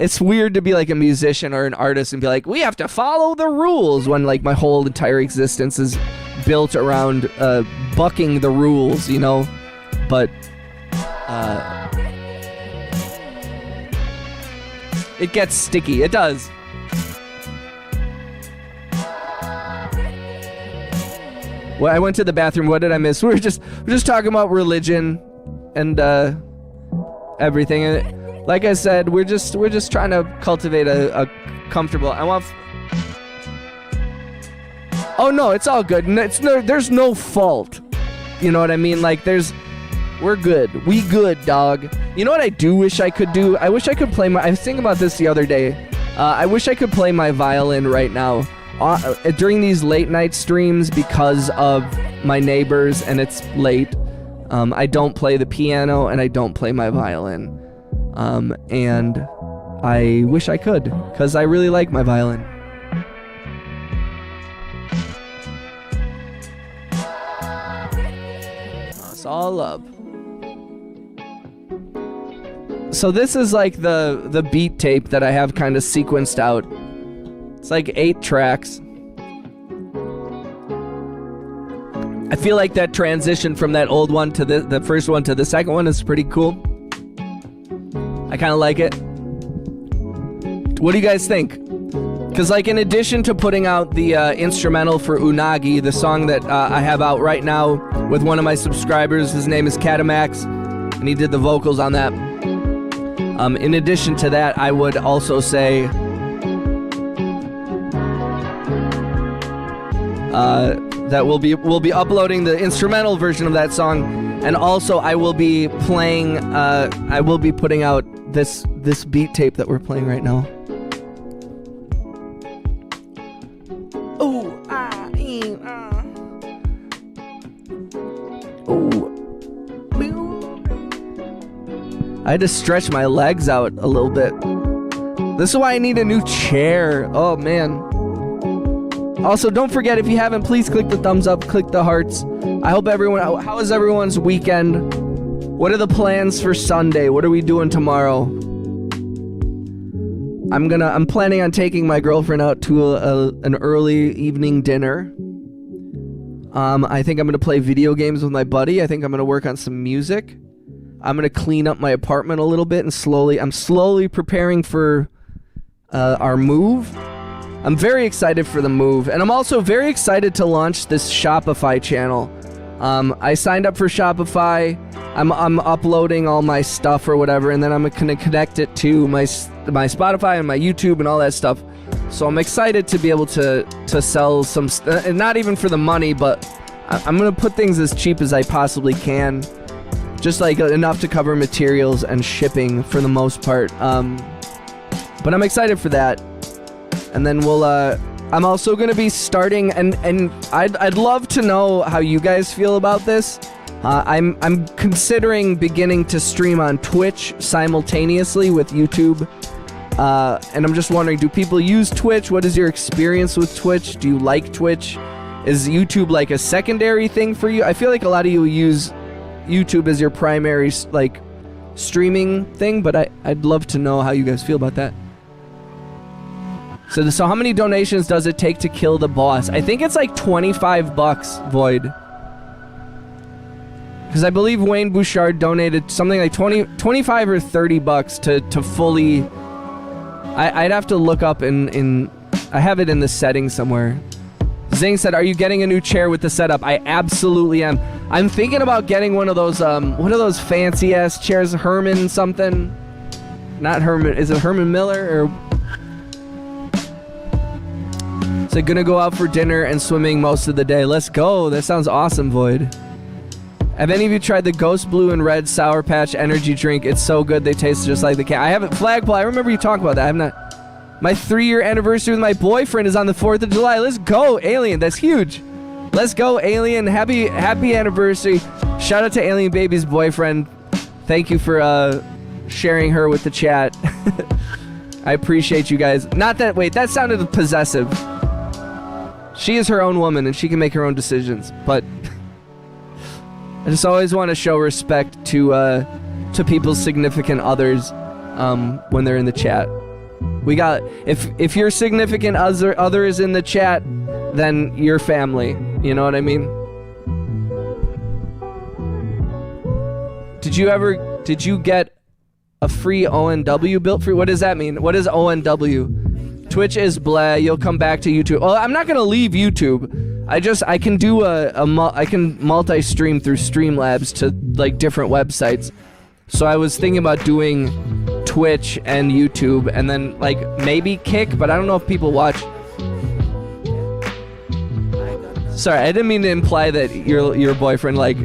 it's weird to be like a musician or an artist and be like, we have to follow the rules, when like my whole entire existence is built around bucking the rules, you know? But it gets sticky. It does. Well, I went to the bathroom. What did I miss? We're just talking about religion and everything. And like I said, we're just trying to cultivate a comfortable. Oh no, it's all good. There's no fault. You know what I mean? Like, we're good. We good, dog. You know what I do wish I could do? I wish I could play I was thinking about this the other day. I wish I could play my violin right now. During these late night streams, because of my neighbors and it's late, I don't play the piano and I don't play my violin. And I wish I could, because I really like my violin. It's all love. So this is like the beat tape that I have kind of sequenced out. It's like 8 tracks. I feel like that transition from that old one to the first one to the second one is pretty cool. I kind of like it. What do you guys think? Because, like, in addition to putting out the instrumental for Unagi, the song that I have out right now with one of my subscribers, his name is Catamax, and he did the vocals on that. In addition to that, I would also say that we'll be uploading the instrumental version of that song, and also I will be playing. I will be putting out this beat tape that we're playing right now. I had to stretch my legs out a little bit. This is why I need a new chair. Oh, man. Also, don't forget, if you haven't, please click the thumbs up, click the hearts. I hope everyone... How is everyone's weekend? What are the plans for Sunday? What are we doing tomorrow? I'm planning on taking my girlfriend out to an early evening dinner. I think I'm going to play video games with my buddy. I think I'm going to work on some music. I'm going to clean up my apartment a little bit, and I'm slowly preparing for our move. I'm very excited for the move, and I'm also very excited to launch this Shopify channel. I signed up for Shopify. I'm uploading all my stuff or whatever, and then I'm going to connect it to my Spotify and my YouTube and all that stuff. So I'm excited to be able to sell some, and not even for the money, but I'm going to put things as cheap as I possibly can. Just like enough to cover materials and shipping for the most part. But I'm excited for that. And then I'm also going to be starting, and I'd love to know how you guys feel about this. I'm considering beginning to stream on Twitch simultaneously with YouTube. And I'm just wondering, do people use Twitch? What is your experience with Twitch? Do you like Twitch? Is YouTube like a secondary thing for you? I feel like a lot of you use YouTube as your primary, like, streaming thing, but I'd love to know how you guys feel about that. So how many donations does it take to kill the boss? I think it's like $25, Void. Because I believe Wayne Bouchard donated something like 25 or $30 to fully... I'd have to look up in
I have it in the settings somewhere. Zing said, are you getting a new chair with the setup? I absolutely am. I'm thinking about getting one of those, what are those fancy ass chairs? Herman something? Not Herman, is it Herman Miller or? So gonna go out for dinner and swimming most of the day. Let's go. That sounds awesome, Void. Have any of you tried the Ghost Blue and Red Sour Patch energy drink? It's so good. They taste just like the can. I haven't. Flagpole, I remember you talking about that. I'm not. My 3-year anniversary with my boyfriend is on the 4th of July. Let's go, Alien. That's huge. Let's go, Alien. Happy anniversary. Shout out to Alien Baby's boyfriend. Thank you for sharing her with the chat. I appreciate you guys. Not that, wait, that sounded possessive. She is her own woman and she can make her own decisions. But I just always want to show respect to people's significant others when they're in the chat. We got, if your significant other is in the chat, then you're family. You know what I mean? Did you get a free ONW built for you? What does that mean? What is ONW? Twitch is blah. You'll come back to YouTube. Well, I'm not gonna leave YouTube. I can do I can multi-stream through Streamlabs to like different websites. So I was thinking about doing Twitch and YouTube and then like maybe Kick, but I don't know if people watch. Sorry, I didn't mean to imply that your boyfriend like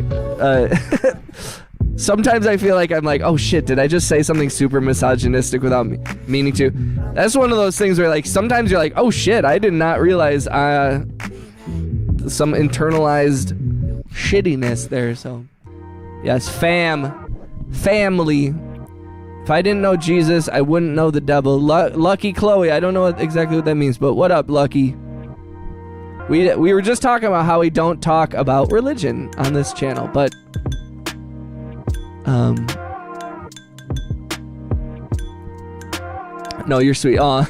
sometimes I feel like I'm like, oh shit, did I just say something super misogynistic without meaning to? That's one of those things where like sometimes you're like, oh shit, I did not realize some internalized shittiness there. So yes, family. If I didn't know Jesus, I wouldn't know the devil. Lucky Chloe, I don't know exactly what that means, but what up, Lucky? We were just talking about how we don't talk about religion on this channel, but no, you're sweet. Aw.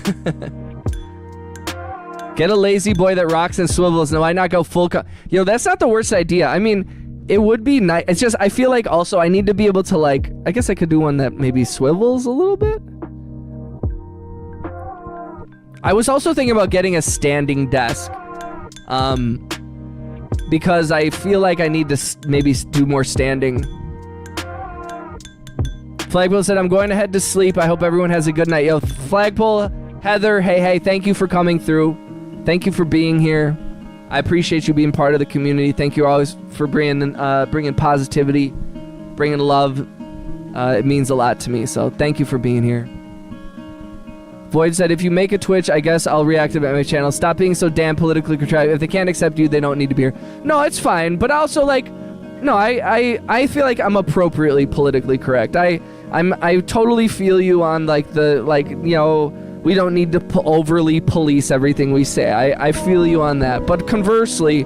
Get a lazy boy that rocks and swivels. No, why not go full Yo, that's not the worst idea. I mean, it would be nice. It's just, I feel like also I need to be able to like, I guess I could do one that maybe swivels a little bit. I was also thinking about getting a standing desk. Because I feel like I need to maybe do more standing. Flagpole said, I'm going to head to sleep. I hope everyone has a good night. Yo, Flagpole, Heather, hey, thank you for coming through. Thank you for being here. I appreciate you being part of the community. Thank you always for bringing positivity, bringing love. It means a lot to me, so thank you for being here. Void said, if you make a Twitch, I guess I'll reactivate my channel. Stop being so damn politically correct. If they can't accept you, they don't need to be here. No, it's fine, but also, like, no, I feel like I'm appropriately politically correct. I totally feel you on, like, you know, we don't need to overly police everything we say. I feel you on that. But conversely,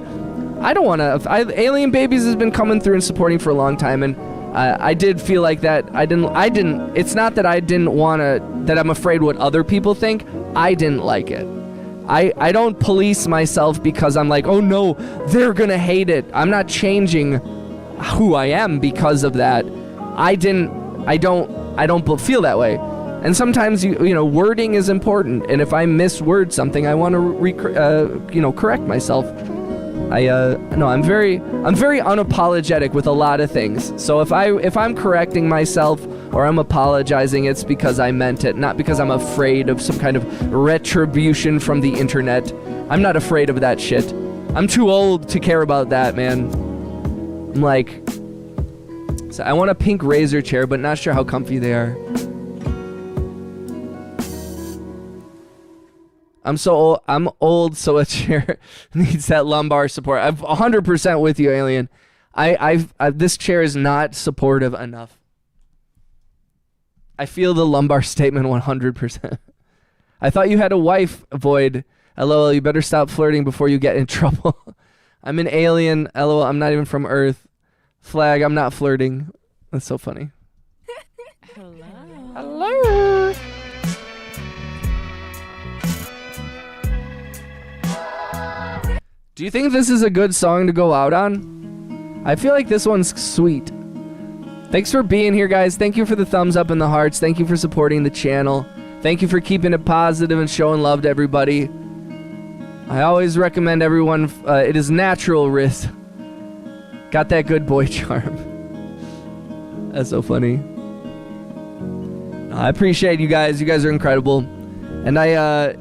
I don't want to... Alien Babies has been coming through and supporting for a long time, and I did feel like that. I didn't... It's not that I didn't want to... That I'm afraid what other people think. I didn't like it. I don't police myself because I'm like, oh no, they're gonna hate it. I'm not changing who I am because of that. I don't feel that way. And sometimes you know wording is important, and if I misword something, I want to correct myself. I'm very unapologetic with a lot of things. So if I'm correcting myself or I'm apologizing, it's because I meant it, not because I'm afraid of some kind of retribution from the internet. I'm not afraid of that shit. I'm too old to care about that, man. I'm like, so I want a pink Razer chair, but not sure how comfy they are. I'm old, so a chair needs that lumbar support. I'm 100% with you, Alien. This chair is not supportive enough. I feel the lumbar statement 100%. I thought you had a wife, Void. LOL, you better stop flirting before you get in trouble. I'm an alien. LOL, I'm not even from Earth. Flag, I'm not flirting. That's so funny.
Hello.
Hello. Do you think this is a good song to go out on? I feel like this one's sweet. Thanks for being here, guys. Thank you for the thumbs up and the hearts. Thank you for supporting the channel. Thank you for keeping it positive and showing love to everybody. I always recommend everyone. It is natural, Riz. Got that good boy charm. That's so funny. I appreciate you guys. You guys are incredible. And I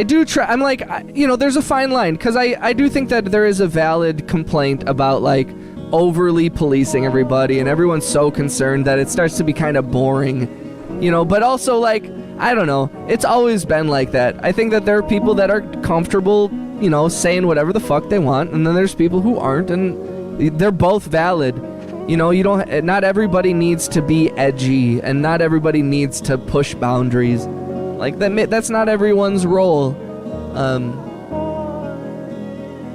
do try. I'm like, there's a fine line, because I do think that there is a valid complaint about like overly policing everybody, and everyone's so concerned that it starts to be kind of boring, but also like, I don't know, it's always been like that. I think that there are people that are comfortable, saying whatever the fuck they want, and then there's people who aren't, and they're both valid. Not everybody needs to be edgy, and not everybody needs to push boundaries. Like, that's not everyone's role.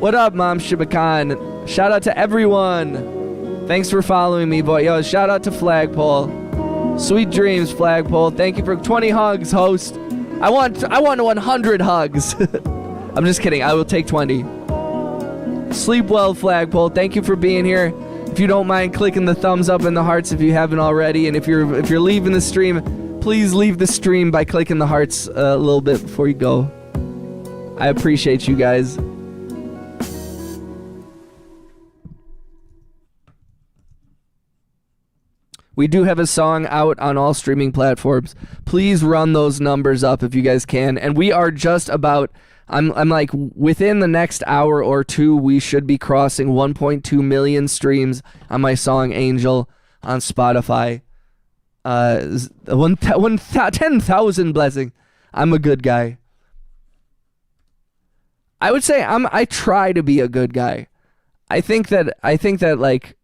What up, Mom Shibakan? Shout out to everyone. Thanks for following me, boy. Yo, shout out to Flagpole. Sweet dreams, Flagpole. Thank you for 20 hugs, host. I want 100 hugs. I'm just kidding. I will take 20. Sleep well, Flagpole. Thank you for being here. If you don't mind clicking the thumbs up and the hearts if you haven't already, and if you're leaving the stream, please leave the stream by clicking the hearts a little bit before you go. I appreciate you guys. We do have a song out on all streaming platforms. Please run those numbers up if you guys can. And we are just about, I'm like, within the next hour or two, we should be crossing 1.2 million streams on my song Angel on Spotify. 10,000 blessing. I'm a good guy. I would say I try to be a good guy. I think that like,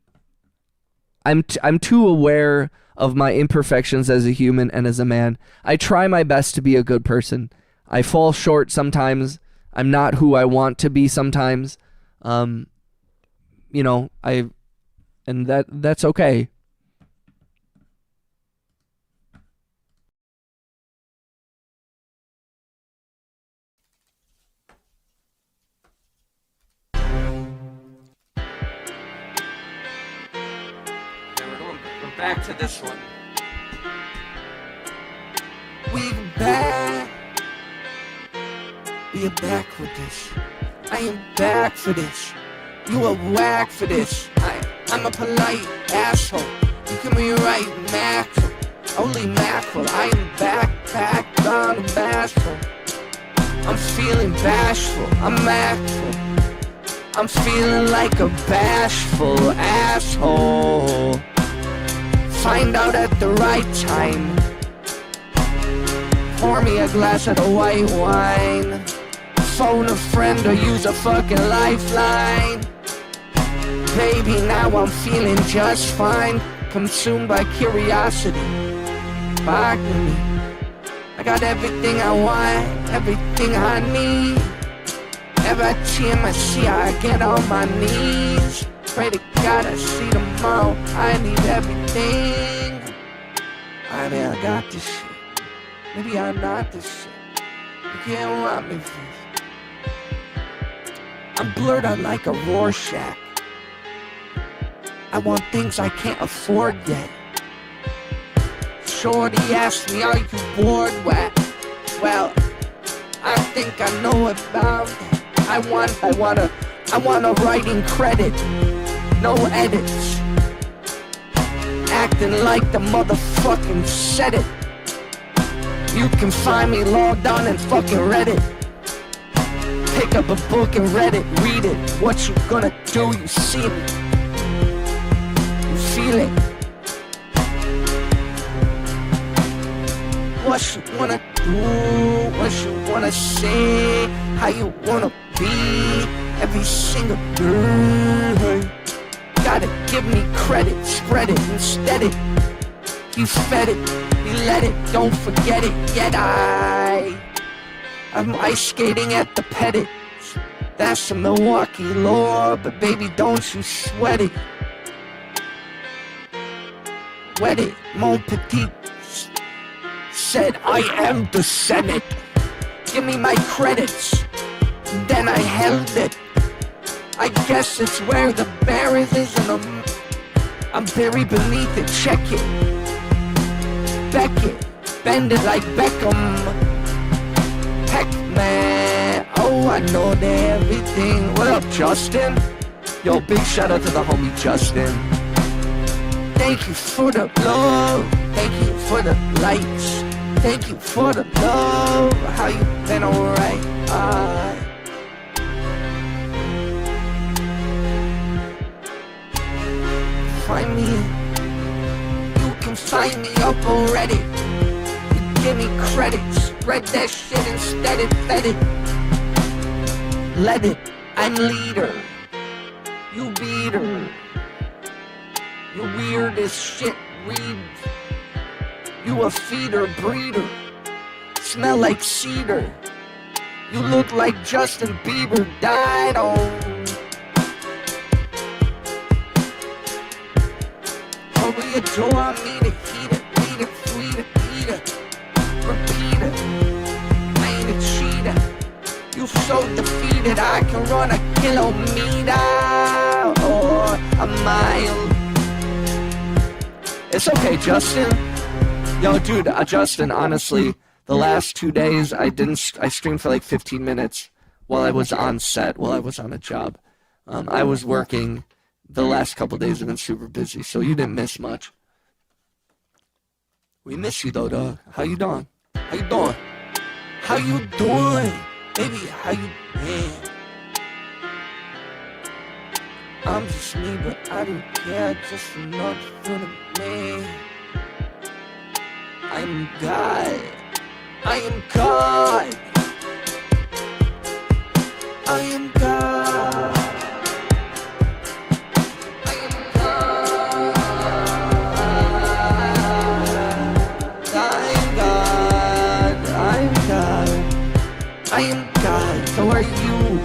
I'm too aware of my imperfections as a human and as a man. I try my best to be a good person. I fall short sometimes. I'm not who I want to be sometimes. And that's okay.
Back to this one. We back. We are back with this. I am back for this. You are whack for this. I'm a polite asshole. You can be right, mackerel. Only mackerel. I am back down and bashful. I'm feeling bashful. I'm mackerel. I'm feeling like a bashful asshole. Find out at the right time. Pour me a glass of the white wine. Phone a friend or use a fucking lifeline. Baby, now I'm feeling just fine. Consumed by curiosity. Back to me. I got everything I want, everything I need. Every time I see I get on my knees. Pray to God I see tomorrow. I need everything. I mean, I got this shit. Maybe I'm not this shit. You can't want me for this. I'm blurred out like a Rorschach. I want things I can't afford yet. Shorty asked me, are you bored? Well, I think I know about that. I want a writing credit. No edits. Acting like the motherfucking said it. You can find me logged on and fucking Reddit. Pick up a book and read it, read it. What you gonna do? You see me. You feel it. What you wanna do? What you wanna say? How you wanna be? Every single girl. Gotta give me credit, spread it, instead it. You fed it, you let it, don't forget it. Yet I'm ice skating at the Pettit. That's a Milwaukee lore, but baby, don't you sweat it. Wet it, mon petit. Said I am the Senate. Give me my credits. Then I held it. I guess it's where the barrel is, and I'm buried beneath it. Check it. Beck it. Bend it like Beckham. Heck man. I know that everything. What up, Justin? Yo, big shout out to the homie Justin. Thank you for the love. Thank you for the likes. Thank you for the love. How you been? Alright. Find me. You can find me up already. You give me credit. Spread that shit instead it. Let it. Let it. I'm leader. You beater. You weird as shit. Read. You a feeder breeder. Smell like cedar. You look like Justin Bieber died on. Hurry adore me to heat it, beat it, sweet it, eat it, repeat it. I ain't a cheater. You so defeated. I can run a kilometer or a mile. It's okay, Justin. Yo, dude, Justin, honestly, the last 2 days I streamed for like 15 minutes while I was on set, while I was on a job. I was working. The last couple days have been super busy, so you didn't miss much. We miss you though, dog. How you doing? How you doing? How you doing? Baby, how you been? I'm just me, but I don't care, just enough for the me. I'm God. I am God. I am God. I am God. I'm God. I'm God. I am God. So are you.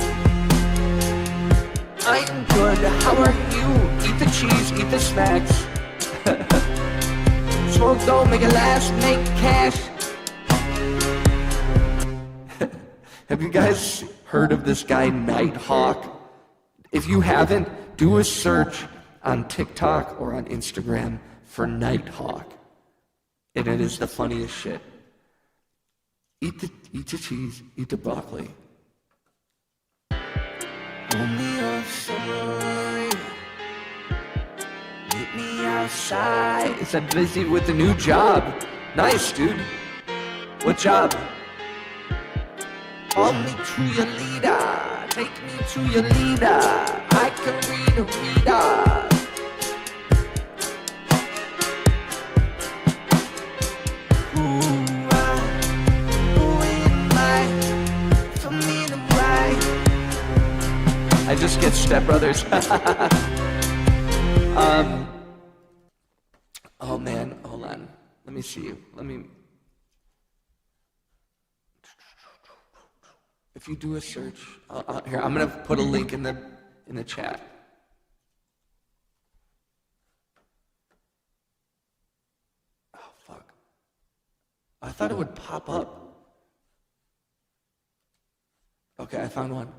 I am good. How are you? Eat the cheese, eat the snacks. Smoke don't make it last, make cash. Have you guys heard of this guy Nighthawk? If you haven't, do a search on TikTok or on Instagram for Nighthawk. And it is the funniest shit. Eat the cheese, eat the broccoli. Only outside. Meet me outside. It's I'm busy with a new job. Nice, dude. What job? Call me to your leader. Take me to your leader. I can read a reader. Who am I for me to write? I just get stepbrothers. Oh man, hold on. Let me see you. If you do a search, here, I'm gonna put a link in the chat. Oh fuck! I thought it would pop up. Okay, I found one.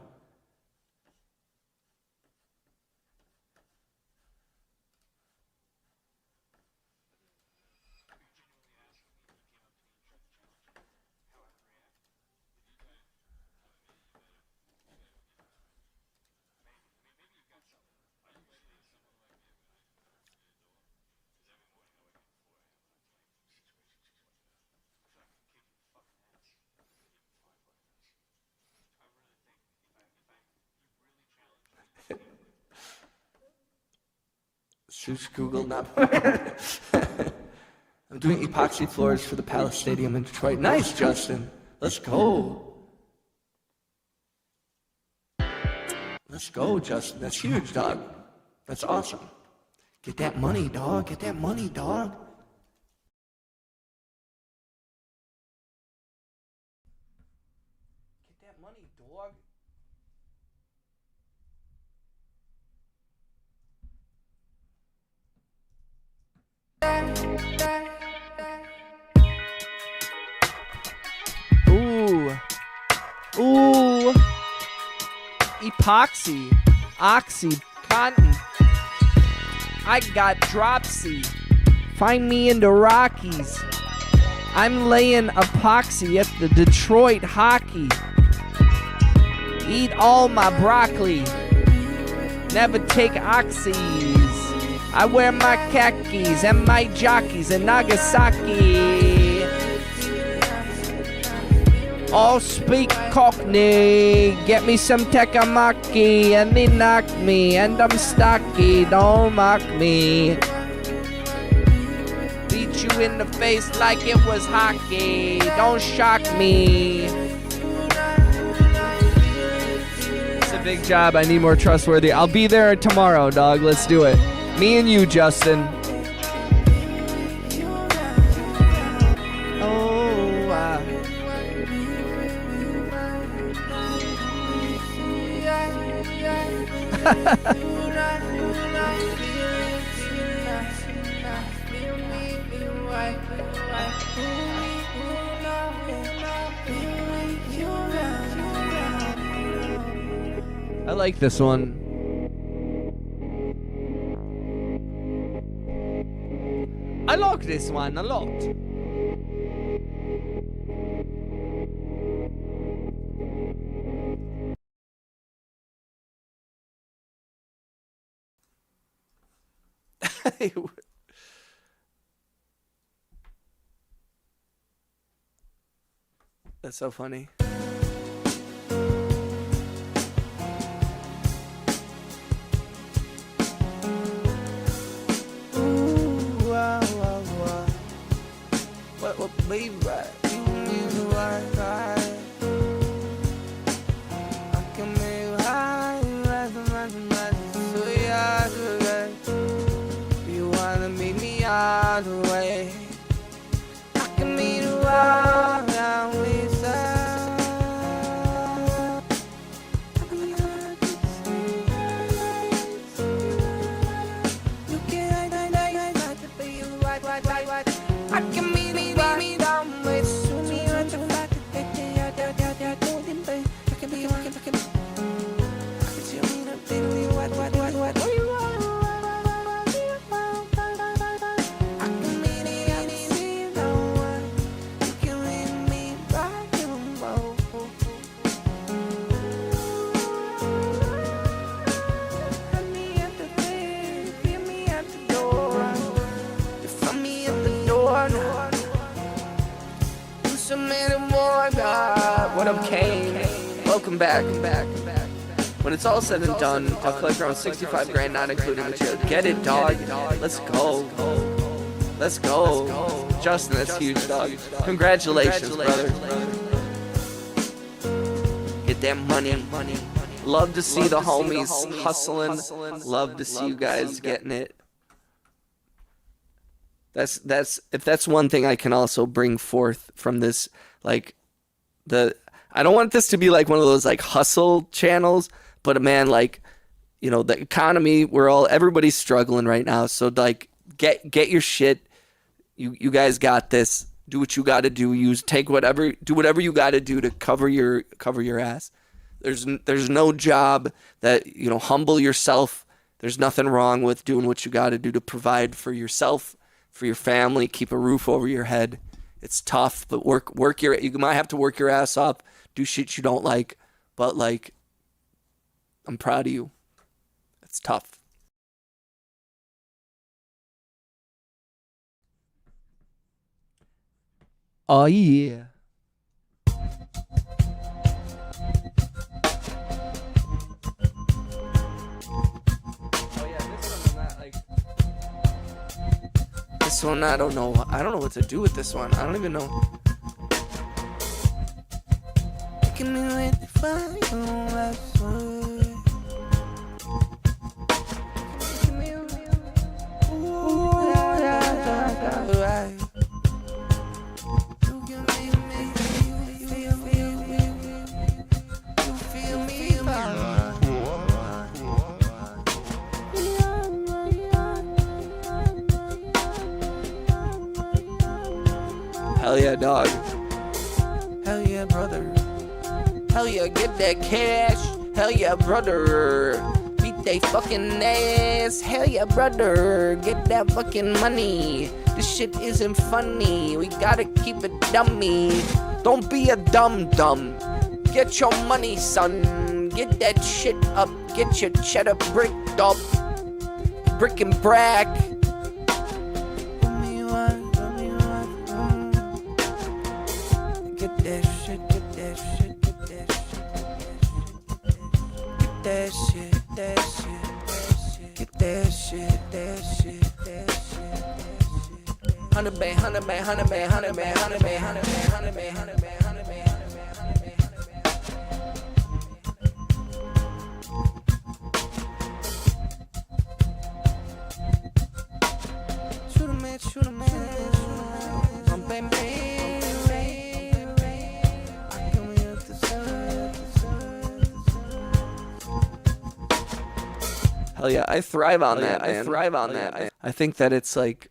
Search Google, not. I'm doing epoxy floors for the Palace Stadium in Detroit. Nice, Justin. Let's go. Let's go, Justin. That's huge, dog. That's awesome. Get that money, dog. Get that money, dog. Get that money, dog.
Ooh. Epoxy. Oxy. Cotton. I got dropsy. Find me in the Rockies. I'm laying epoxy at the Detroit hockey. Eat all my broccoli. Never take oxys. I wear my khakis and my jockeys in Nagasaki. All speak Cockney. Get me some Tekamaki and they knock me. And I'm stocky, don't mock me. Beat you in the face like it was hockey. Don't shock me. It's a big job. I need more trustworthy. I'll be there tomorrow, dog. Let's do it. Me and you, Justin. I like this one. I like this one a lot. That's so funny. What baby right? You need the right. I can make you high, so yeah, you wanna meet me all the way? I can meet you all down with I can meet me down with Sunni and the fact that I can be I can see me not daily what I can meet me down you can read me back in Find me at the bed, meet me at the door. You find me at the door now. Do some more, God. What up, Kane? Welcome back. When it's all said and done, I'll collect around 65 grand, not including material. Get it, dog. Let's go. Let's go. Justin, that's huge, dog. Congratulations, brother. Get that money. Love to see the homies hustling. Love to see you guys getting it. That's if that's one thing I can also bring forth from this, like I don't want this to be like one of those like hustle channels, but man, like, you know, the economy, everybody's struggling right now. So like get your shit. You guys got this. Do what you got to do. Do whatever you got to do to cover your ass. There's no job that, you know, humble yourself. There's nothing wrong with doing what you got to do to provide for yourself, for your family, keep a roof over your head. It's tough, but you might have to work your ass off, do shit you don't like, but like, I'm proud of you. It's tough. Oh yeah. This one, I don't know what to do with this one. I don't even know. Making me wait to find you last word. Hell yeah, dog. Hell yeah, brother. Hell yeah, get that cash. Hell yeah, brother. Beat they fucking ass. Hell yeah, brother. Get that fucking money. This shit isn't funny. We gotta keep it dummy. Don't be a dumb. Get your money, son.
Get that shit up. Get your cheddar brick up. Brick and brack. Get that shit, get that shit, get that shit. Get that shit, get that shit, that shit, that shit. 100 bay, 100 bay, 100 bay, 100 bay, 100 bay, 100 bay, 100 bay, 100 bay, 100 bay, 100 bay, 100 bay, 100 bay. Shoot a man, shoot a man, shoot a man. Bump and bang, I come here to serve. Hell yeah, I thrive on that. I thrive on that. I think that it's like,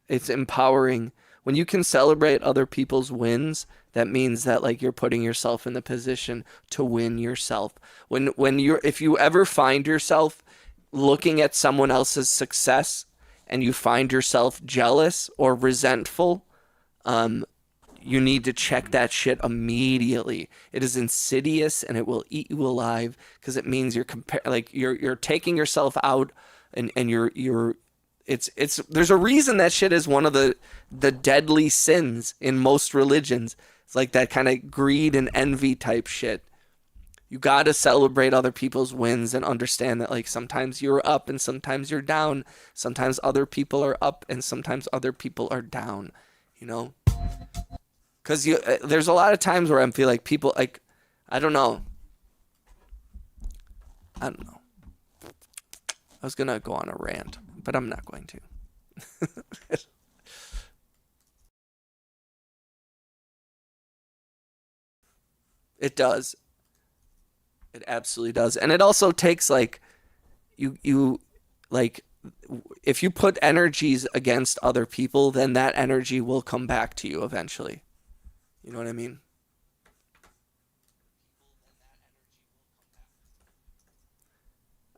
it's empowering when you can celebrate other people's wins. That means that like you're putting yourself in the position to win yourself. If you ever find yourself looking at someone else's success and you find yourself jealous or resentful, you need to check that shit immediately. It is insidious and it will eat you alive, because it means you're taking yourself out, and there's a reason that shit is one of the deadly sins in most religions. It's like that kind of greed and envy type shit. You got to celebrate other people's wins and understand that like sometimes you're up and sometimes you're down. Sometimes other people are up and sometimes other people are down, you know? Because there's a lot of times where I feel like people, like, I don't know. I was going to go on a rant, but I'm not going to. It does. It absolutely does. And it also takes like, you like, if you put energies against other people, then that energy will come back to you eventually. You know what I mean?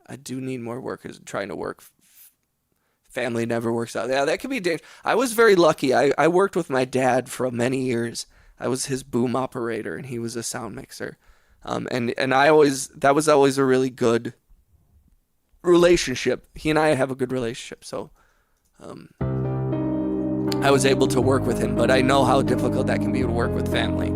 I do need more workers trying to work. Family never works out. Yeah, that could be dangerous. I was very lucky. I worked with my dad for many years. I was his boom operator and he was a sound mixer. And that was always a really good relationship. He and I have a good relationship. So, I was able to work with him, but I know how difficult that can be to work with family.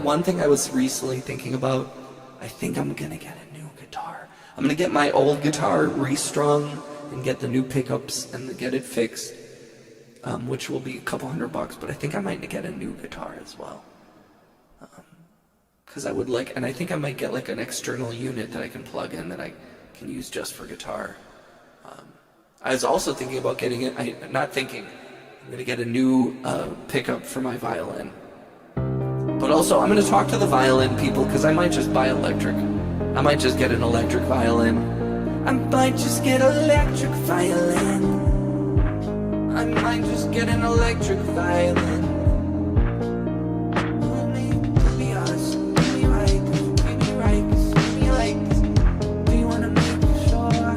One thing I was recently thinking about, I think I'm gonna get a new guitar. I'm gonna get my old guitar restrung and get the new pickups and get it fixed, which will be a couple $100, but I think I might get a new guitar as well. Because I would like, and I think I might get like an external unit that I can plug in that I can use just for guitar. I was also thinking about getting it, I'm gonna get a new pickup for my violin. But also, I'm going to talk to the violin people, because I might just buy electric. I might just get an electric violin. I might just get an electric violin. Be us, be right, be right, be like. Do you want to make sure?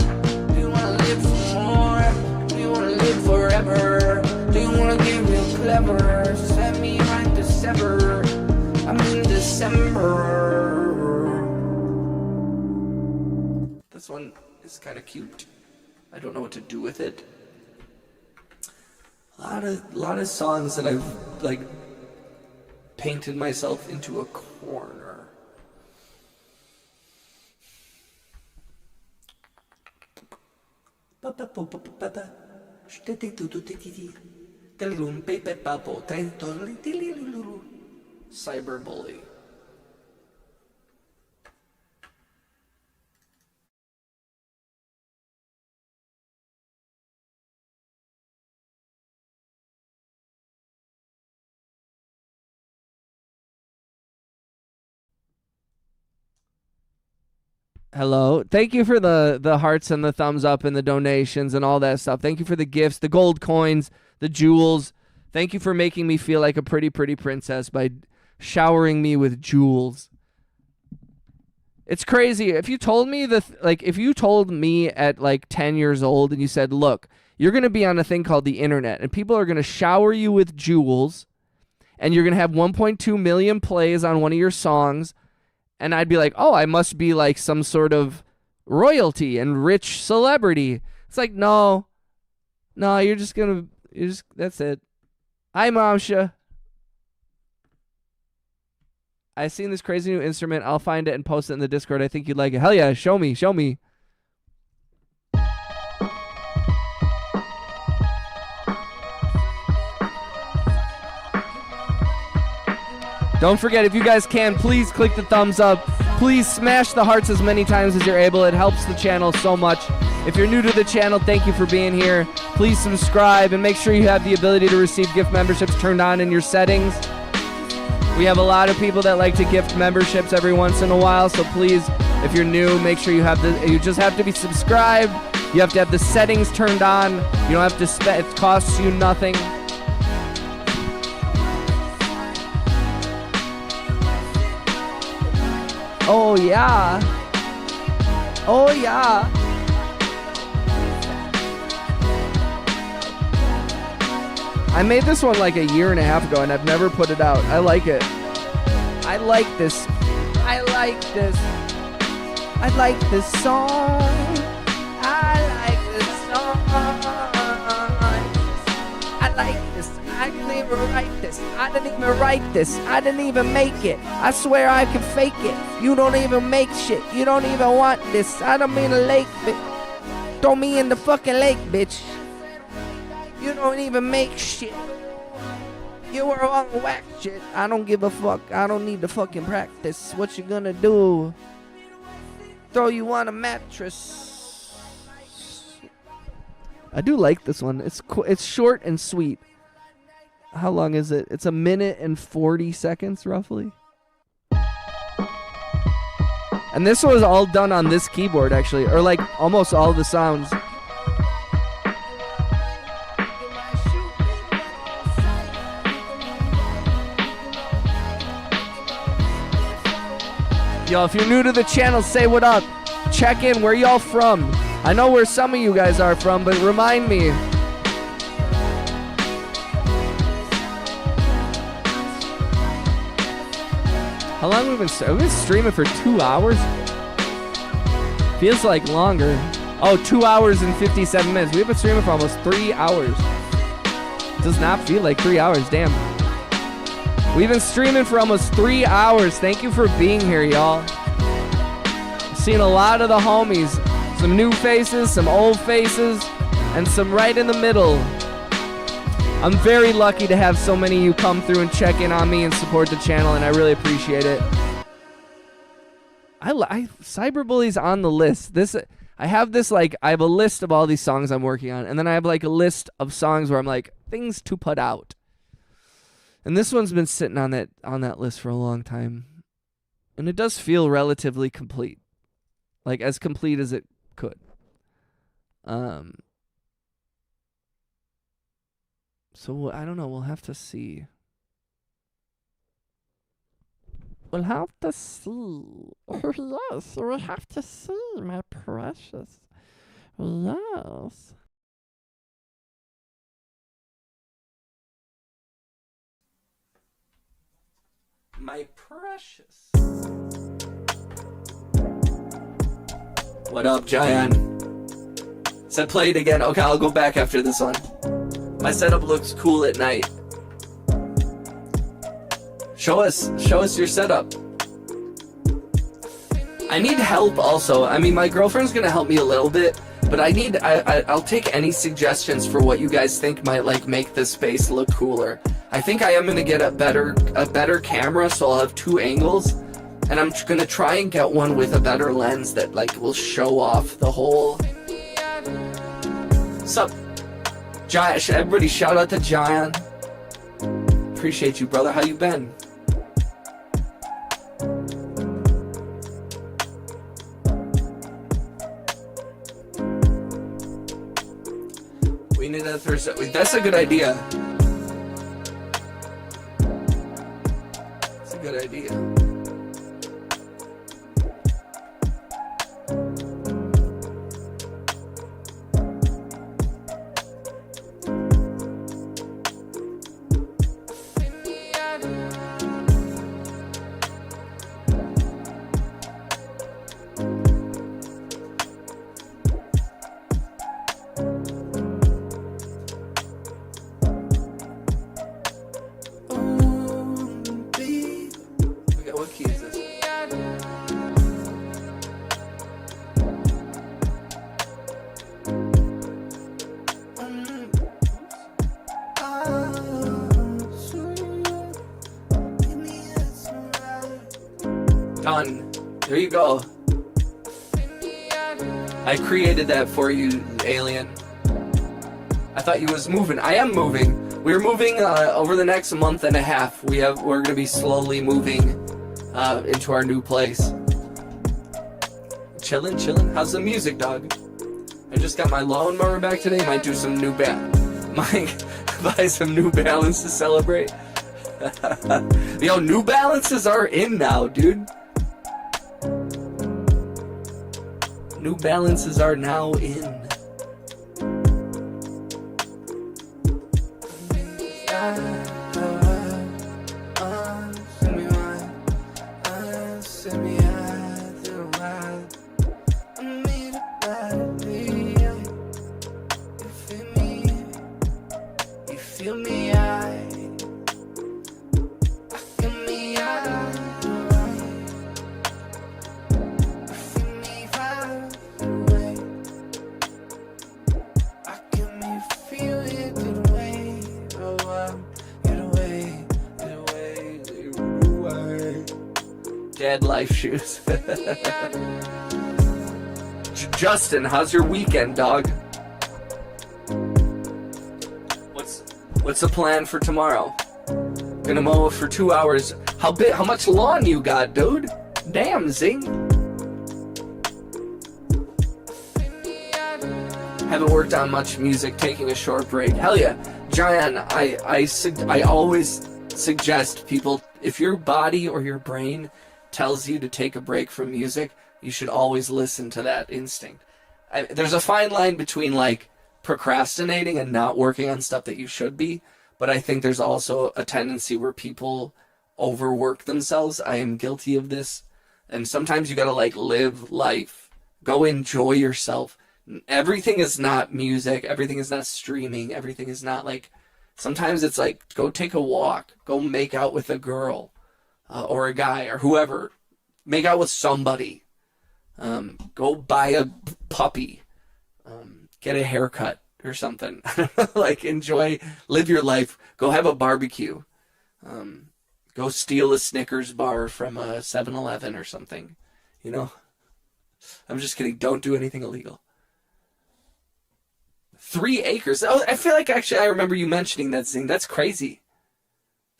Do you want to live for more? Do you want to live forever? Do you want to get real clever? Set me right to sever. I'm in December. This one is kind of cute. I don't know what to do with it. A lot of songs that I've like painted myself into a corner. Cyberbully.
Hello. Thank you for the hearts and the thumbs up and the donations and all that stuff. Thank you for the gifts, the gold coins, the jewels. Thank you for making me feel like a pretty, pretty princess by showering me with jewels. It's crazy. If you told me if you told me at like 10 years old and you said, look, you're going to be on a thing called the internet and people are going to shower you with jewels and you're going to have 1.2 million plays on one of your songs. And I'd be like, oh, I must be like some sort of royalty and rich celebrity. It's like, no, that's it. Hi, Momsha. I seen this crazy new instrument. I'll find it and post it in the Discord. I think you'd like it. Hell yeah, show me. Don't forget, if you guys can, please click the thumbs up. Please smash the hearts as many times as you're able. It helps the channel so much. If you're new to the channel, thank you for being here. Please subscribe and make sure you have the ability to receive gift memberships turned on in your settings. We have a lot of people that like to gift memberships every once in a while, so please, if you're new, make sure you just have to be subscribed. You have to have the settings turned on. You don't have to spend, it costs you nothing. Oh yeah. Oh yeah. I made this one like a year and a half ago and I've never put it out. I like it. I like this. I like this. I like this song. I like this song. I like this. I didn't even write this. I didn't even write this. I didn't even make it. I swear I can fake it. You don't even make shit. You don't even want this. I don't mean a lake, bitch. Throw me in the fucking lake, bitch. You don't even make shit. You were on whack shit. I don't give a fuck. I don't need to fucking practice. What you gonna do? Throw you on a mattress. I do like this one. It's short and sweet. How long is it? It's 1 minute and 40 seconds, roughly. And this was all done on this keyboard, actually. Or like almost all the sounds. Yo, if you're new to the channel, say what up. Check in. Where y'all from? I know where some of you guys are from, but remind me. How long have we been streaming for 2 hours? Feels like longer. Oh, 2 hours and 57 minutes. We've been streaming for almost 3 hours. Does not feel like 3 hours, damn. We've been streaming for almost 3 hours. Thank you for being here, y'all. Seen a lot of the homies. Some new faces, some old faces, and some right in the middle. I'm very lucky to have so many of you come through and check in on me and support the channel, and I really appreciate it. Cyberbully's on the list. I have a list of all these songs I'm working on, and then I have like a list of songs where I'm like, things to put out. And this one's been sitting on that list for a long time. And it does feel relatively complete. Like as complete as it could. So I don't know, we'll have to see. We'll have to see. Yes, we'll have to see, my precious. Yes. My precious. What up, Giant? Said play it again. Okay, I'll go back after this one. My setup looks cool at night. Show us your setup. I need help also. I mean, my girlfriend's gonna help me a little bit, but I'll take any suggestions for what you guys think might like make this space look cooler. I think I am gonna get a better camera, so I'll have 2 angles, and I'm gonna try and get one with a better lens that like will show off the whole. Sup, Giant? Everybody, shout out to Giant. Appreciate you, brother. How you
need that Thursday. Wait, that's a good idea. That's a good idea. What key is this? Done. There you go. I created that for you, alien. I thought you was moving. I am moving. We're moving over the next month and a half. We're gonna be slowly moving into our new place. Chillin'. How's the music, dog? I just got my lawnmower back today. Might do some new might buy some New Balance to celebrate. Yo, New Balances are in now, dude. New Balances are now in. Dad life shoes. Justin, how's your weekend, dog? What's the plan for tomorrow? Gonna mow for 2 hours. How much lawn you got, dude? Damn, Zing. Haven't worked on much music, taking a short break. Hell yeah. John, I always suggest people, if your body or your brain tells you to take a break from music, you should always listen to that instinct. There's a fine line between like procrastinating and not working on stuff that you should be, but I think there's also a tendency where people overwork themselves. I am guilty of this, and sometimes you gotta like live life, go enjoy yourself. Everything is not music, everything is not streaming, everything is not like, sometimes it's like, go take a walk, go make out with a girl, or a guy, or whoever. Make out with somebody. Go buy a puppy. Get a haircut or something. Like, enjoy, live your life. Go have a barbecue. Go steal a Snickers bar from a 7-Eleven or something. You know? I'm just kidding. Don't do anything illegal. 3 acres. Oh, I feel like actually I remember you mentioning that thing. That's crazy.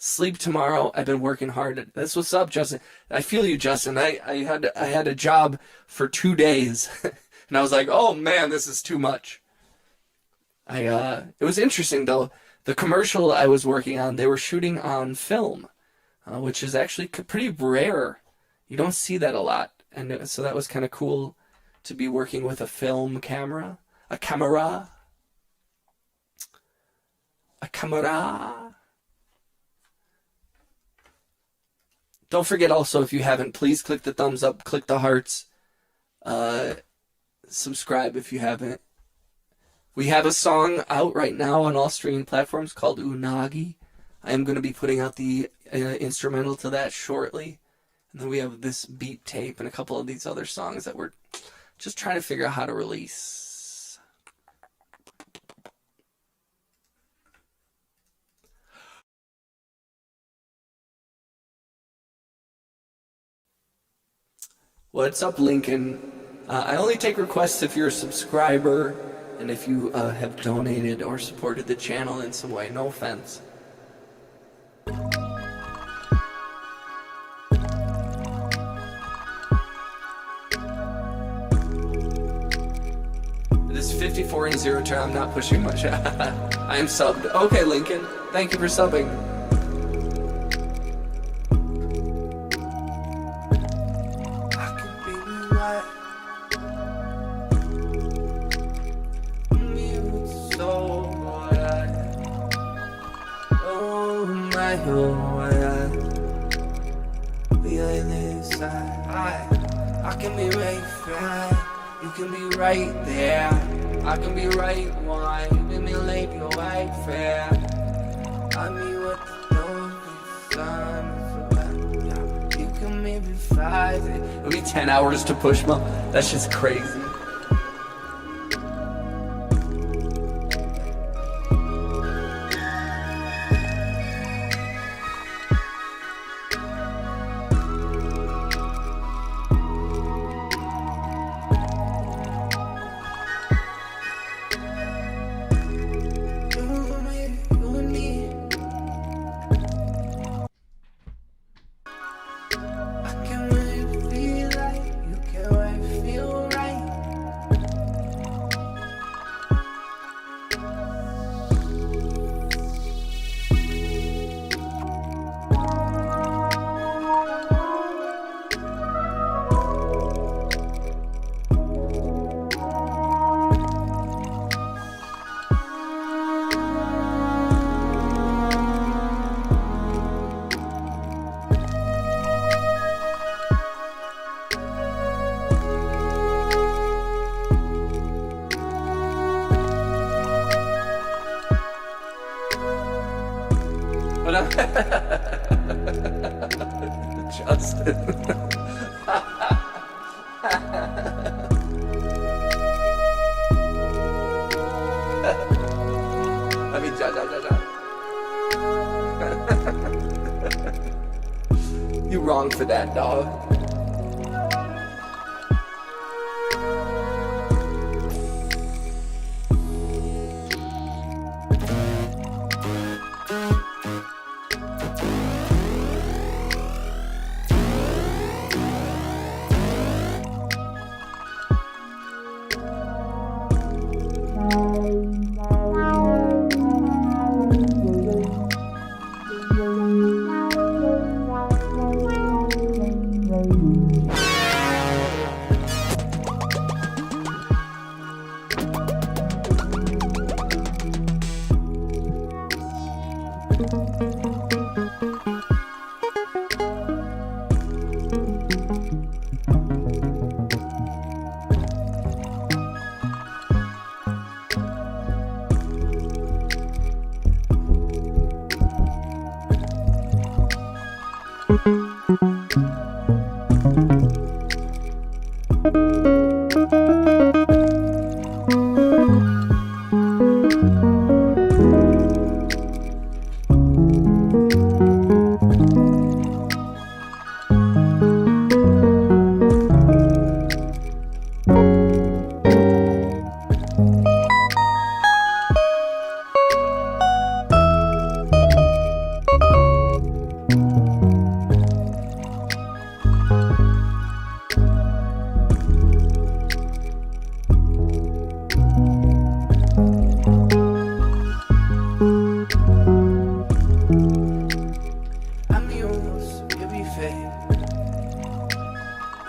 Sleep tomorrow. I've been working hard. That's what's up, Justin. I feel you, Justin. I had a job for 2 days, and I was like, oh man, this is too much. It was interesting though. The commercial I was working on, they were shooting on film, which is actually pretty rare. You don't see that a lot, and so that was kind of cool to be working with a film camera, a camera. Don't forget also, if you haven't, please click the thumbs up, click the hearts, subscribe if you haven't. We have a song out right now on all streaming platforms called Unagi. I am going to be putting out the instrumental to that shortly. And then we have this beat tape and a couple of these other songs that we're just trying to figure out how to release. What's up, Lincoln? I only take requests if you're a subscriber and if you have donated or supported the channel in some way. No offense. This 54 Boring zero turn. I'm not pushing much. I am subbed. Okay, Lincoln. Thank you for subbing. I could be right. You so right. Oh my God. Behind this side, I can be right there. You can be right there. I can be right one. You can be late, you're right fair. I mean, what the door is on. You can maybe 5. It'll be 10 hours to push, Mom. That's just crazy. Justin. I mean, ja. You wrong for that, dog.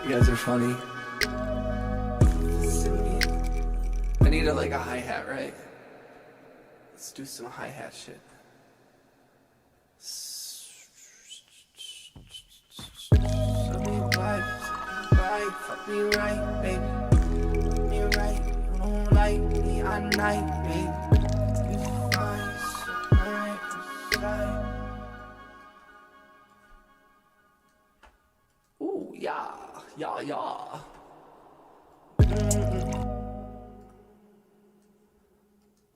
You guys are funny. I need like a hi-hat, right? Let's do some hi-hat shit. Fuck me right, baby. Fuck me right. You don't like me, I night, baby. You find some right inside. Ooh, yeah.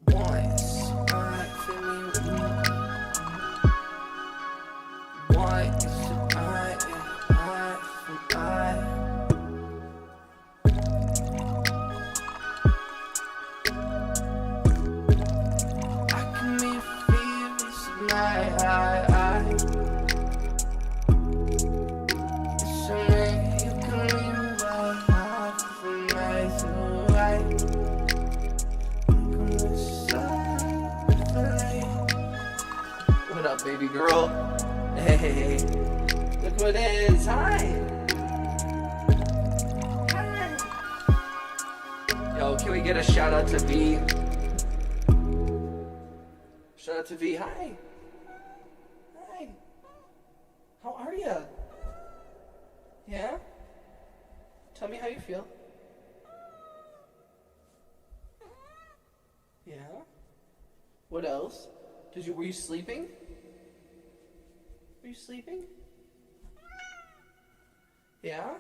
Once I feel me. Once up, baby girl? Hey, look what it is. Hi. Hi. Yo, can we get a shout out to V? Shout out to V. Hi. Hi. How are ya? Yeah? Tell me how you feel. Yeah? What else? Were you sleeping? Were you sleeping? Yeah?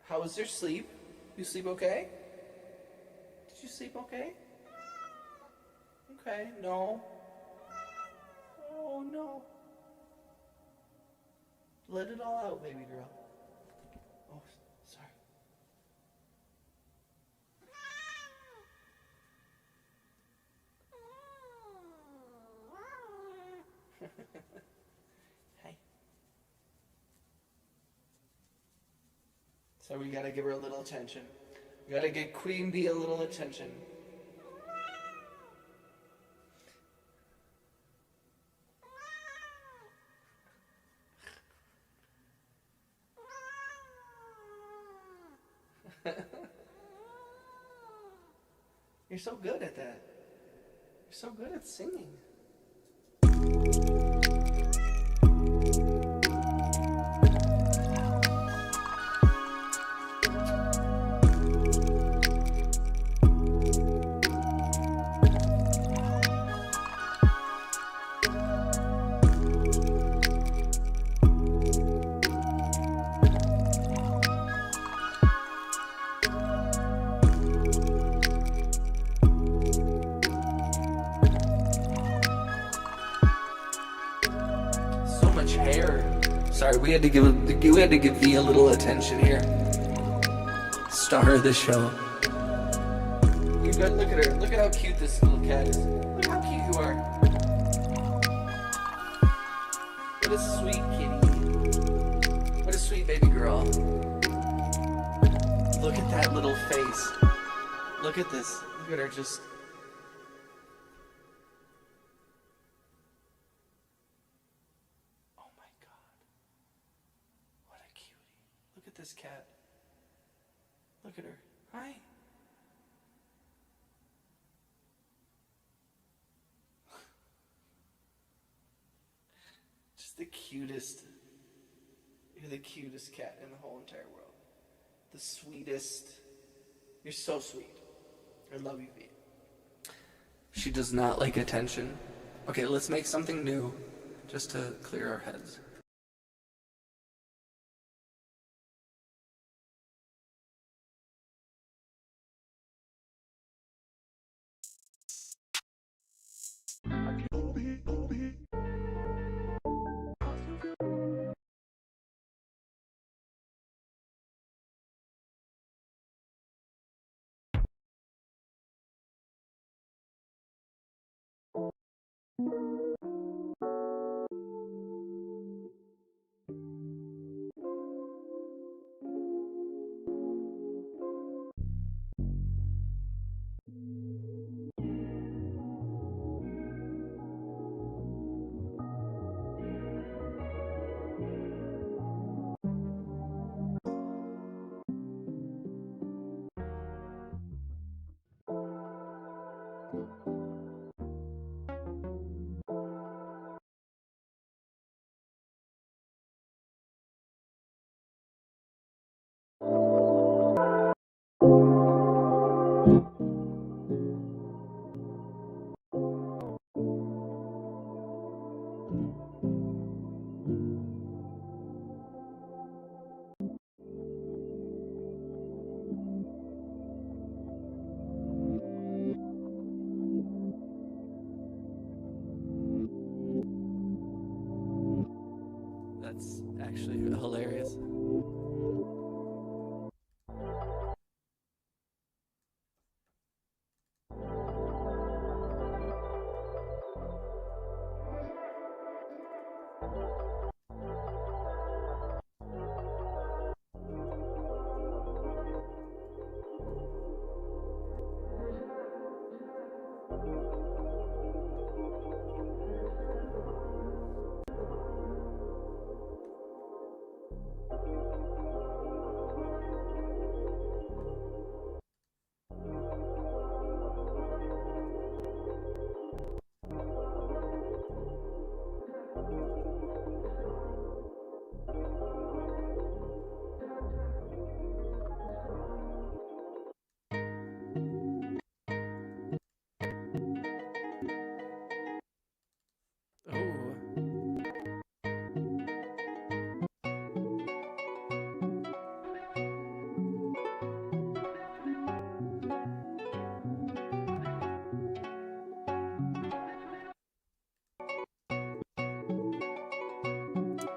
How was your sleep? You sleep okay? Did you sleep okay? Okay, no. Oh no. Let it all out, baby girl. Oh, sorry. Hey. So we gotta give her a little attention. We gotta give Queen Bee a little attention. You're so good at that. You're so good at singing. So much hair. Sorry, we had to give V a little attention here. Star of the show. You good? Look at her. Look at how cute this little cat is. Look how cute you are. What a sweet kitty. What a sweet baby girl. Look at that little face. Look at this. Look at her just. Oh my God. What a cutie. Look at this cat. Look at her. Hi. Just the cutest. You're the cutest cat in the whole entire world. The sweetest. You're so sweet. I love you, V. She does not like attention. Okay, let's make something new just to clear our heads.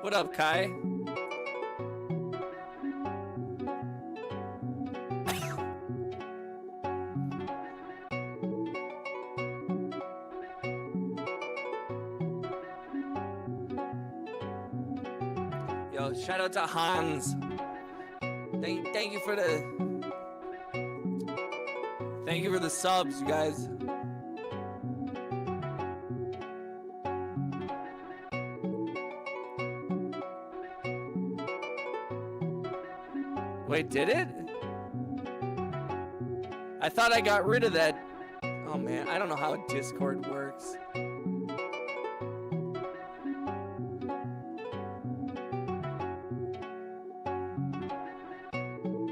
What up, Kai? Yo, shout out to Hans. Thank you for the subs, you guys. Wait, did it? I thought I got rid of that. Oh man, I don't know how Discord works.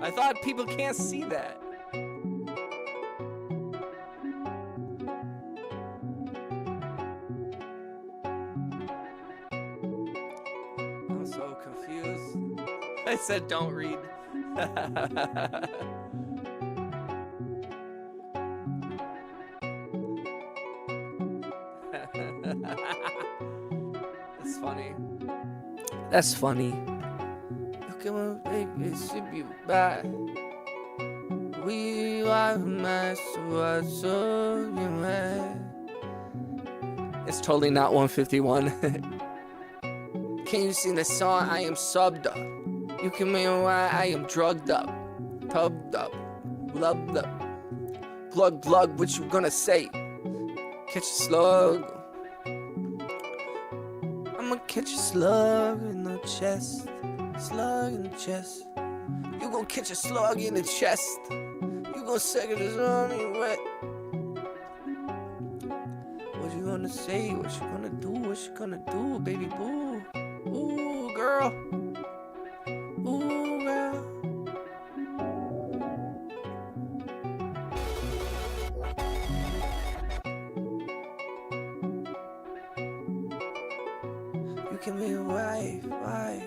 I thought people can't see that. I'm so confused. I said don't read. That's funny. That's funny. Look at my baby, she be back. We are master, so you mad. It's totally not 151. Can you sing the song? I am subbed up. You can mean why I am drugged up, tubbed up, blubbed up. Glug, what you gonna say? Catch a slug. I'ma catch a slug in the chest. Slug in the chest. You gon' catch a slug in the chest. You gon' second this on me wet. What you gonna say? What you gonna do? What you gonna do, baby boo? Ooh, girl. Ooh, girl. You can be a wife, why?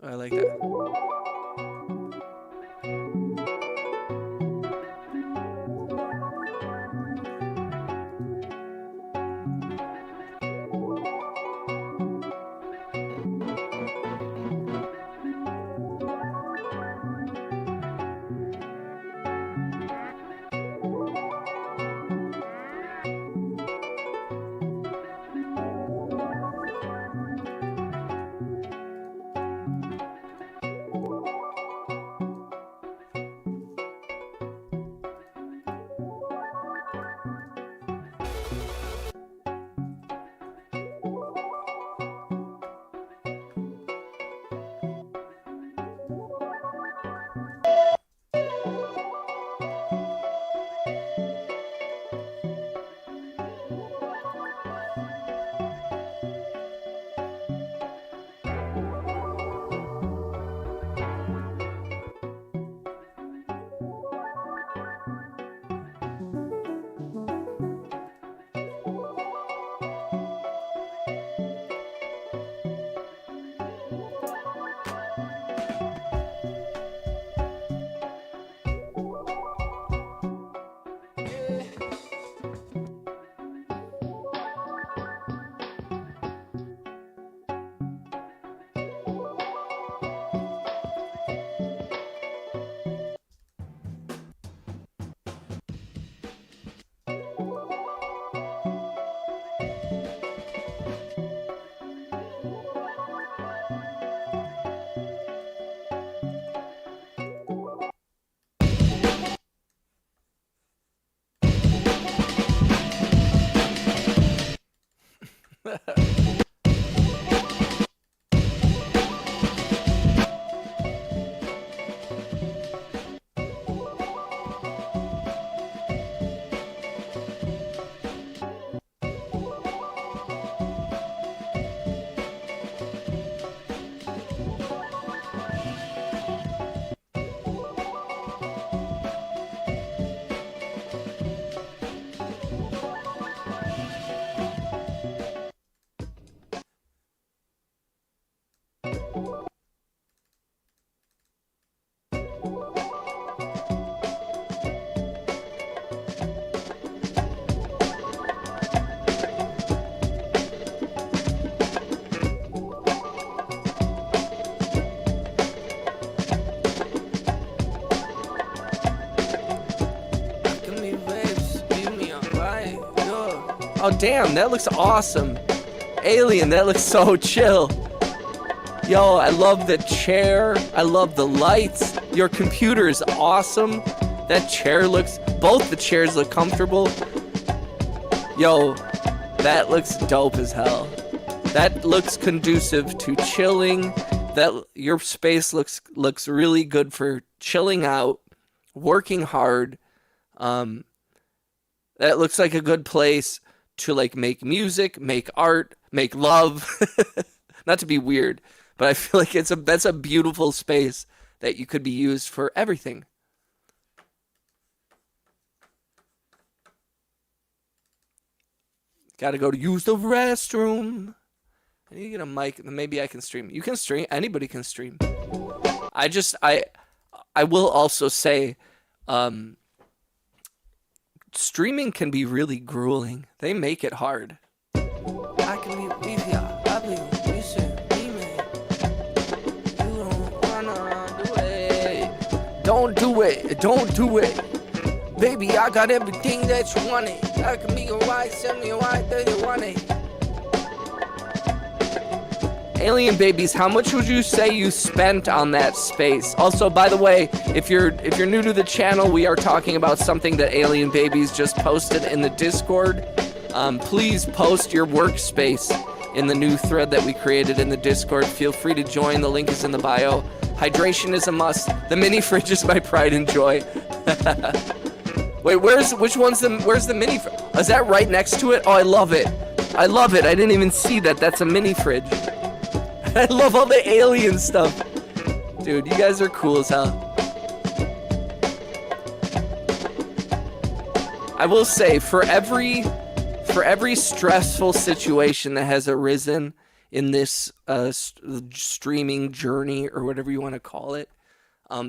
Oh, I like that. Oh, damn, that looks awesome. Alien, that looks so chill. Yo, I love the chair. I love the lights. Your computer is awesome. That chair looks, both the chairs look comfortable. Yo, that looks dope as hell. That looks conducive to chilling. That your space looks really good for chilling out, working hard. That looks like a good place to like make music, make art, make love. Not to be weird, but I feel like that's a beautiful space that you could be used for everything. Gotta go to use the restroom. I need to get a mic. Maybe I can stream. You can stream. Anybody can stream. I will also say, streaming can be really grueling. They make it hard. I can be with ya. I be listen, me. You don't wanna do it. Don't do it. Don't do it. Baby, I got everything that you wanted. I can be a white, send me a white, 30 Alien Babies, how much would you say you spent on that space? Also, by the way, if you're new to the channel, we are talking about something that Alien Babies just posted in the Discord. Please post your workspace in the new thread that we created in the Discord. Feel free to join. The link is in the bio. Hydration is a must. The mini fridge is my pride and joy. Wait, where's the mini fridge? Is that right next to it? Oh, I love it. I love it. I didn't even see that. That's a mini fridge. I love all the alien stuff. Dude, you guys are cool as hell. I will say, for every stressful situation that has arisen in this streaming journey, or whatever you want to call it,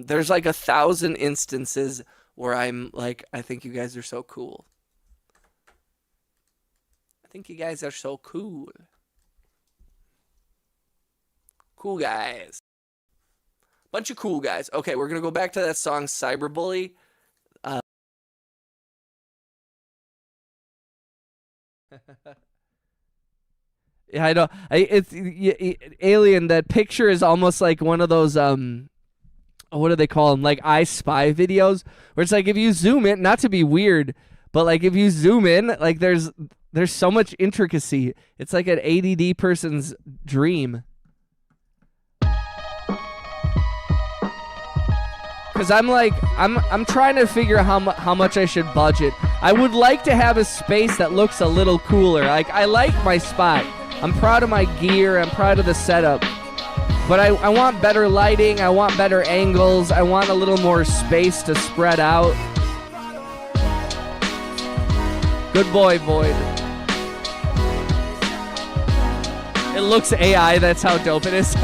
there's like 1,000 instances where I'm like, I think you guys are so cool. I think you guys are so cool. Cool guys. Bunch of cool guys. Okay, we're going to go back to that song, Cyberbully. Yeah, I know. Alien, that picture is almost like one of those, what do they call them? Like I Spy videos, where it's like if you zoom in, not to be weird, but like if you zoom in, like there's so much intricacy. It's like an ADD person's dream. Because I'm trying to figure out how much I should budget. I would like to have a space that looks a little cooler. Like, I like my spot. I'm proud of my gear. I'm proud of the setup. But I want better lighting. I want better angles. I want a little more space to spread out. Good boy, Void. It looks AI. That's how dope it is.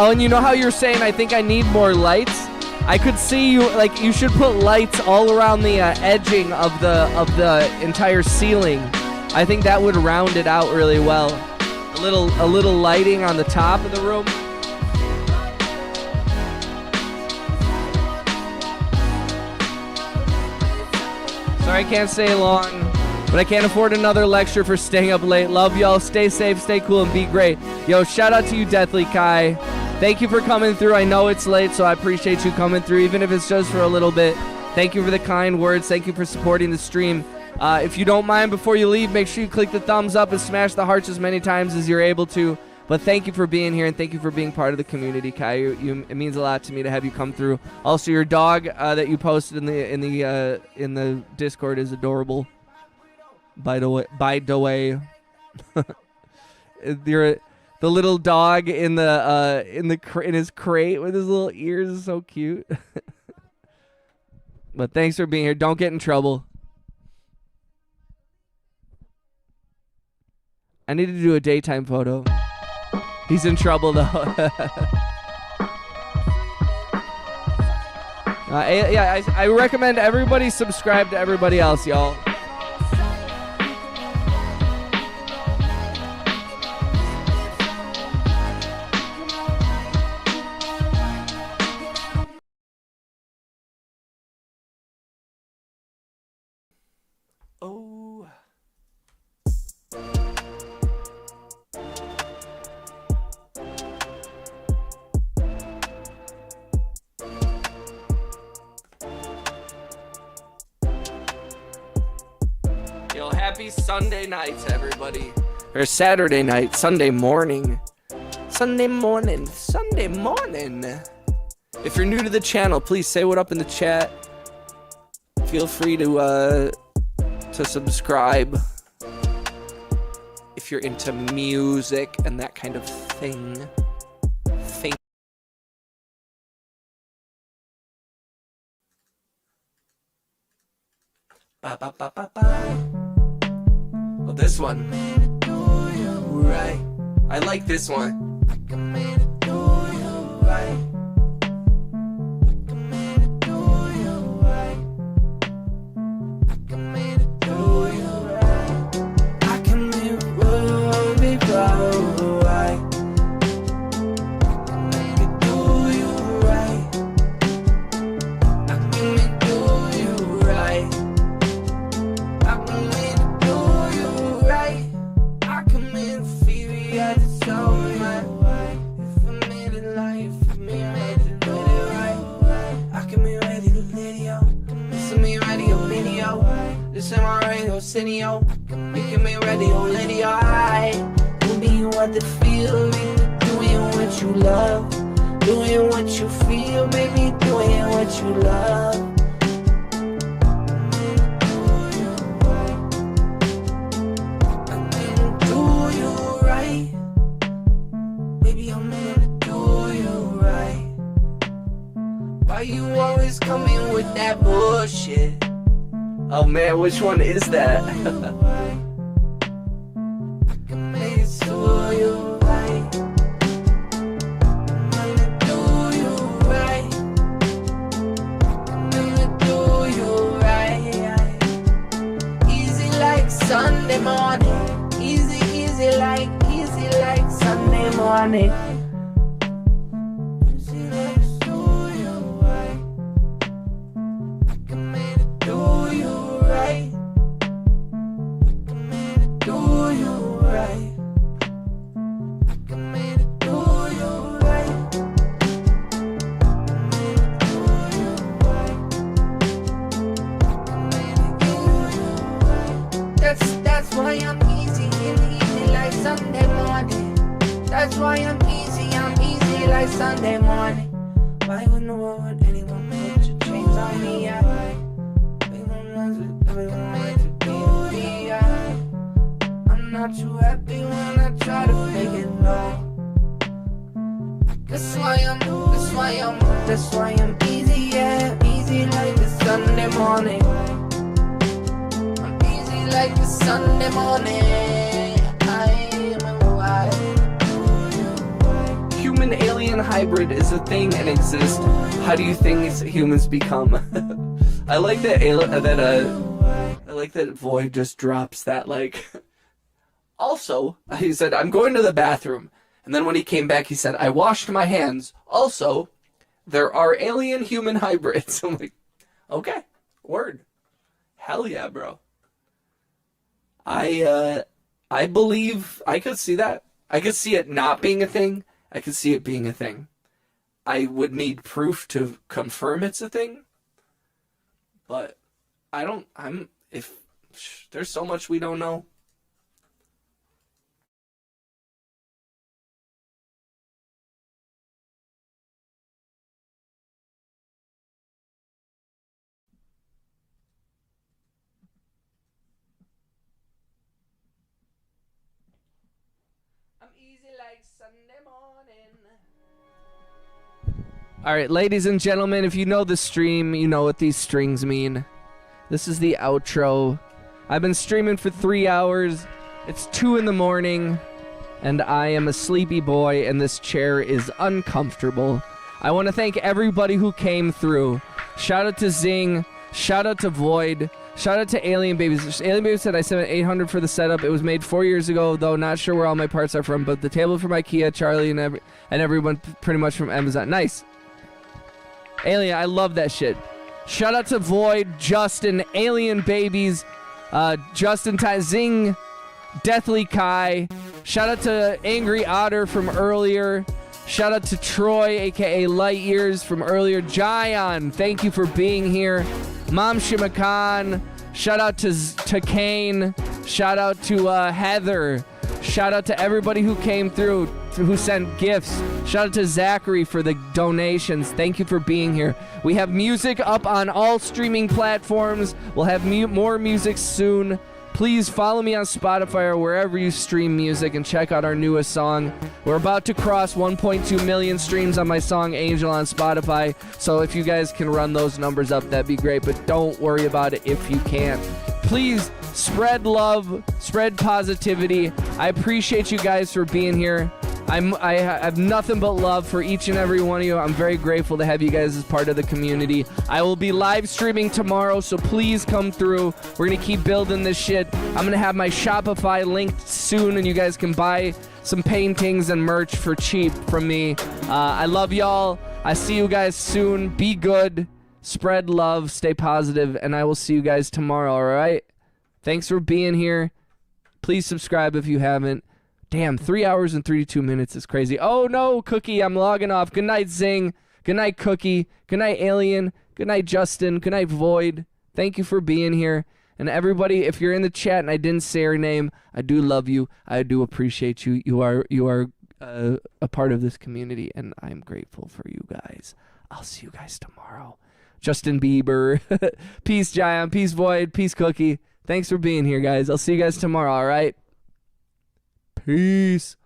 Oh, and you know how you're saying I think I need more lights? I could see you, like, you should put lights all around the edging of the entire ceiling. I think that would round it out really well. A little lighting on the top of the room. Sorry I can't stay long, but I can't afford another lecture for staying up late. Love y'all. Stay safe, stay cool, and be great. Yo, shout out to you, Deathly Kai. Thank you for coming through. I know it's late, so I appreciate you coming through, even if it's just for a little bit. Thank you for the kind words. Thank you for supporting the stream. If you don't mind, before you leave, make sure you click the thumbs up and smash the hearts as many times as you're able to. But thank you for being here, and thank you for being part of the community, Kai. It means a lot to me to have you come through. Also, your dog that you posted in the Discord is adorable. By the way, the little dog in his crate with his little ears is so cute. But thanks for being here. Don't get in trouble. I need to do a daytime photo. He's in trouble though. I recommend everybody subscribe to everybody else, y'all. Oh. Yo, happy Sunday night to everybody. Or Saturday night, Sunday morning. Sunday morning, Sunday morning. If you're new to the channel, please say what up in the chat. Feel free to subscribe if you're into music and that kind of thing. Ba ba ba ba ba. Well, this one. Right. I like this one. Right. You can be ready, oh lady, alright. You be what the feel, doing what you love, doing what you feel, baby, doing what you love. I'm gonna do you right, baby, I'm gonna do you right. Why you always coming with that bullshit? Oh man, which one is that? Easy like Sunday morning. Easy like Sunday morning. That's why I'm easy like Sunday morning. That's why I'm easy like Sunday morning. Why wouldn't the world anyone put your chains on me? Everyone wants to be me. I'm not too happy when I try to fake it, no. That's why I'm easy, yeah, easy like the Sunday morning. Like the Sunday morning, I am alive. Human alien hybrid is a thing and exists. How do you think humans become? I like that. I like that Void just drops that. Like, also, he said, "I'm going to the bathroom," and then when he came back, he said, "I washed my hands." Also, there are alien human hybrids. I'm like, okay, word, hell yeah, bro. I believe I could see that. I could see it not being a thing. I could see it being a thing. I would need proof to confirm it's a thing. But there's so much we don't know. I'm easy like Sunday morning.
Alright, ladies and gentlemen, if you know the stream, you know what these strings mean. This is the outro. I've been streaming for 3 hours. It's 2 in the morning, and I am a sleepy boy, and this chair is uncomfortable. I want to thank everybody who came through. Shout out to Zing. Shout out to Void. Shout out to Alien Babies. Alien Babies said I spent $800 for the setup. It was made 4 years ago, though not sure where all my parts are from, but the table from IKEA, Charlie, and everyone pretty much from Amazon. Nice. Alien, I love that shit. Shout out to Void, Justin, Alien Babies, Justin Zing, Deathly Kai. Shout out to Angry Otter from earlier. Shout out to Troy, aka Light Years from earlier. Jayon, thank you for being here. Mom Shimakan. Shout out to Kane. Shout out to Heather. Shout out to everybody who came through, who sent gifts. Shout out to Zachary for the donations. Thank you for being here. We have music up on all streaming platforms. We'll have more music soon. Please follow me on Spotify or wherever you stream music and check out our newest song. We're about to cross 1.2 million streams on my song Angel on Spotify. So if you guys can run those numbers up, that'd be great. But don't worry about it if you can't. Please spread love, spread positivity. I appreciate you guys for being here. I have nothing but love for each and every one of you. I'm very grateful to have you guys as part of the community. I will be live streaming tomorrow, so please come through. We're going to keep building this shit. I'm going to have my Shopify linked soon, and you guys can buy some paintings and merch for cheap from me. I love y'all. I see you guys soon. Be good. Spread love. Stay positive, and I will see you guys tomorrow, all right? Thanks for being here. Please subscribe if you haven't. Damn, 3 hours and 32 minutes is crazy. Oh, no, Cookie, I'm logging off. Good night, Zing. Good night, Cookie. Good night, Alien. Good night, Justin. Good night, Void. Thank you for being here. And everybody, if you're in the chat and I didn't say your name, I do love you. I do appreciate you. You are a part of this community, and I'm grateful for you guys. I'll see you guys tomorrow. Justin Bieber. Peace, Giant. Peace, Void. Peace, Cookie. Thanks for being here, guys. I'll see you guys tomorrow, all right? Peace.